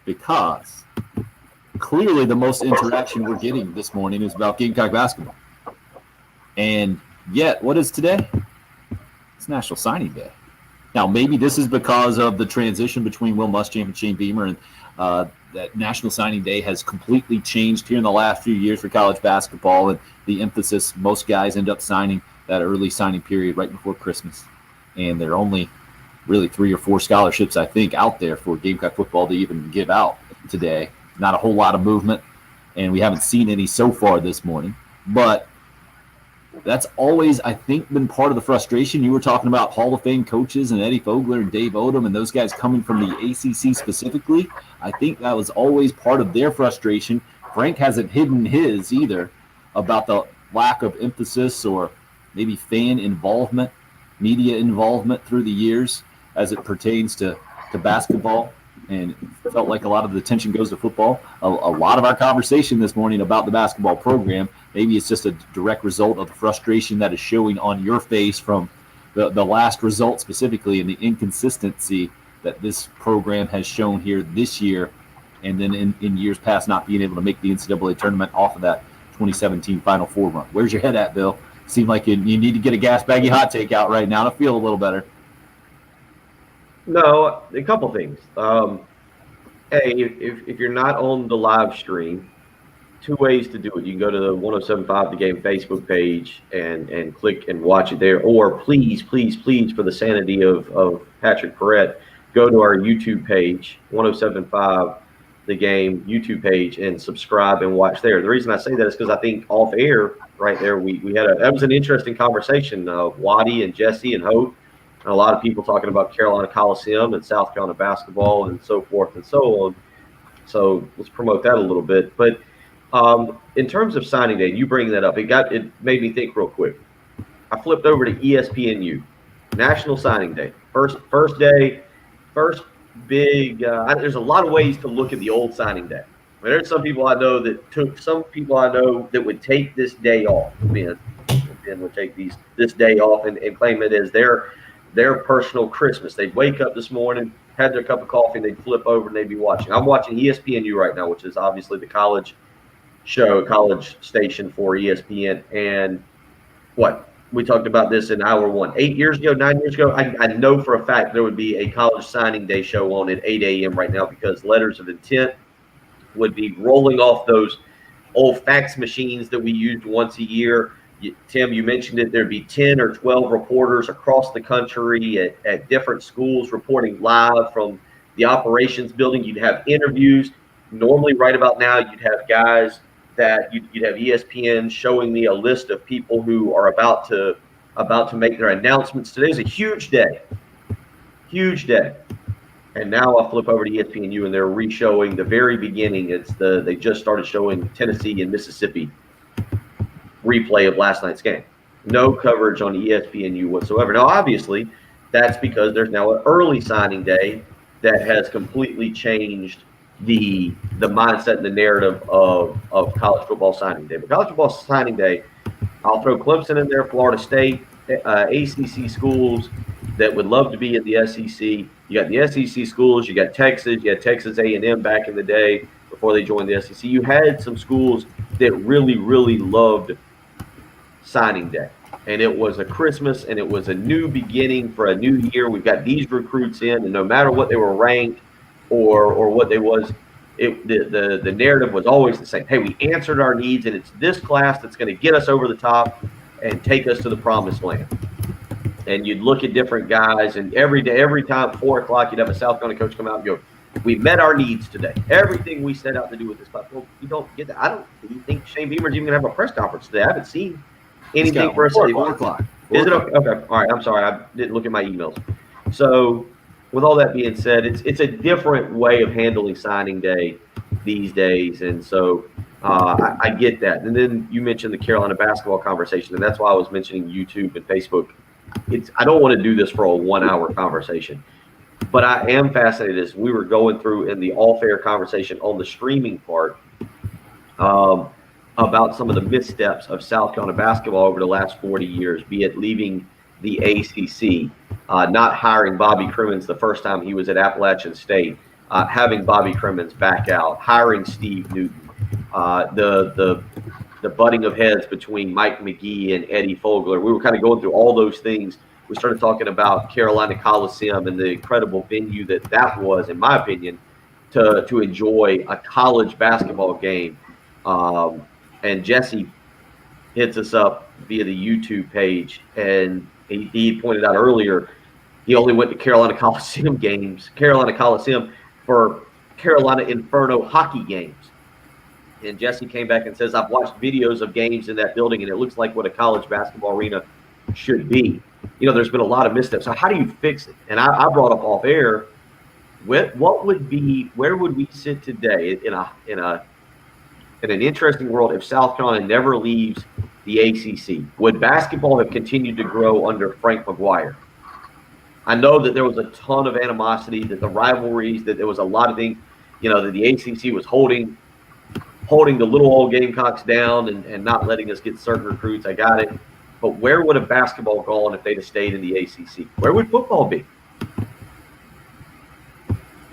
Because clearly the most interaction we're getting this morning is about Gamecock basketball. And yet, what is today? It's National Signing Day. Now, maybe this is because of the transition between Will Muschamp and Shane Beamer, and that National Signing Day has completely changed here in the last few years for college basketball, and the emphasis, most guys end up signing that early signing period right before Christmas. and there are only really 3 or 4 scholarships, I think, out there for Gamecock football to even give out today. Not a whole lot of movement, and we haven't seen any so far this morning. But that's always, I think, been part of the frustration. You were talking about Hall of Fame coaches and Eddie Fogler and Dave Odom and those guys coming from the ACC specifically. I think that was always part of their frustration. Frank hasn't hidden his either about the lack of emphasis or maybe fan involvement, media involvement through the years as it pertains to basketball. And it felt like a lot of the attention goes to football. A lot of our conversation this morning about the basketball program, maybe it's just a direct result of the frustration that is showing on your face from the last result specifically, and the inconsistency that this program has shown here this year, and then in years past not being able to make the NCAA tournament off of that 2017 Final Four run. Where's your head at, Bill? Seems like you need to get a gas baggy hot take out right now to feel a little better. No, a couple things. Hey, if you're not on the live stream, 2 ways to do it. You can go to the 1075 The Game Facebook page and click and watch it there. Or please, please, please, for the sanity of Patrick Perrette, go to our YouTube page, 1075 The Game YouTube page, and subscribe and watch there. The reason I say that is because I think off air right there, we had that was an interesting conversation. Waddy and Jesse and Hope, and a lot of people talking about Carolina Coliseum and South Carolina basketball and so forth and so on. So let's promote that a little bit. But in terms of signing day, you bring that up. It made me think real quick. I flipped over to ESPNU, National Signing Day, first day, first big. There's a lot of ways to look at the old signing day. I mean, there's some people I know that would take this day off. Ben would take this day off and claim it as their personal Christmas. They'd wake up this morning, had their cup of coffee, and they'd flip over and they'd be watching. I'm watching ESPNU right now, which is obviously the college station for ESPN. And we talked about this in hour 1. 9 years ago, I know for a fact there would be a college signing day show on at 8 a.m. right now, because letters of intent would be rolling off those old fax machines that we used once a year. Tim, you mentioned it. There'd be 10 or 12 reporters across the country at different schools reporting live from the operations building. You'd have interviews. Normally, right about now, you'd have guys that you'd have ESPN showing me a list of people who are about to make their announcements. Today's a huge day. And now I flip over to ESPNU and they're re-showing the very beginning. They just started showing Tennessee and Mississippi replay of last night's game. No coverage on ESPNU whatsoever. Now, obviously, that's because there's now an early signing day that has completely changed the mindset and the narrative of college football signing day. But college football signing day, I'll throw Clemson in there, Florida State, ACC schools that would love to be at the SEC. You got the SEC schools, you got Texas, you had Texas A&M back in the day before they joined the SEC. You had some schools that really, really loved signing day, and it was a Christmas and it was a new beginning for a new year. We've got these recruits in, and no matter what they were ranked or what they was, the narrative was always the same. Hey, we answered our needs, and it's this class that's going to get us over the top and take us to the promised land. And you'd look at different guys, and every time 4 o'clock, you'd have a South Carolina coach come out and go, "We met our needs today. Everything we set out to do with this class." Well, you don't get that. Do you think Shane Beamer's even going to have a press conference today? I haven't seen anything for us at 4 o'clock. Is it okay? Okay. All right. I'm sorry. I didn't look at my emails. So, with all that being said, it's a different way of handling signing day these days, and so I get that. And then you mentioned the Carolina basketball conversation, and that's why I was mentioning YouTube and Facebook. I don't want to do this for a 1-hour conversation, but I am fascinated as we were going through in the off-air conversation on the streaming part about some of the missteps of South Carolina basketball over the last 40 years, be it leaving the ACC, not hiring Bobby Crimmins the first time he was at Appalachian State, having Bobby Crimmins back out, hiring Steve Newton, the butting of heads between Mike McGee and Eddie Fogler. We were kind of going through all those things. We started talking about Carolina Coliseum and the incredible venue that was, in my opinion, to enjoy a college basketball game. And Jesse hits us up via the YouTube page, and he pointed out earlier He only went to Carolina Coliseum for Carolina Inferno hockey games. And Jesse came back and says, I've watched videos of games in that building, and it looks like what a college basketball arena should be. There's been a lot of missteps. So how do you fix it? And I brought up off air, where would we sit today in an interesting world if South Carolina never leaves the ACC? Would basketball have continued to grow under Frank McGuire? I know that there was a ton of animosity, that the rivalries, that there was a lot of things, that the ACC was holding the little old Gamecocks down and not letting us get certain recruits. I got it. But where would have basketball gone if they'd have stayed in the ACC? Where would football be?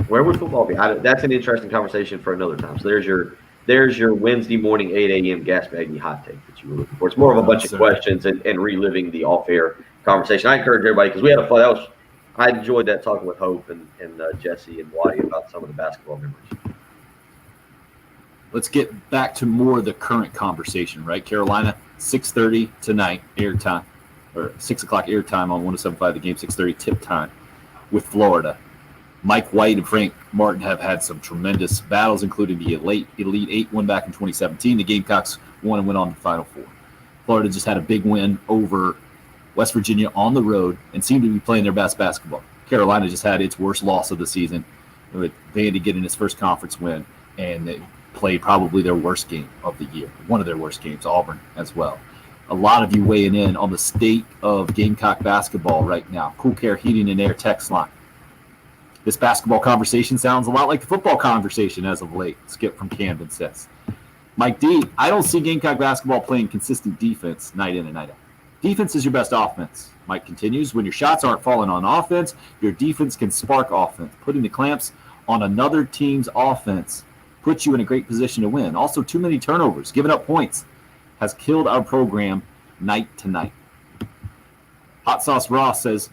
Where would football be? That's an interesting conversation for another time. So there's your Wednesday morning 8 a.m. gas baggy hot take that you were looking for. It's more of a bunch of questions and reliving the off-air conversation. I encourage everybody, because we had a fun. I enjoyed that talking with Hope and Jesse and Waddy about some of the basketball memories. Let's get back to more of the current conversation, right? Carolina, 6:30 tonight, airtime, or 6 o'clock airtime on 107.5 The Game, 6:30 tip time with Florida. Mike White and Frank Martin have had some tremendous battles, including the Elite Eight win back in 2017. The Gamecocks won and went on to the Final Four. Florida just had a big win over West Virginia on the road and seemed to be playing their best basketball. Carolina just had its worst loss of the season, with Vandy getting his first conference win, and they played probably their worst game of the year, one of their worst games, Auburn as well. A lot of you weighing in on the state of Gamecock basketball right now. Cool Care Heating and Air text line. This basketball conversation sounds a lot like the football conversation as of late, Skip from Camden says. Mike D, I don't see Gamecock basketball playing consistent defense night in and night out. Defense is your best offense. Mike continues, when your shots aren't falling on offense, your defense can spark offense. Putting the clamps on another team's offense puts you in a great position to win. Also, too many turnovers, giving up points, has killed our program night to night. Hot Sauce Ross says,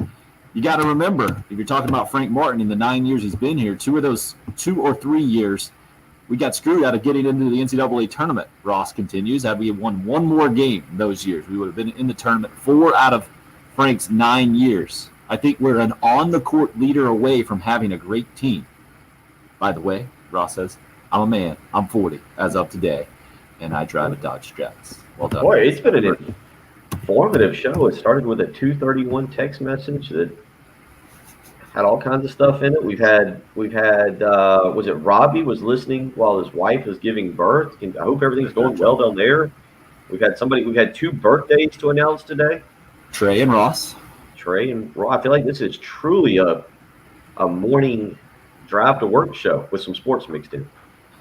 you got to remember, if you're talking about Frank Martin in the 9 years he's been here, 2 or 3 years, we got screwed out of getting into the NCAA tournament. Ross continues, had we won one more game in those years, we would have been in the tournament 4 out of Frank's 9 years. I think we're an on-the-court leader away from having a great team. By the way, Ross says, I'm a man. I'm 40 as of today, and I drive a Dodge Stratus. Well done. Boy, it's been an informative show. It started with a 2:31 text message that had all kinds of stuff in it. We've had was it Robbie was listening while his wife was giving birth? I hope everything's going well down there. We've had 2 birthdays to announce today. Trey and Ross. I feel like this is truly a morning drive to work show with some sports mixed in.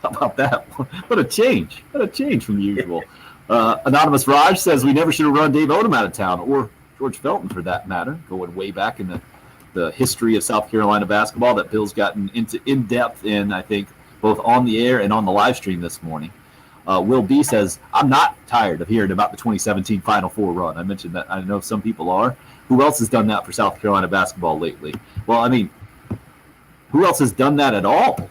How about that? What a change. What a change from usual. Anonymous Raj says we never should have run Dave Odom out of town, or George Felton for that matter, going way back in the history of South Carolina basketball that Bill's gotten into in-depth in, I think, both on the air and on the live stream this morning. Will B says, I'm not tired of hearing about the 2017 Final Four run. I mentioned that. I know some people are. Who else has done that for South Carolina basketball lately? Well, I mean, who else has done that at all?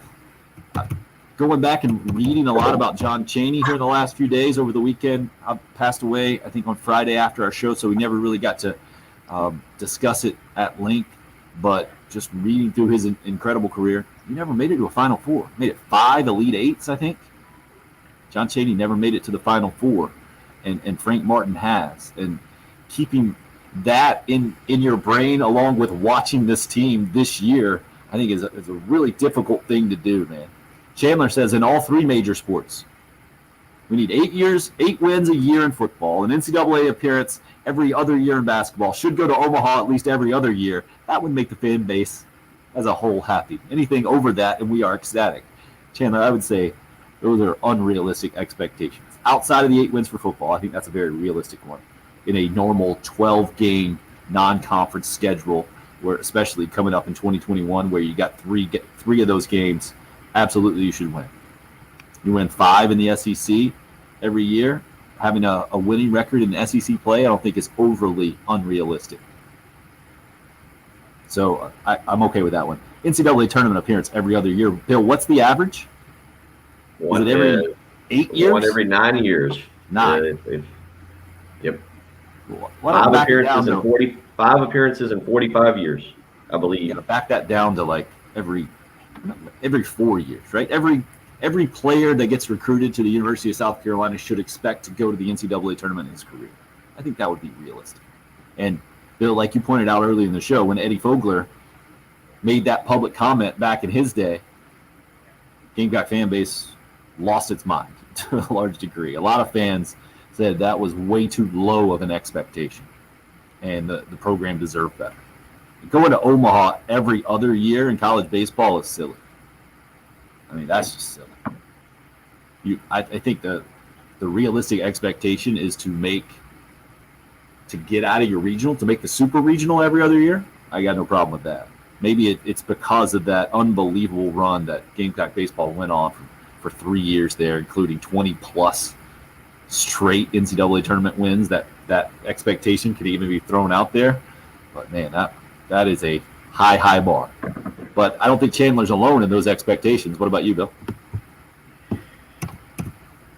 Going back and reading a lot about John Chaney here in the last few days over the weekend. I passed away, I think, on Friday after our show, so we never really got to discuss it at length. But just reading through his incredible career, he never made it to a Final Four. Made it 5 Elite Eights, I think. John Chaney never made it to the Final Four, and Frank Martin has. And keeping that in your brain along with watching this team this year, I think is a really difficult thing to do, man. Chandler says in all 3 major sports, we need 8 wins a year in football, an NCAA appearance every other year in basketball. Should go to Omaha at least every other year. That would make the fan base as a whole happy. Anything over that, and we are ecstatic. Chandler, I would say those are unrealistic expectations. Outside of the 8 wins for football, I think that's a very realistic one. In a normal 12-game non-conference schedule, where especially coming up in 2021, where you got three of those games, absolutely you should win. You win 5 in the SEC every year. Having a winning record in SEC play, I don't think is overly unrealistic. So I'm okay with that one. NCAA tournament appearance every other year. Bill, what's the average? Is it every 8 years? One every 9 years. 9. Yep. Five appearances in 45 years. I believe. You got to back that down to like every 4 years, right? Every player that gets recruited to the University of South Carolina should expect to go to the NCAA tournament in his career. I think that would be realistic. And Bill, like you pointed out early in the show, when Eddie Fogler made that public comment back in his day, Gamecock fan base lost its mind to a large degree. A lot of fans said that was way too low of an expectation, and the program deserved better. Going to Omaha every other year in college baseball is silly. I mean, that's just silly. I think the realistic expectation is to get out of your regional, to make the super regional every other year. I got no problem with that. Maybe it's because of that unbelievable run that Gamecock baseball went on for 3 years there, including 20-plus straight NCAA tournament wins. That expectation could even be thrown out there. But, man, that is a high bar. But I don't think Chandler's alone in those expectations. What about you, Bill?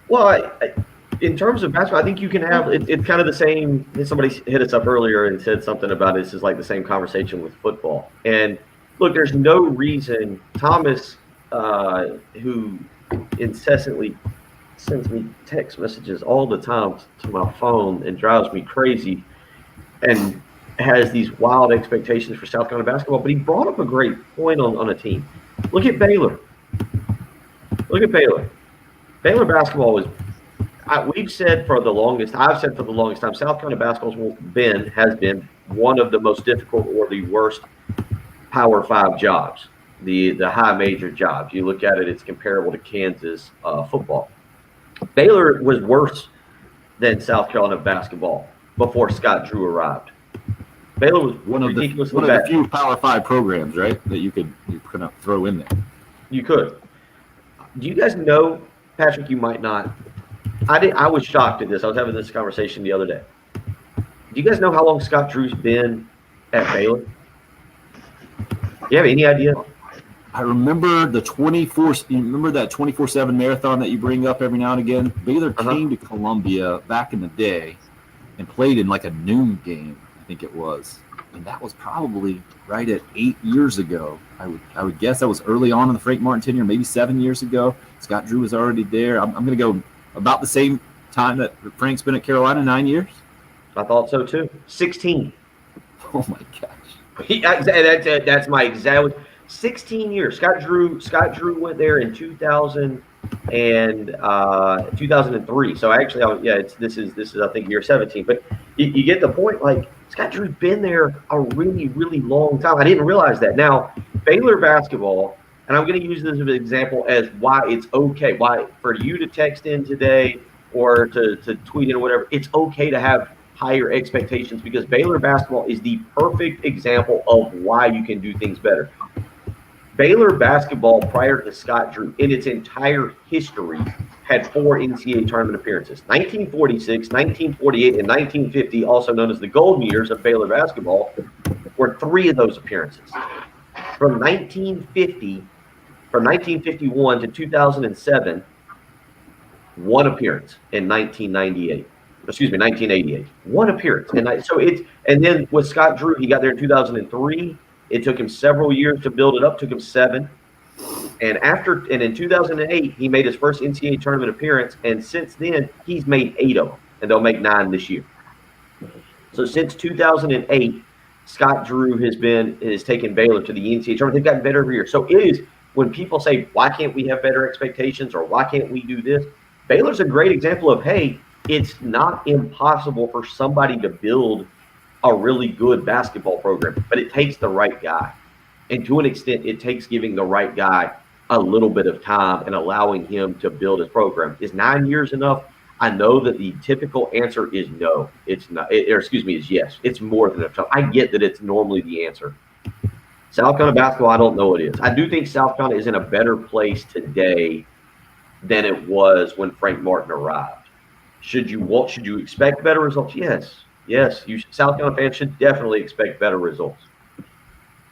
Well, in terms of basketball, I think you can have it's kind of the same. Somebody hit us up earlier and said something about this is like the same conversation with football. And look, there's no reason Thomas, who incessantly sends me text messages all the time to my phone and drives me crazy, and has these wild expectations for South Carolina basketball. But he brought up a great point on a team. Look at Baylor. Baylor basketball we've said for the longest, I've said for the longest time, South Carolina basketball has been one of the most difficult or the worst Power 5 jobs, the high major jobs. You look at it, it's comparable to Kansas football. Baylor was worse than South Carolina basketball before Scott Drew arrived. Baylor was one of the few Power 5 programs, right, that you could throw in there. You could. Do you guys know, Patrick, you might not. I was shocked at this. I was having this conversation the other day. Do you guys know how long Scott Drew's been at Baylor? Do you have any idea? I remember the 24. You remember that 24/7 marathon that you bring up every now and again? Baylor came to Columbia back in the day and played in like a noon game, I think it was, and that was probably right at 8 years ago. I would guess that was early on in the Frank Martin tenure, maybe 7 years ago. Scott Drew was already there. I'm going to go about the same time that Frank's been at Carolina, 9 years. I thought so too. 16. Oh my gosh. That's my exact 16 years. Scott Drew went there in 2000 and 2003. So actually, this is I think year 17. But you get the point. Like Scott Drew's been there a really, really long time. I didn't realize that. Now Baylor basketball. And I'm going to use this as an example as why it's okay. Why for you to text in today or to tweet in or whatever, it's okay to have higher expectations because Baylor basketball is the perfect example of why you can do things better. Baylor basketball prior to Scott Drew in its entire history had 4 NCAA tournament appearances. 1946, 1948, and 1950, also known as the golden years of Baylor basketball, were 3 of those appearances. From 1951 to 2007, 1 appearance in 1988. 1 appearance. And then with Scott Drew, he got there in 2003. It took him several years to build it up, took him 7. And in 2008, he made his first NCAA tournament appearance. And since then, he's made 8 of them. And they'll make 9 this year. So since 2008, Scott Drew has taken Baylor to the NCAA tournament. They've gotten better every year. So it is, when people say, why can't we have better expectations or why can't we do this? Baylor's a great example of, hey, it's not impossible for somebody to build a really good basketball program, but it takes the right guy. And to an extent, it takes giving the right guy a little bit of time and allowing him to build his program. Is 9 years enough? I know that the typical answer is no. It's not. Is yes. It's more than enough time. I get that it's normally the answer. South Carolina basketball, I don't know what it is. I do think South Carolina is in a better place today than it was when Frank Martin arrived. Should you expect better results? Yes. South Carolina fans should definitely expect better results.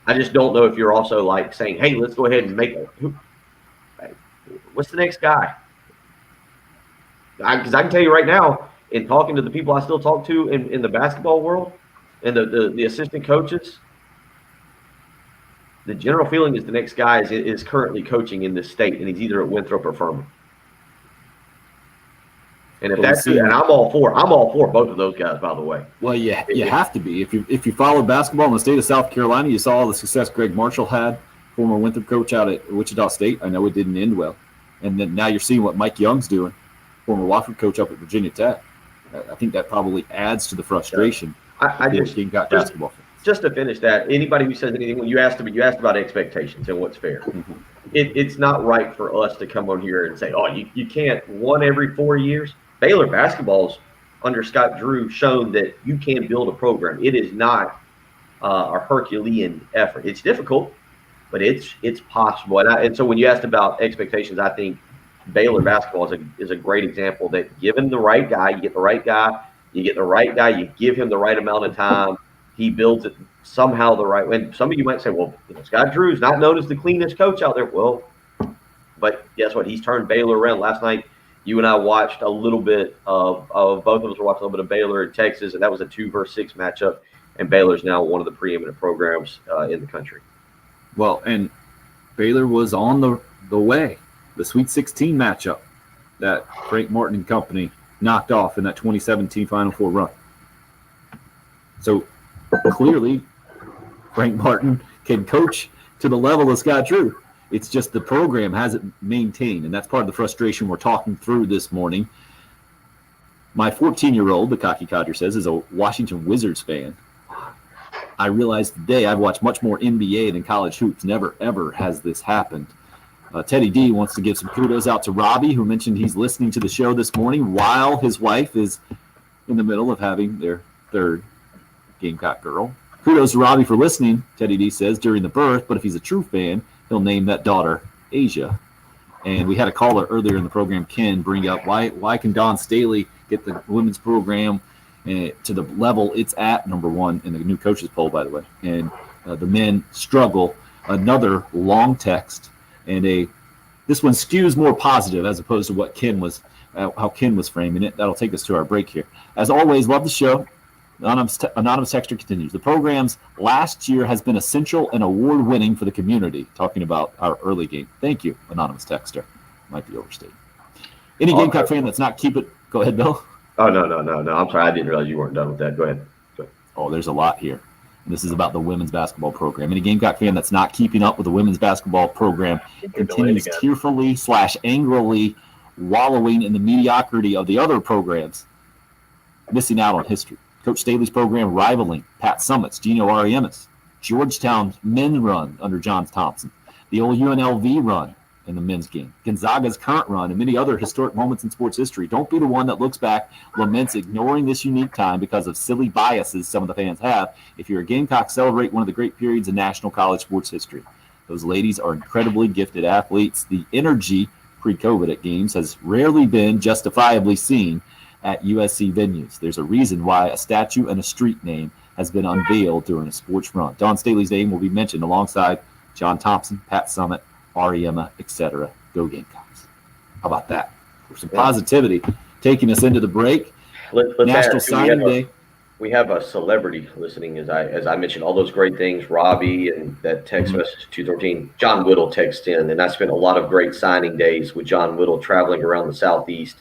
I just don't know if you're also like saying, hey, let's go ahead and what's the next guy? Because I can tell you right now, in talking to the people I still talk to in the basketball world and the assistant coaches, the general feeling is the next guy is currently coaching in this state, and he's either at Winthrop or Furman. And if that's it, and I'm all for both of those guys, by the way. Well, you have to be. If you follow basketball in the state of South Carolina, you saw all the success Greg Marshall had, former Winthrop coach out at Wichita State. I know it didn't end well. And then now you're seeing what Mike Young's doing, former Wofford coach up at Virginia Tech. I think that probably adds to the frustration. Basketball. Just to finish that, anybody who says anything, when you asked about expectations and what's fair, it's not right for us to come on here and say, oh, you can't one every 4 years. Baylor basketball's under Scott Drew shown that you can build a program. It is not a Herculean effort. It's difficult, but it's possible. And so when you asked about expectations, I think Baylor basketball is a great example that given the right guy, you get the right guy, you give him the right amount of time, he builds it somehow the right way. And some of you might say, well, Scott Drew's not known as the cleanest coach out there. Well, but guess what? He's turned Baylor around. Last night, you and I watched a little bit of both of us were watching a little bit of Baylor and Texas, and that was a 2-versus-6 matchup. And Baylor's now one of the preeminent programs in the country. Well, and Baylor was on the way. The Sweet 16 matchup that Frank Martin and company knocked off in that 2017 Final Four run. So clearly, Frank Martin can coach to the level of Scott Drew. It's just the program hasn't maintained, and that's part of the frustration we're talking through this morning. My 14-year-old, the Cocky Codger says, is a Washington Wizards fan. I realized today I've watched much more NBA than college hoops. Never, ever has this happened. Teddy D wants to give some kudos out to Robbie, who mentioned he's listening to the show this morning while his wife is in the middle of having their third Gamecock girl. Kudos to Robbie for listening, Teddy D says, during the birth, but if he's a true fan, he'll name that daughter Asia. And we had a caller earlier in the program, Ken, bring up why can Dawn Staley get the women's program to the level it's at, number one, in the new coaches poll, by the way. And the men struggle. Another long text, and this one skews more positive as opposed to what Ken was, how Ken was framing it. That'll take us to our break here. As always, love the show. Anonymous Texter continues. The program's last year has been essential and award-winning for the community. Talking about our early game. Thank you, Anonymous Texter. Might be overstated. Any Gamecock fan that's not keep it. Go ahead, Bill. Oh, no. I'm sorry. I didn't realize you weren't done with that. Go ahead. Oh, there's a lot here. And this is about the women's basketball program. Any Gamecock fan that's not keeping up with the women's basketball program continues tearfully/angrily wallowing in the mediocrity of the other programs, missing out on history. Coach Staley's program rivaling Pat Summitt's, Gino Ariema's, Georgetown's men run under John Thompson, the old UNLV run in the men's game, Gonzaga's current run, and many other historic moments in sports history. Don't be the one that looks back, laments ignoring this unique time because of silly biases some of the fans have. If you're a Gamecock, celebrate one of the great periods in national college sports history. Those ladies are incredibly gifted athletes. The energy pre-COVID at games has rarely been justifiably seen at USC venues. There's a reason why a statue and a street name has been unveiled during a sports run. Dawn Staley's name will be mentioned alongside John Thompson, Pat Summitt, Ariema, etc. Go Gamecocks. How about that? For some positivity taking us into the break. National Signing Day. We have a celebrity listening, as I mentioned, all those great things. Robbie and that text message 213. John Whittle texts in, and I spent a lot of great signing days with John Whittle traveling around the Southeast,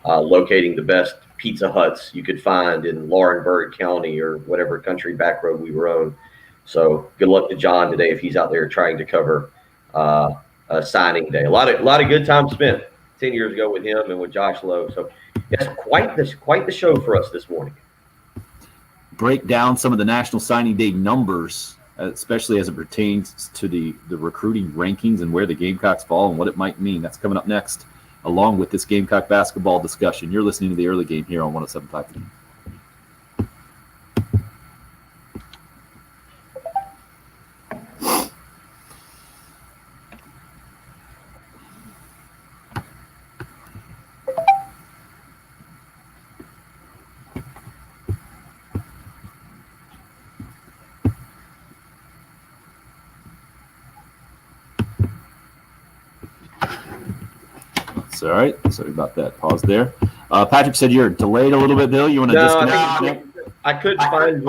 locating the best Pizza Huts you could find in Laurinburg County or whatever country back road we were on. So good luck to John today if he's out there trying to cover a signing day. A lot of good time spent 10 years ago with him and with Josh Lowe. So it's quite the show for us this morning. Break down some of the National Signing Day numbers, especially as it pertains to the recruiting rankings and where the Gamecocks fall and what it might mean. That's coming up next, along with this Gamecock basketball discussion. You're listening to the early game here on 107.5. All right. Sorry about that. Pause there. Patrick said you're delayed a little bit, Bill. You want to disconnect? I couldn't find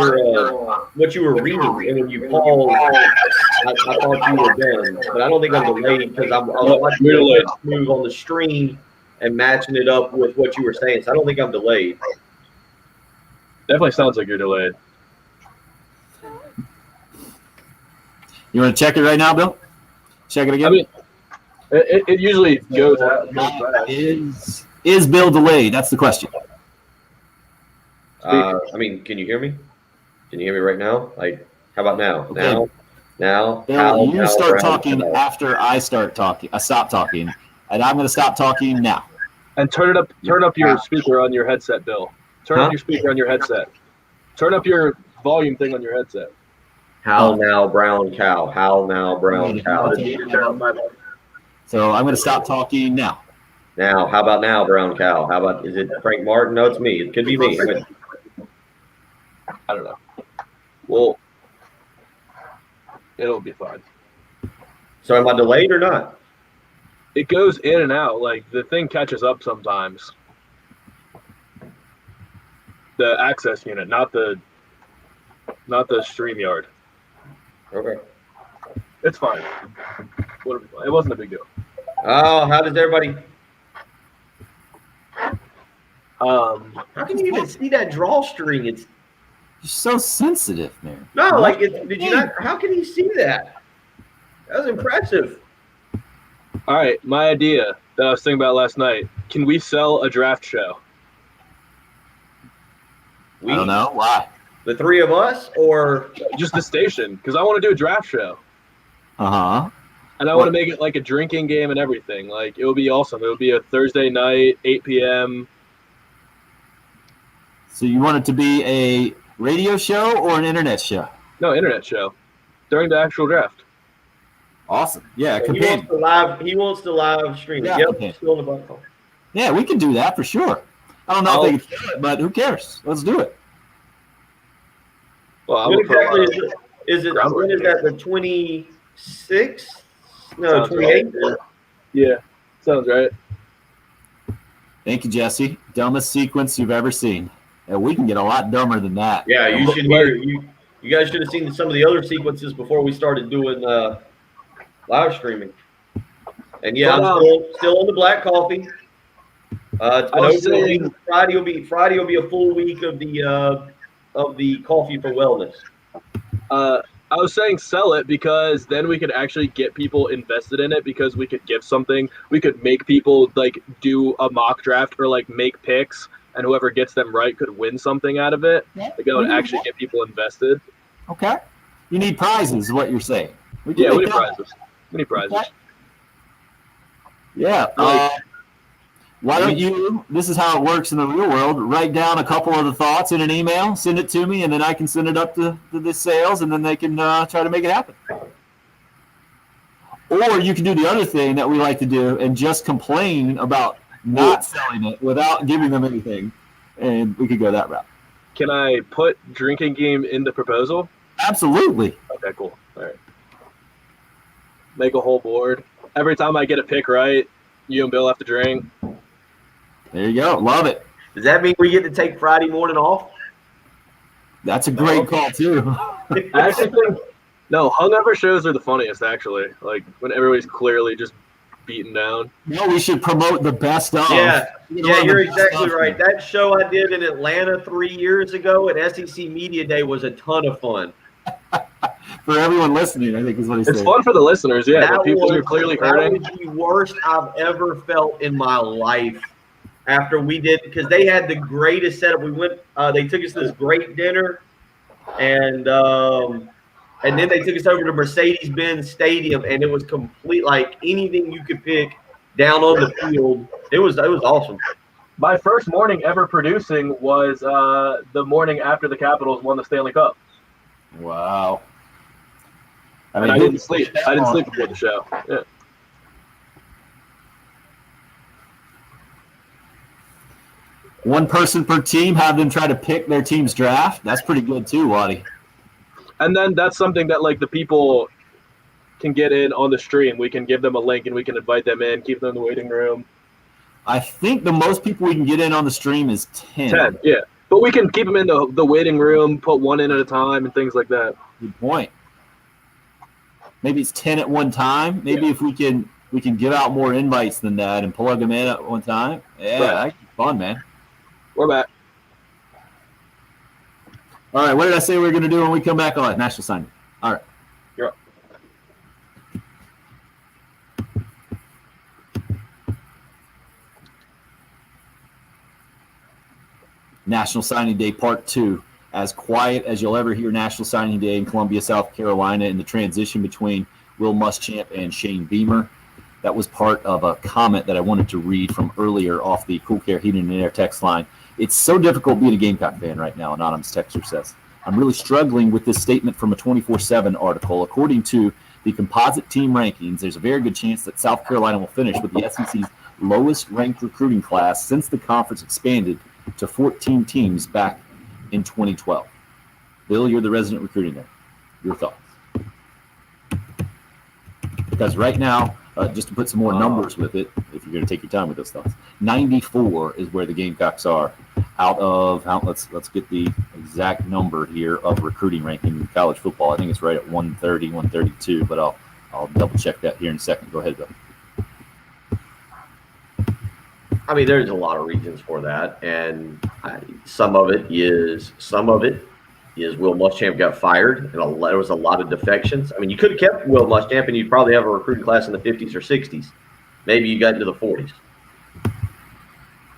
what you were reading, and when you paused, I thought you were done. But I don't think I'm delayed because I was watching you move on the stream and matching it up with what you were saying. So I don't think I'm delayed. Definitely sounds like you're delayed. You want to check it right now, Bill? Check it again. I mean, it usually goes out. Is Bill delayed? That's the question. I mean, can you hear me? Can you hear me right now? Like, how about now? Okay. Now. Bill, you start talking after I start talking. I stop talking, and I'm going to stop talking now. And turn up your speaker on your headset, Bill. Turn up your speaker on your headset. Turn up your volume thing on your headset. How now, brown cow? How now, brown cow? So I'm going to stop talking now. Now, how about now, brown cow? How about, is it Frank Martin? No, it's me. It could be me. I don't know. Well, it'll be fine. So am I delayed or not? It goes in and out. Like, the thing catches up sometimes. The access unit, not the StreamYard. Okay. It's fine. It wasn't a big deal. Oh, how does everybody? How can you even see that drawstring? It's so sensitive, man. No, like, did you not? How can you see that? That was impressive. All right, my idea that I was thinking about last night. Can we sell a draft show? I don't know. Why? The three of us, or just the station? Because I want to do a draft show. Uh-huh. And I want to make it like a drinking game and everything. Like, it would be awesome. It would be a Thursday night, 8 p.m. So you want it to be a radio show or an internet show? No, internet show during the actual draft. Awesome. Yeah, he wants to live stream. Yeah, yep, still on the button. Yeah, we can do that for sure. I don't know if they can do it, but who cares? Let's do it. Well, when exactly is it? When is that? The 26th? No, 28th. Right. Yeah, sounds right. Thank you, Jesse. Dumbest sequence you've ever seen. And we can get a lot dumber than that. Yeah, you should hear. You guys should have seen some of the other sequences before we started doing live streaming. And yeah, I'm still on the black coffee. It's been over a week. Friday will be a full week of the coffee for wellness. I was saying sell it because then we could actually get people invested in it because we could give something. We could make people like do a mock draft or like make picks, and whoever gets them right could win something out of it. Yeah, like, that would actually get people invested. Okay. You need prizes is what you're saying. We need prizes. We need prizes. Okay. Yeah. Why don't you, this is how it works in the real world, write down a couple of the thoughts in an email, send it to me, and then I can send it up to the sales, and then they can try to make it happen. Or you can do the other thing that we like to do and just complain about not selling it without giving them anything, and we could go that route. Can I put drinking game in the proposal? Absolutely. Okay, cool. All right. Make a whole board. Every time I get a pick right, you and Bill have to drink. There you go. Love it. Does that mean we get to take Friday morning off? That's a great call, too. I actually think, no, hungover shows are the funniest, actually. Like, when everybody's clearly just beaten down. No, we should promote the best of. Yeah, you're exactly right. That show I did in Atlanta 3 years ago at SEC Media Day was a ton of fun. For everyone listening, I think is what he's saying. It's fun for the listeners, yeah. The people who are clearly hurting. That was the worst I've ever felt in my life. After we did, because they had the greatest setup. We went, they took us to this great dinner, and then they took us over to Mercedes-Benz Stadium, and it was complete, like anything you could pick down on the field. It was awesome. My first morning ever producing was the morning after the Capitals won the Stanley Cup. Wow. I didn't sleep. I didn't sleep before the show. Yeah. One person per team, have them try to pick their team's draft. That's pretty good too, Waddy. And then that's something that like the people can get in on the stream. We can give them a link and we can invite them in, keep them in the waiting room. I think the most people we can get in on the stream is 10. 10, yeah. But we can keep them in the waiting room, put one in at a time, and things like that. Good point. Maybe it's 10 at one time. Maybe if we can give out more invites than that and plug them in at one time. Yeah, Right. that'd be fun, man. We're back. All right, what did I say we were going to do when we come back on National Signing? All right. You're up. National Signing Day Part 2. As quiet as you'll ever hear National Signing Day in Columbia, South Carolina, in the transition between Will Muschamp and Shane Beamer. That was part of a comment that I wanted to read from earlier off the Cool Care Heating and Air text line. It's so difficult being a Gamecock fan right now, anonymous texter says. I'm really struggling with this statement from a 24/7 article. According to the composite team rankings, there's a very good chance that South Carolina will finish with the SEC's lowest ranked recruiting class since the conference expanded to 14 teams back in 2012. Bill, you're the resident recruiting there. Your thoughts? Because right now, just to put some more numbers with it, if you're going to take your time with those thoughts, 94 is where the Gamecocks are out of, let's get the exact number here of recruiting ranking in college football. I think it's right at 130, 132, but I'll double check that here in a second. Go ahead, Bill. I mean, there's a lot of reasons for that, and some of it is Will Muschamp got fired, and there was a lot of defections. I mean, you could have kept Will Muschamp, and you'd probably have a recruiting class in the 50s or 60s. Maybe you got into the 40s.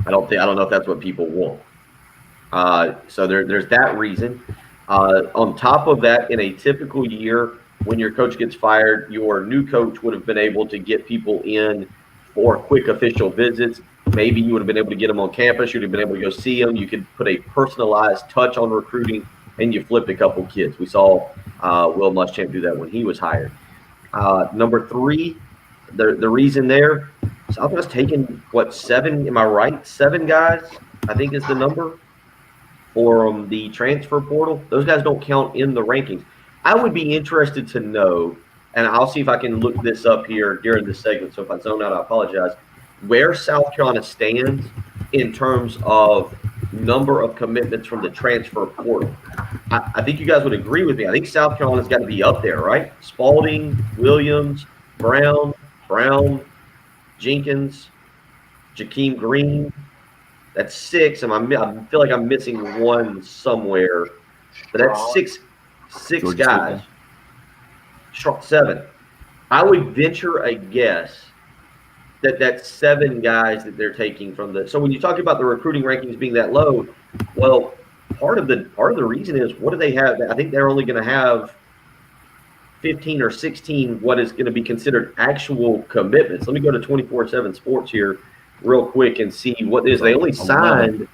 I don't know if that's what people want. So there's that reason. On top of that, in a typical year, when your coach gets fired, your new coach would have been able to get people in for quick official visits. Maybe you would have been able to get them on campus. You'd have been able to go see them. You could put a personalized touch on recruiting, and you flipped a couple kids. We saw Will Muschamp do that when he was hired. Number 3, the reason there, Southwest taking, 7, am I right? 7 guys, I think is the number, for the transfer portal. Those guys don't count in the rankings. I would be interested to know, and I'll see if I can look this up here during this segment, so if I zone out, I apologize, where South Carolina stands in terms of number of commitments from the transfer portal. I think you guys would agree with me. I think South Carolina's got to be up there, right? Spalding, Williams, Brown, Jenkins, Jakeem Green. That's 6, and I feel like I'm missing one somewhere. But that's six Georgia guys. 7. I would venture a guess that's 7 guys that they're taking from the. So when you talk about the recruiting rankings being that low, well, part of the reason is, what do they have? I think they're only going to have 15 or 16 what is going to be considered actual commitments. Let me go to 24/7 Sports here real quick and see what is. They only signed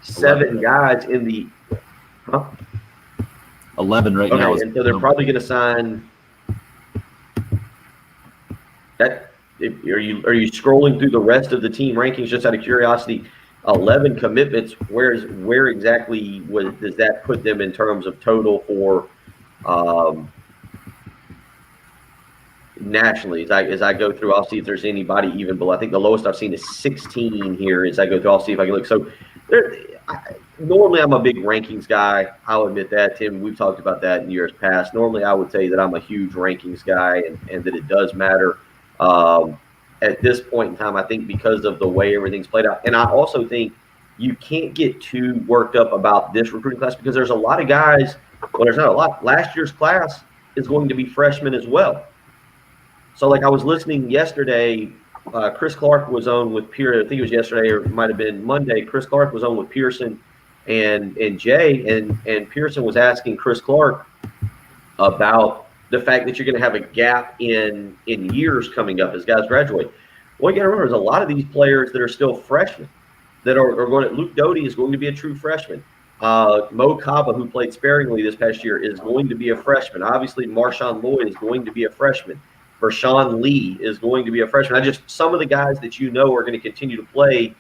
7 guys in the 11 right now. And so they're probably going to sign that. Are you scrolling through the rest of the team rankings just out of curiosity? 11 commitments. Where exactly does that put them in terms of total for nationally? As I go through, I'll see if there's anybody even below. I think the lowest I've seen is 16 here. As I go through, I'll see if I can look. So normally I'm a big rankings guy. I'll admit that, Tim. We've talked about that in years past. Normally I would say that I'm a huge rankings guy and that it does matter. At this point in time, I think because of the way everything's played out. And I also think you can't get too worked up about this recruiting class because there's a lot of guys. Well, there's not a lot. Last year's class is going to be freshmen as well. So, like, I was listening yesterday. Chris Clark was on with Pearson. I think it was yesterday or it might have been Monday. Chris Clark was on with Pearson and Jay, and Pearson was asking Chris Clark about the fact that you're going to have a gap in years coming up as guys graduate. What you got to remember is a lot of these players that are still freshmen that are going to – Luke Doty is going to be a true freshman. Mo Kaba, who played sparingly this past year, is going to be a freshman. Obviously, Marshawn Lloyd is going to be a freshman. Vershawn Lee is going to be a freshman. Some of the guys that you know are going to continue to play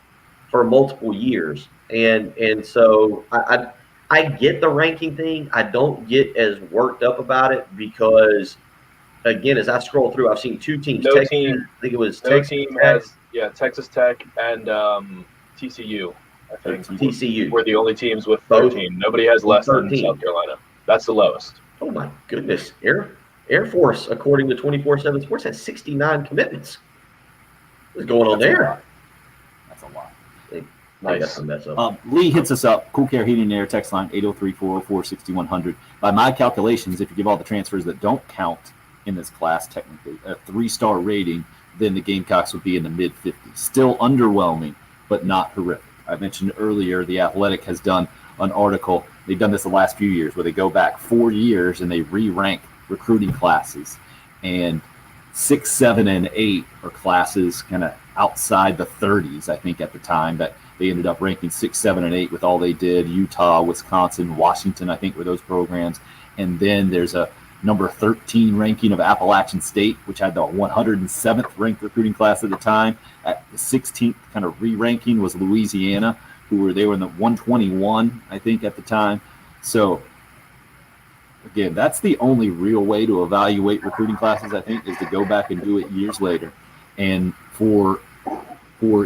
for multiple years. And so I get the ranking thing. I don't get as worked up about it because, again, as I scroll through, I've seen 2 teams. No Texas, team. I think it was No Texas team Tech. has Texas Tech and TCU I think. TCU. We're the only teams with 13. Nobody has less than 13. South Carolina. That's the lowest. Oh my goodness. Air Force, according to 24/7 Sports, has 69 commitments. What's going on there? That's a lot. I got some mess up. Lee hits us up. Cool Care Heating and Air text line 803-404-6100. By my calculations, if you give all the transfers that don't count in this class, technically a 3-star rating, then the Gamecocks would be in the mid-50s. Still underwhelming, but not horrific. I mentioned earlier The Athletic has done an article. They've done this the last few years where they go back 4 years and they re-rank recruiting classes. And 6, 7, and 8 are classes kind of outside the 30s, I think, at the time, that they ended up ranking 6, 7, and 8 with all they did. Utah, Wisconsin, Washington, I think, were those programs. And then there's a number 13 ranking of Appalachian State, which had the 107th ranked recruiting class at the time. At the 16th kind of re-ranking was Louisiana, they were in the 121, I think, at the time. So again, that's the only real way to evaluate recruiting classes, I think, is to go back and do it years later. And for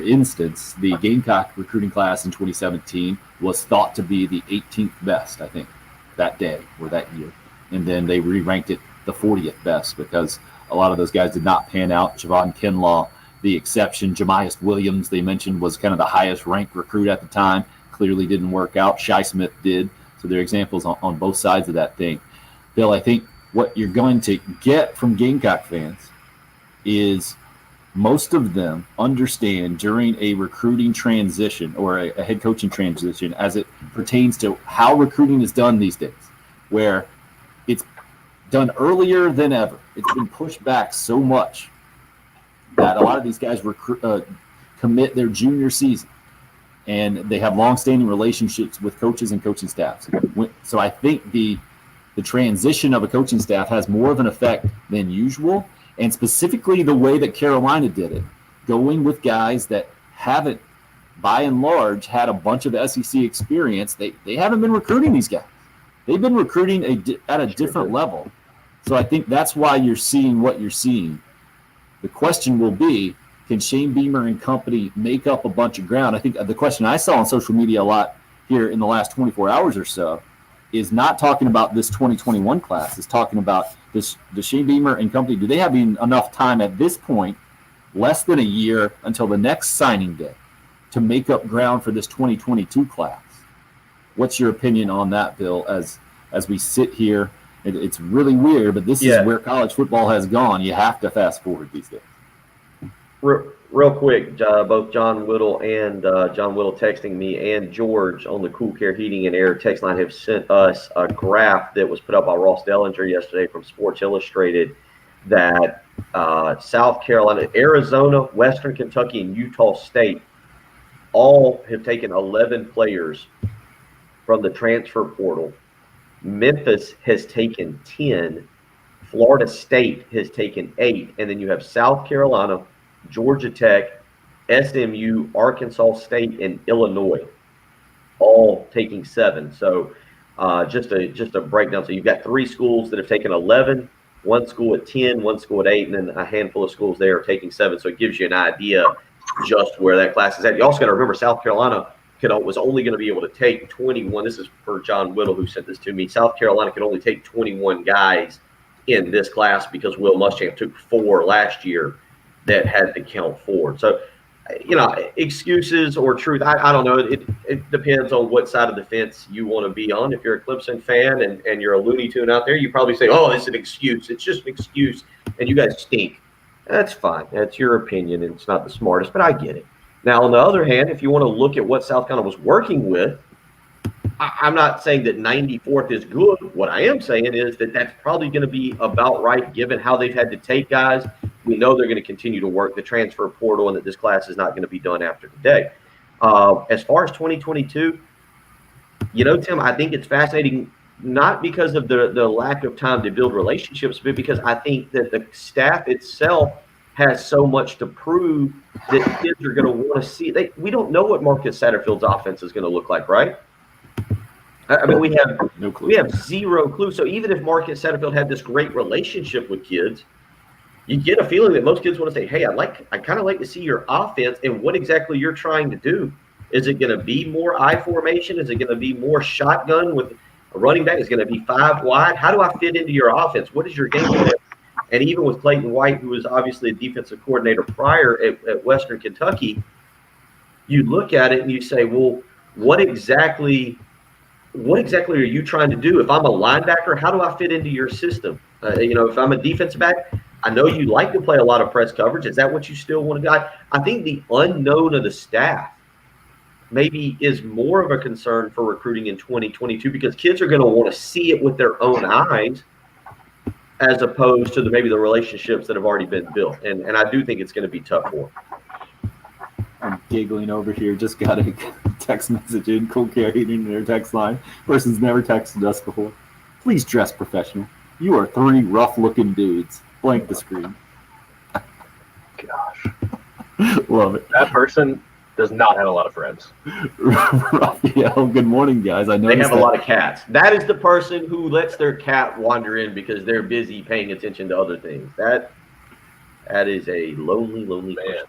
instance, the Gamecock recruiting class in 2017 was thought to be the 18th best, I think, that day or that year. And then they re-ranked it the 40th best because a lot of those guys did not pan out. Javon Kinlaw, the exception. Jamias Williams, they mentioned, was kind of the highest ranked recruit at the time. Clearly didn't work out. Shai Smith did. So there are examples on both sides of that thing. Bill, I think what you're going to get from Gamecock fans is most of them understand during a recruiting transition or a head coaching transition as it pertains to how recruiting is done these days, where it's done earlier than ever. It's been pushed back so much that a lot of these guys commit their junior season, and they have long-standing relationships with coaches and coaching staffs. So I think the transition of a coaching staff has more of an effect than usual, and specifically the way that Carolina did it, going with guys that haven't, by and large, had a bunch of SEC experience. They haven't been recruiting these guys. They've been recruiting at a different level. So I think that's why you're seeing what you're seeing. The question will be, can Shane Beamer and company make up a bunch of ground? I think the question I saw on social media a lot here in the last 24 hours or so is not talking about this 2021 class. It's talking about the Shane Beamer and company. Do they have enough time at this point, less than a year until the next signing day, to make up ground for this 2022 class? What's your opinion on that, Bill, as we sit here? It's really weird, but this is where college football has gone. You have to fast forward these days. Real quick, both John Whittle and John Whittle texting me and George on the Cool Care Heating and Air text line have sent us a graph that was put up by Ross Dellinger yesterday from Sports Illustrated that South Carolina, Arizona, Western Kentucky, and Utah State all have taken 11 players from the transfer portal. Memphis has taken 10. Florida State has taken 8. And then you have South Carolina, Georgia Tech, SMU, Arkansas State, and Illinois all taking 7. So just a breakdown. So you've got 3 schools that have taken 11, 1 school at 10, 1 school at 8, and then a handful of schools there are taking 7. So it gives you an idea just where that class is at. You also got to remember South Carolina was only going to be able to take 21. This is for John Whittle, who sent this to me. South Carolina could only take 21 guys in this class because Will Muschamp took 4 last year that had to count forward. So, excuses or truth, I don't know. It depends on what side of the fence you want to be on. If you're a Clemson fan and you're a Looney Tune out there, you probably say, oh, it's an excuse. It's just an excuse, and you guys stink. That's fine. That's your opinion, and it's not the smartest, but I get it. Now, on the other hand, if you want to look at what South Carolina was working with, I'm not saying that 94th is good. What I am saying is that that's probably going to be about right given how they've had to take guys. We know they're going to continue to work the transfer portal and that this class is not going to be done after today. As far as 2022, Tim, I think it's fascinating, not because of the lack of time to build relationships, but because I think that the staff itself has so much to prove that kids are going to want to see. We don't know what Marcus Satterfield's offense is going to look like, right? I mean, we have zero clue. So even if Marcus Satterfield had this great relationship with kids, you get a feeling that most kids want to say, hey, I kind of like to see your offense and what exactly you're trying to do. Is it going to be more I formation? Is it going to be more shotgun with a running back? Is it going to be 5 wide? How do I fit into your offense? What is your game plan? And even with Clayton White, who was obviously a defensive coordinator prior at Western Kentucky, you look at it and you say, well, what exactly are you trying to do? If I'm a linebacker, how do I fit into your system? If I'm a defensive back, I know you like to play a lot of press coverage. Is that what you still want to do? I think the unknown of the staff maybe is more of a concern for recruiting in 2022 because kids are going to want to see it with their own eyes as opposed to maybe the relationships that have already been built. And I do think it's going to be tough for them. I'm giggling over here. Just got a text message in. Cool carrying in their text line. Person's never texted us before. Please dress professional. You are 3 rough-looking dudes. Blank the screen. Gosh. Love it. That person does not have a lot of friends. Raphael, good morning, guys. I know they have a lot of cats. That is the person who lets their cat wander in because they're busy paying attention to other things. That is a lonely man. Person.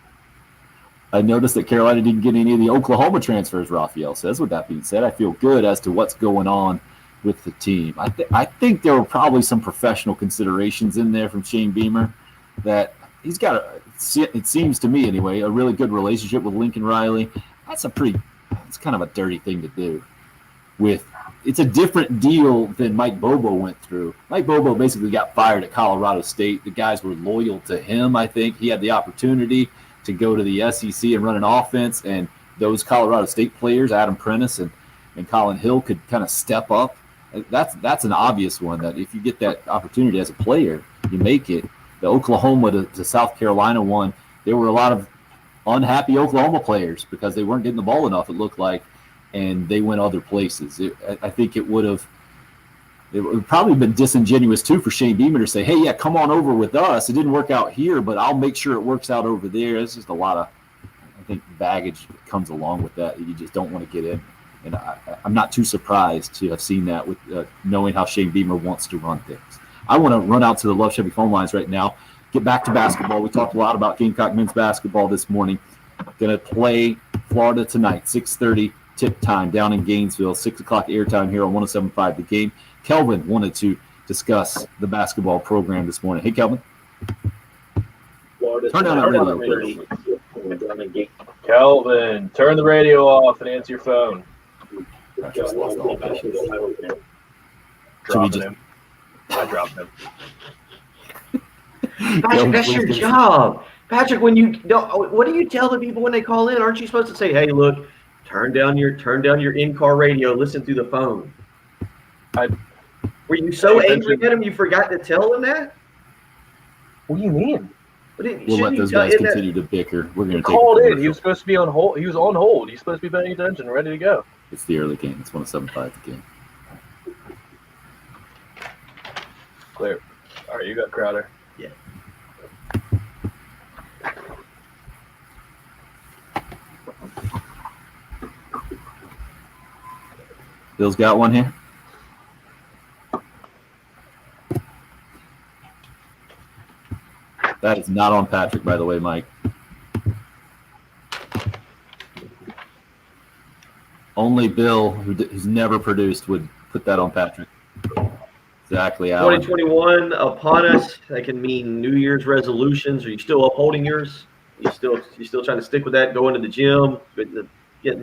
I noticed that Carolina didn't get any of the Oklahoma transfers, Raphael says. With that being said, I feel good as to what's going on with the team. I think there were probably some professional considerations in there from Shane Beamer that he's got, it seems to me anyway, a really good relationship with Lincoln Riley. It's kind of a dirty thing to do. It's a different deal than Mike Bobo went through. Mike Bobo basically got fired at Colorado State. The guys were loyal to him, I think. He had the opportunity to go to the SEC and run an offense, and those Colorado State players, Adam Prentice and Colin Hill, could kind of step up. That's an obvious one, that if you get that opportunity as a player, you make it. The Oklahoma to South Carolina one, there were a lot of unhappy Oklahoma players because they weren't getting the ball enough, it looked like, and they went other places. I think it would probably been disingenuous too for Shane Beamer to say, hey, yeah, come on over with us. It didn't work out here, but I'll make sure it works out over there. It's just a lot of, I think, baggage that comes along with that you just don't want to get in. And I'm not too surprised to have seen that with knowing how Shane Beamer wants to run things. I want to run out to the Love Chevy phone lines right now, get back to basketball. We talked a lot about Gamecock men's basketball this morning. Going to play Florida tonight, 6:30 tip time down in Gainesville, 6 o'clock airtime here on 107.5 The Game. Kelvin wanted to discuss the basketball program this morning. Hey, Kelvin. Turn down that radio. Kelvin, turn the radio off and answer your phone. Dropping him. I dropped him. Patrick, that's your job. Patrick, what do you tell the people when they call in? Aren't you supposed to say, hey, look, turn down your in-car radio, listen through the phone? Were you so angry at him you forgot to tell him that? What do you mean? We'll let those guys continue to bicker. We're going to take called in. He was supposed to be on hold. He was on hold. He's supposed to be paying attention, ready to go. It's the early game. It's 107.5 The Game. Clear. All right, you got Crowder. Yeah. Bill's got one here. That is not on Patrick, by the way, Mike. Only Bill, who's never produced, would put that on Patrick. Exactly, Alan. 2021 upon us. That can mean New Year's resolutions. Are you still upholding yours? You still trying to stick with that? Going to the gym, getting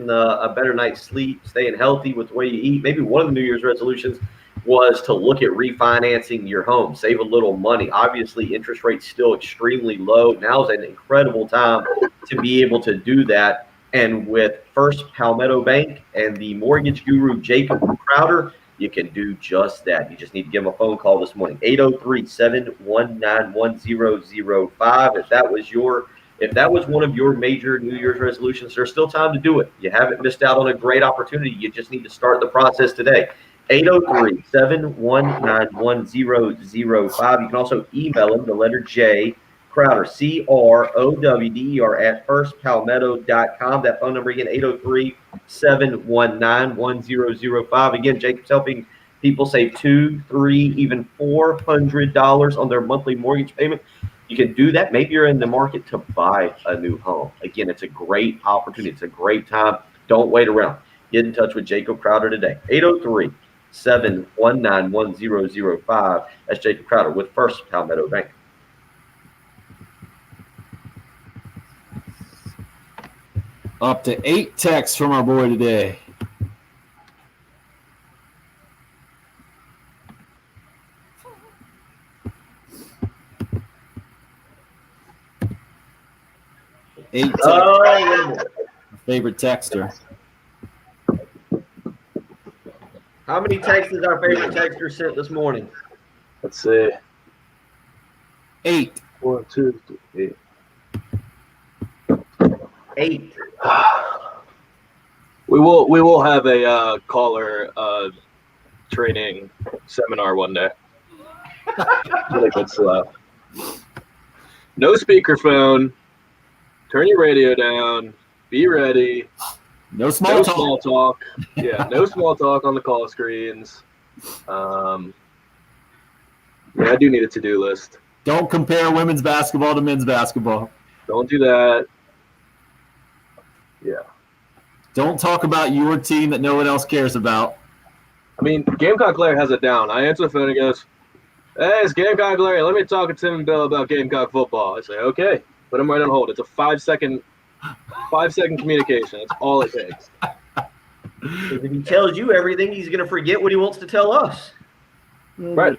a better night's sleep, staying healthy with the way you eat. Maybe one of the New Year's resolutions was to look at refinancing your home, save a little money. Obviously, interest rates still extremely low. Now's an incredible time to be able to do that. And with First Palmetto Bank and the mortgage guru Jacob Crowder, you can do just that. You just need to give him a phone call this morning, 803-719-1005. If that was one of your major New Year's resolutions, there's still time to do it. You haven't missed out on a great opportunity. You just need to start the process today. 803-719-1005. You can also email him, the letter J, Crowder, CROWDER at firstpalmetto.com. That phone number again, 803-719-1005. Again, Jacob's helping people save $200, $300, even $400 on their monthly mortgage payment. You can do that. Maybe you're in the market to buy a new home. Again, it's a great opportunity. It's a great time Don't wait around. Get in touch with Jacob Crowder today. 803-719-1005. That's Jacob Crowder with First Palmetto Bank. Up to 8 texts from our boy today. Eight texts. Oh, Favorite texter. how many texts has our favorite texter sent this morning? Let's see. 8. 1, 2, 3, 8. We will have a caller training seminar one day. Really good stuff. No speakerphone. Turn your radio down. Be ready. No small No talk. small talk. Yeah, no small talk on the call screens. Yeah, I do need a to-do list. Don't compare women's basketball to men's basketball. Don't do that. Yeah. Don't talk about your team that no one else cares about. I mean, Gamecock Larry has it down. I answer the phone and he goes, "Hey, it's Gamecock Larry. Let me talk to Tim and Bill about Gamecock football." I say, "Okay." Put him right on hold. It's a 5-second communication. That's all it takes. If he tells you everything, he's going to forget what he wants to tell us. Right.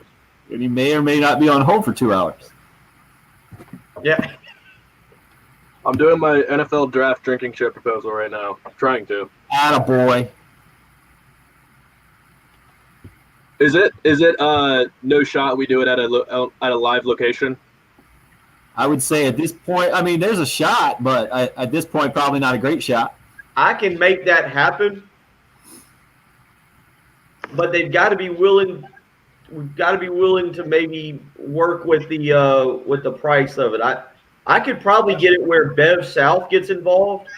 And he may or may not be on hold for 2 hours. Yeah. I'm doing my NFL draft drinking chip proposal right now. Trying to. Attaboy. Is it no shot we do it at a live location? I would say at this point, I mean, there's a shot, but at this point, probably not a great shot. I can make that happen, but they've got to be willing. We've got to be willing to maybe work with the price of it. I could probably get it where Bev South gets involved,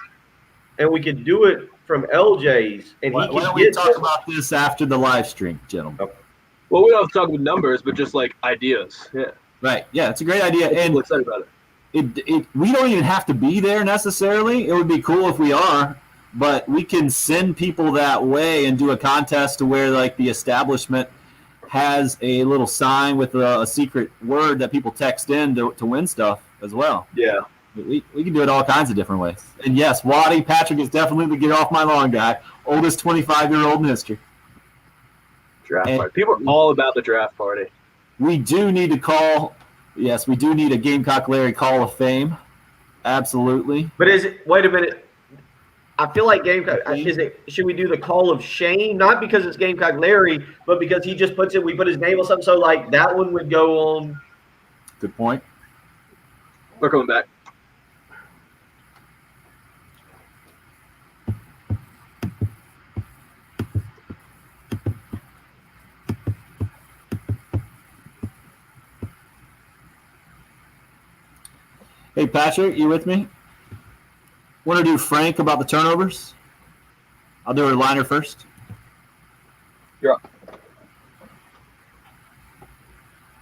and we could do it from LJ's, and Why don't we talk about this after the live stream, gentlemen? Okay. Well, we don't have to talk about numbers, but just like ideas. Yeah. Right. Yeah, it's a great idea. I'm And excited about it. we don't even have to be there necessarily. It would be cool if we are, but we can send people that way and do a contest to where like the establishment has a little sign with a secret word that people text in to win stuff as well. Yeah. We can do it all kinds of different ways. And yes, Waddy, Patrick is definitely the get off my lawn guy. Oldest 25-year-old in history. Draft party. People are all about the draft party. We do need to call. Yes, we do need a Gamecock Larry Call of Fame. Absolutely. But wait a minute. I feel like Gamecock. Should we do the Call of Shame? Not because it's Gamecock Larry, but because he just puts it. We put his name on something. So like that one would go on. Good point. We're coming back. Hey, Patrick, you with me? Want to do Frank about the turnovers? I'll do a liner first. You're up.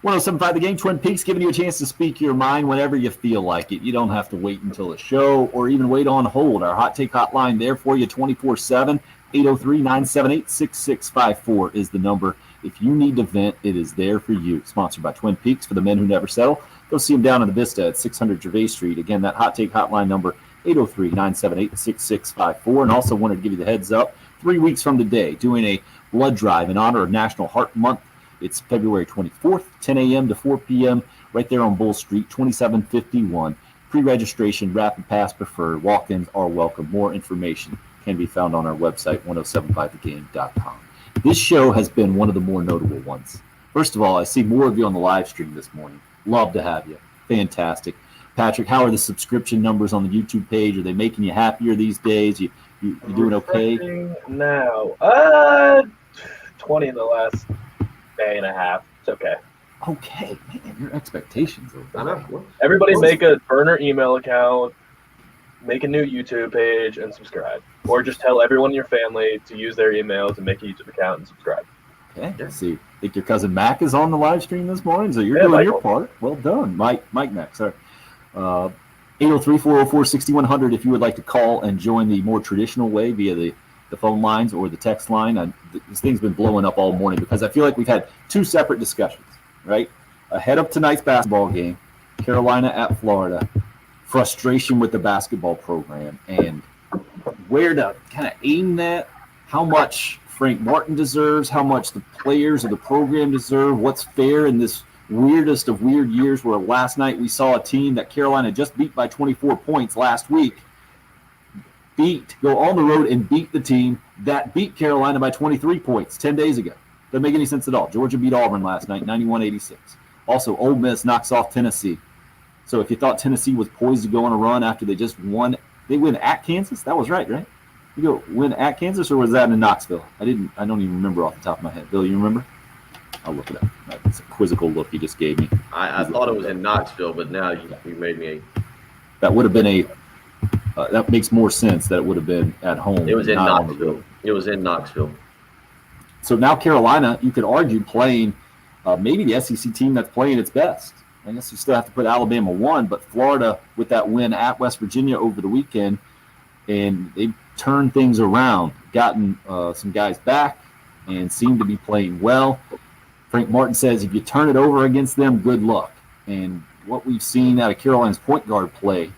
1075 The Game, Twin Peaks, giving you a chance to speak your mind whenever you feel like it. You don't have to wait until the show or even wait on hold. Our hot take hotline there for you 24/7. 803-978-6654 is the number. If you need to vent, it is there for you. Sponsored by Twin Peaks for the men who never settle. Go see them down in the Vista at 600 Gervais Street. Again, that hot take hotline number, 803-978-6654. And also wanted to give you the heads up, 3 weeks from today, doing a blood drive in honor of National Heart Month. It's February 24th, 10 a.m. to 4 p.m., right there on Bull Street, 2751. Pre-registration, rapid pass preferred. Walk-ins are welcome. More information can be found on our website, 1075thegame.com. This show has been one of the more notable ones. First of all, I see more of you on the live stream this morning. Love to have you. Fantastic. Patrick, how are the subscription numbers on the YouTube page? Are they making you happier these days? You doing okay? Now, 20 in the last day and a half. It's okay. Okay, man, your expectations I know. Everybody make a burner email account, make a new YouTube page, and subscribe. Or just tell everyone in your family to use their email to make a YouTube account and subscribe. Okay, let's see. I think your cousin Mac is on the live stream this morning, so you're doing Michael. your part. Well done. Mike Mac, sorry. 803-404-6100 if you would like to call and join the more traditional way via the phone lines or the text line. This thing's been blowing up all morning because I feel like we've had two separate discussions, right? Ahead of tonight's basketball game, Carolina at Florida, frustration with the basketball program, and where to kind of aim that, how much Frank Martin deserves, how much the players of the program deserve, what's fair in this weirdest of weird years where last night we saw a team that Carolina just beat by 24 points last week go on the road and beat the team that beat Carolina by 23 points 10 days ago. Doesn't make any sense at all. Georgia beat Auburn last night, 91-86. Also, Ole Miss knocks off Tennessee. So if you thought Tennessee was poised to go on a run after they just won, they win at Kansas? That was right? You go win at Kansas, or was that in Knoxville? I don't even remember off the top of my head. Bill, you remember? I'll look it up. It's a quizzical look you just gave me. I thought it was in Knoxville, but now you made me. That would have been that makes more sense that it would have been at home. It was in Knoxville. It was in Knoxville. So now Carolina, you could argue, playing maybe the SEC team that's playing its best. I guess you still have to put Alabama 1, but Florida with that win at West Virginia over the weekend, and they've turned things around, gotten some guys back, and seem to be playing well. Frank Martin says if you turn it over against them, good luck. And what we've seen out of Carolina's point guard play,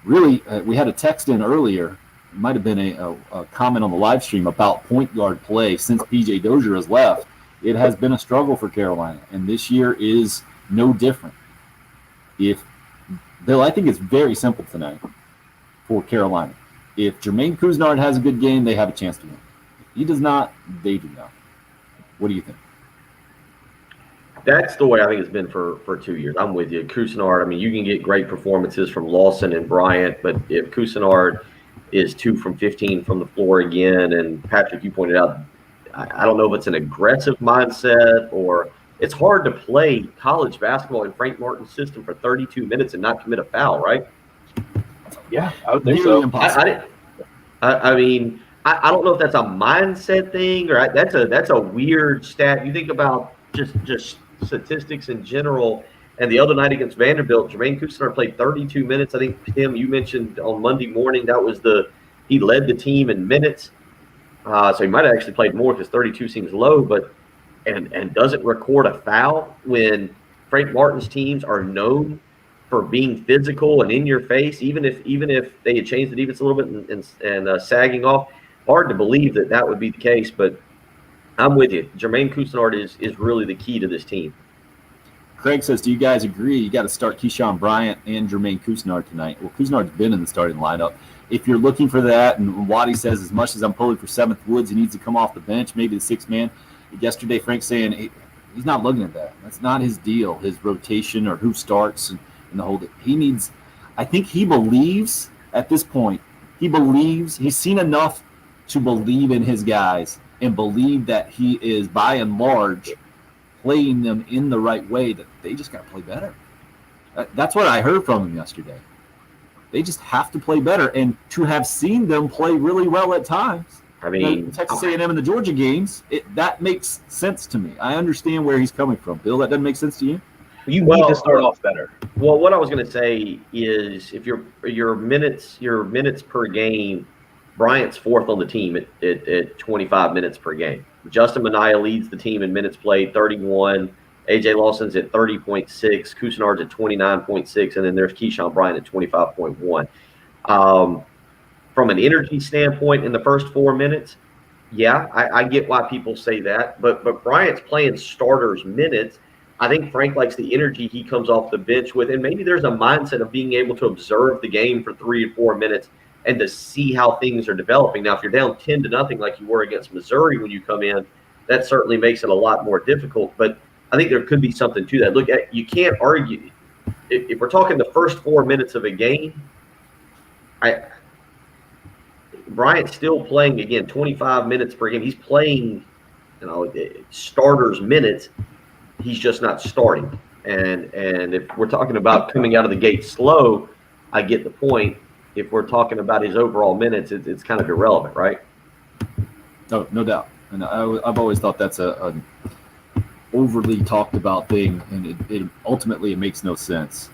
really, we had a text in earlier. It might have been a comment on the live stream about point guard play since P.J. Dozier has left. It has been a struggle for Carolina, and this year is no different. Bill, I think it's very simple tonight for Carolina. If Jermaine Couisnard has a good game, they have a chance to win. If he does not, they do not. What do you think? That's the way I think it's been for 2 years. I'm with you. Couisnard, I mean, you can get great performances from Lawson and Bryant, but if Couisnard is 2 from 15 from the floor again, and Patrick, you pointed out, I don't know if it's an aggressive mindset or it's hard to play college basketball in Frank Martin's system for 32 minutes and not commit a foul, right? Yeah, I would think so. I mean, I don't know if that's a mindset thing or that's a weird stat. You think about just statistics in general. And the other night against Vanderbilt, Jermaine Couisnard played 32 minutes. I think, Tim, you mentioned on Monday morning he led the team in minutes. So he might have actually played more because 32 seems low, but and doesn't record a foul when Frank Martin's teams are known for being physical and in your face, even if they had changed the defense a little bit and sagging off. Hard to believe that would be the case, but I'm with you. Jermaine Couisnard is really the key to this team. Craig says, do you guys agree you got to start Keyshawn Bryant and Jermaine Couisnard tonight? Well, Couisnard's been in the starting lineup. If you're looking for that, and Waddy says, as much as I'm pulling for Seventh Woods, he needs to come off the bench, maybe the sixth man. Yesterday, Frank's saying he's not looking at that. That's not his deal, his rotation or who starts and the whole thing. He needs – I think he believes at this point, he's seen enough to believe in his guys and believe that he is, by and large, playing them in the right way, that they just got to play better. That's what I heard from him yesterday. They just have to play better. And to have seen them play really well at times, I mean, Texas A&M and the Georgia games, that makes sense to me. I understand where he's coming from. Bill, that doesn't make sense to you? You need to start off better. Well, what I was going to say is if your minutes per game, Bryant's fourth on the team at 25 minutes per game. Justin Minaya leads the team in minutes played, 31. A.J. Lawson's at 30.6. Couisnard's at 29.6. And then there's Keyshawn Bryant at 25.1. From an energy standpoint in the first 4 minutes, yeah, I get why people say that. But Bryant's playing starters minutes. I think Frank likes the energy he comes off the bench with. And maybe there's a mindset of being able to observe the game for 3 or 4 minutes and to see how things are developing. Now, if you're down 10-0 like you were against Missouri when you come in, that certainly makes it a lot more difficult. But I think there could be something to that. Look, you can't argue. If we're talking the first 4 minutes of a game, Bryant's still playing, again, 25 minutes per game. He's playing, starters minutes. He's just not starting. And if we're talking about coming out of the gate slow, I get the point. If we're talking about his overall minutes, it's kind of irrelevant, right? No doubt. And I've always thought that's an overly talked about thing, and it ultimately makes no sense.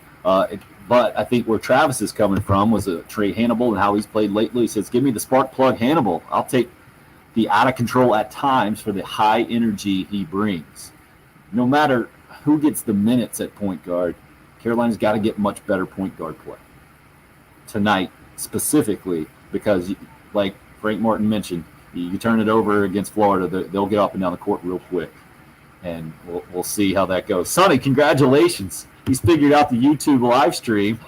But I think where Travis is coming from was a Trey Hannibal and how he's played lately. He says, give me the spark plug Hannibal. I'll take the out of control at times for the high energy he brings. No matter who gets the minutes at point guard, Carolina's got to get much better point guard play tonight specifically because, like Frank Martin mentioned, you turn it over against Florida, they'll get up and down the court real quick. And we'll see how that goes. Sonny, congratulations. He's figured out the YouTube live stream.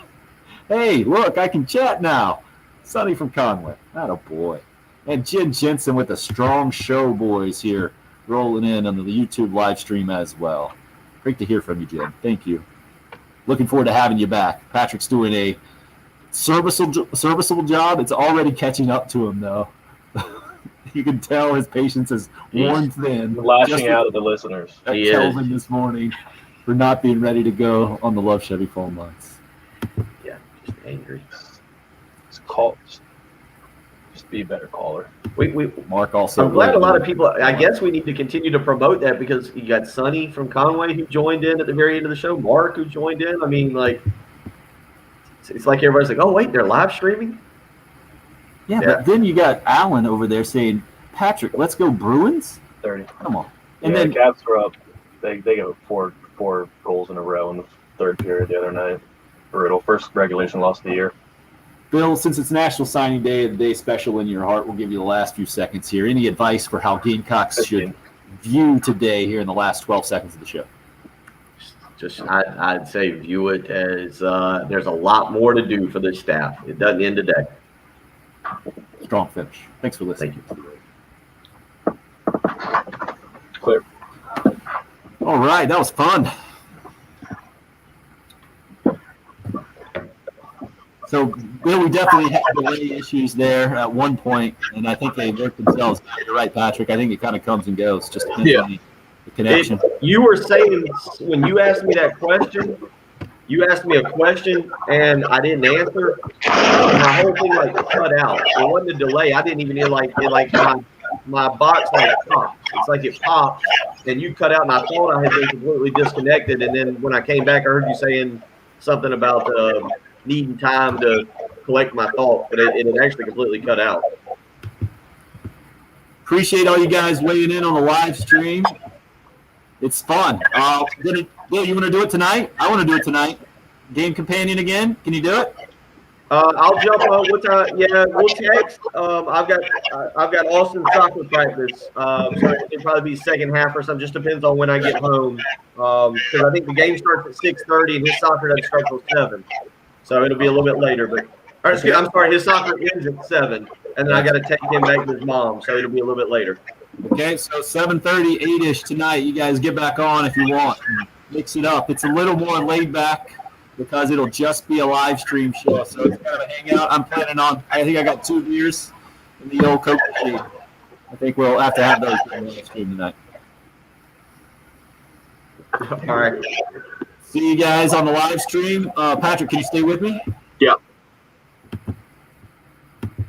Hey, look, I can chat now. Sonny from Conway. Atta boy. And Jen Jensen with the Strong Show boys here rolling in on the YouTube live stream as well. Great to hear from you, Jen. Thank you. Looking forward to having you back. Patrick's doing a serviceable job. It's already catching up to him, though. You can tell his patience is worn thin. Lashing out at the listeners. Kelvin this morning for not being ready to go on the Love Chevy phone lines. Yeah, just angry. Just be a better caller. Mark also. I'm glad a lot of people. I guess we need to continue to promote that because you got Sonny from Conway who joined in at the very end of the show. Mark who joined in. I mean, like, it's like everybody's like, oh wait, they're live streaming. Yeah, but then you got Alan over there saying, Patrick, let's go Bruins? 30. Come on. And yeah, then the Caps were up. They go four goals in a row in the third period the other night. Brutal. First regulation loss of the year. Bill, since it's National Signing Day, the day special in your heart, we'll give you the last few seconds here. Any advice for how Gamecocks should view today here in the last 12 seconds of the show? I'd say view it as there's a lot more to do for this staff. It doesn't end today. Strong finish. Thanks for listening. Thank you. Clear. All right, that was fun. So, Bill, we definitely had delay issues there at one point, and I think they worked themselves out. You're right, Patrick. I think it kind of comes and goes. Just depends on the connection. You were saying when you asked me that question, you asked me a question and I didn't answer. My whole thing like cut out. It wasn't a delay. I didn't even hear my box like popped. It's like it popped and you cut out and I thought I had been completely disconnected. And then when I came back, I heard you saying something about needing time to collect my thoughts, but it had actually completely cut out. Appreciate all you guys weighing in on the live stream. It's fun. Bill, you want to do it tonight? I want to do it tonight. Game companion again? Can you do it? I'll jump on. What time? Yeah, we'll text. I've got Austin soccer practice, so it'll probably be second half or something. Just depends on when I get home. Because I think the game starts at 6:30 and his soccer doesn't start till 7, so it'll be a little bit later. But I'm sorry, his soccer ends at 7, and then I got to take him back to his mom, so it'll be a little bit later. Okay, so 7:30, 8-ish tonight. You guys get back on if you want. Mix it up. It's a little more laid back because it'll just be a live stream show. So it's kind of a hangout. I'm planning on, I think I got 2 beers in the old Coke machine. I think we'll have to have those in the live stream tonight. All right. See you guys on the live stream. Patrick, can you stay with me? Yeah.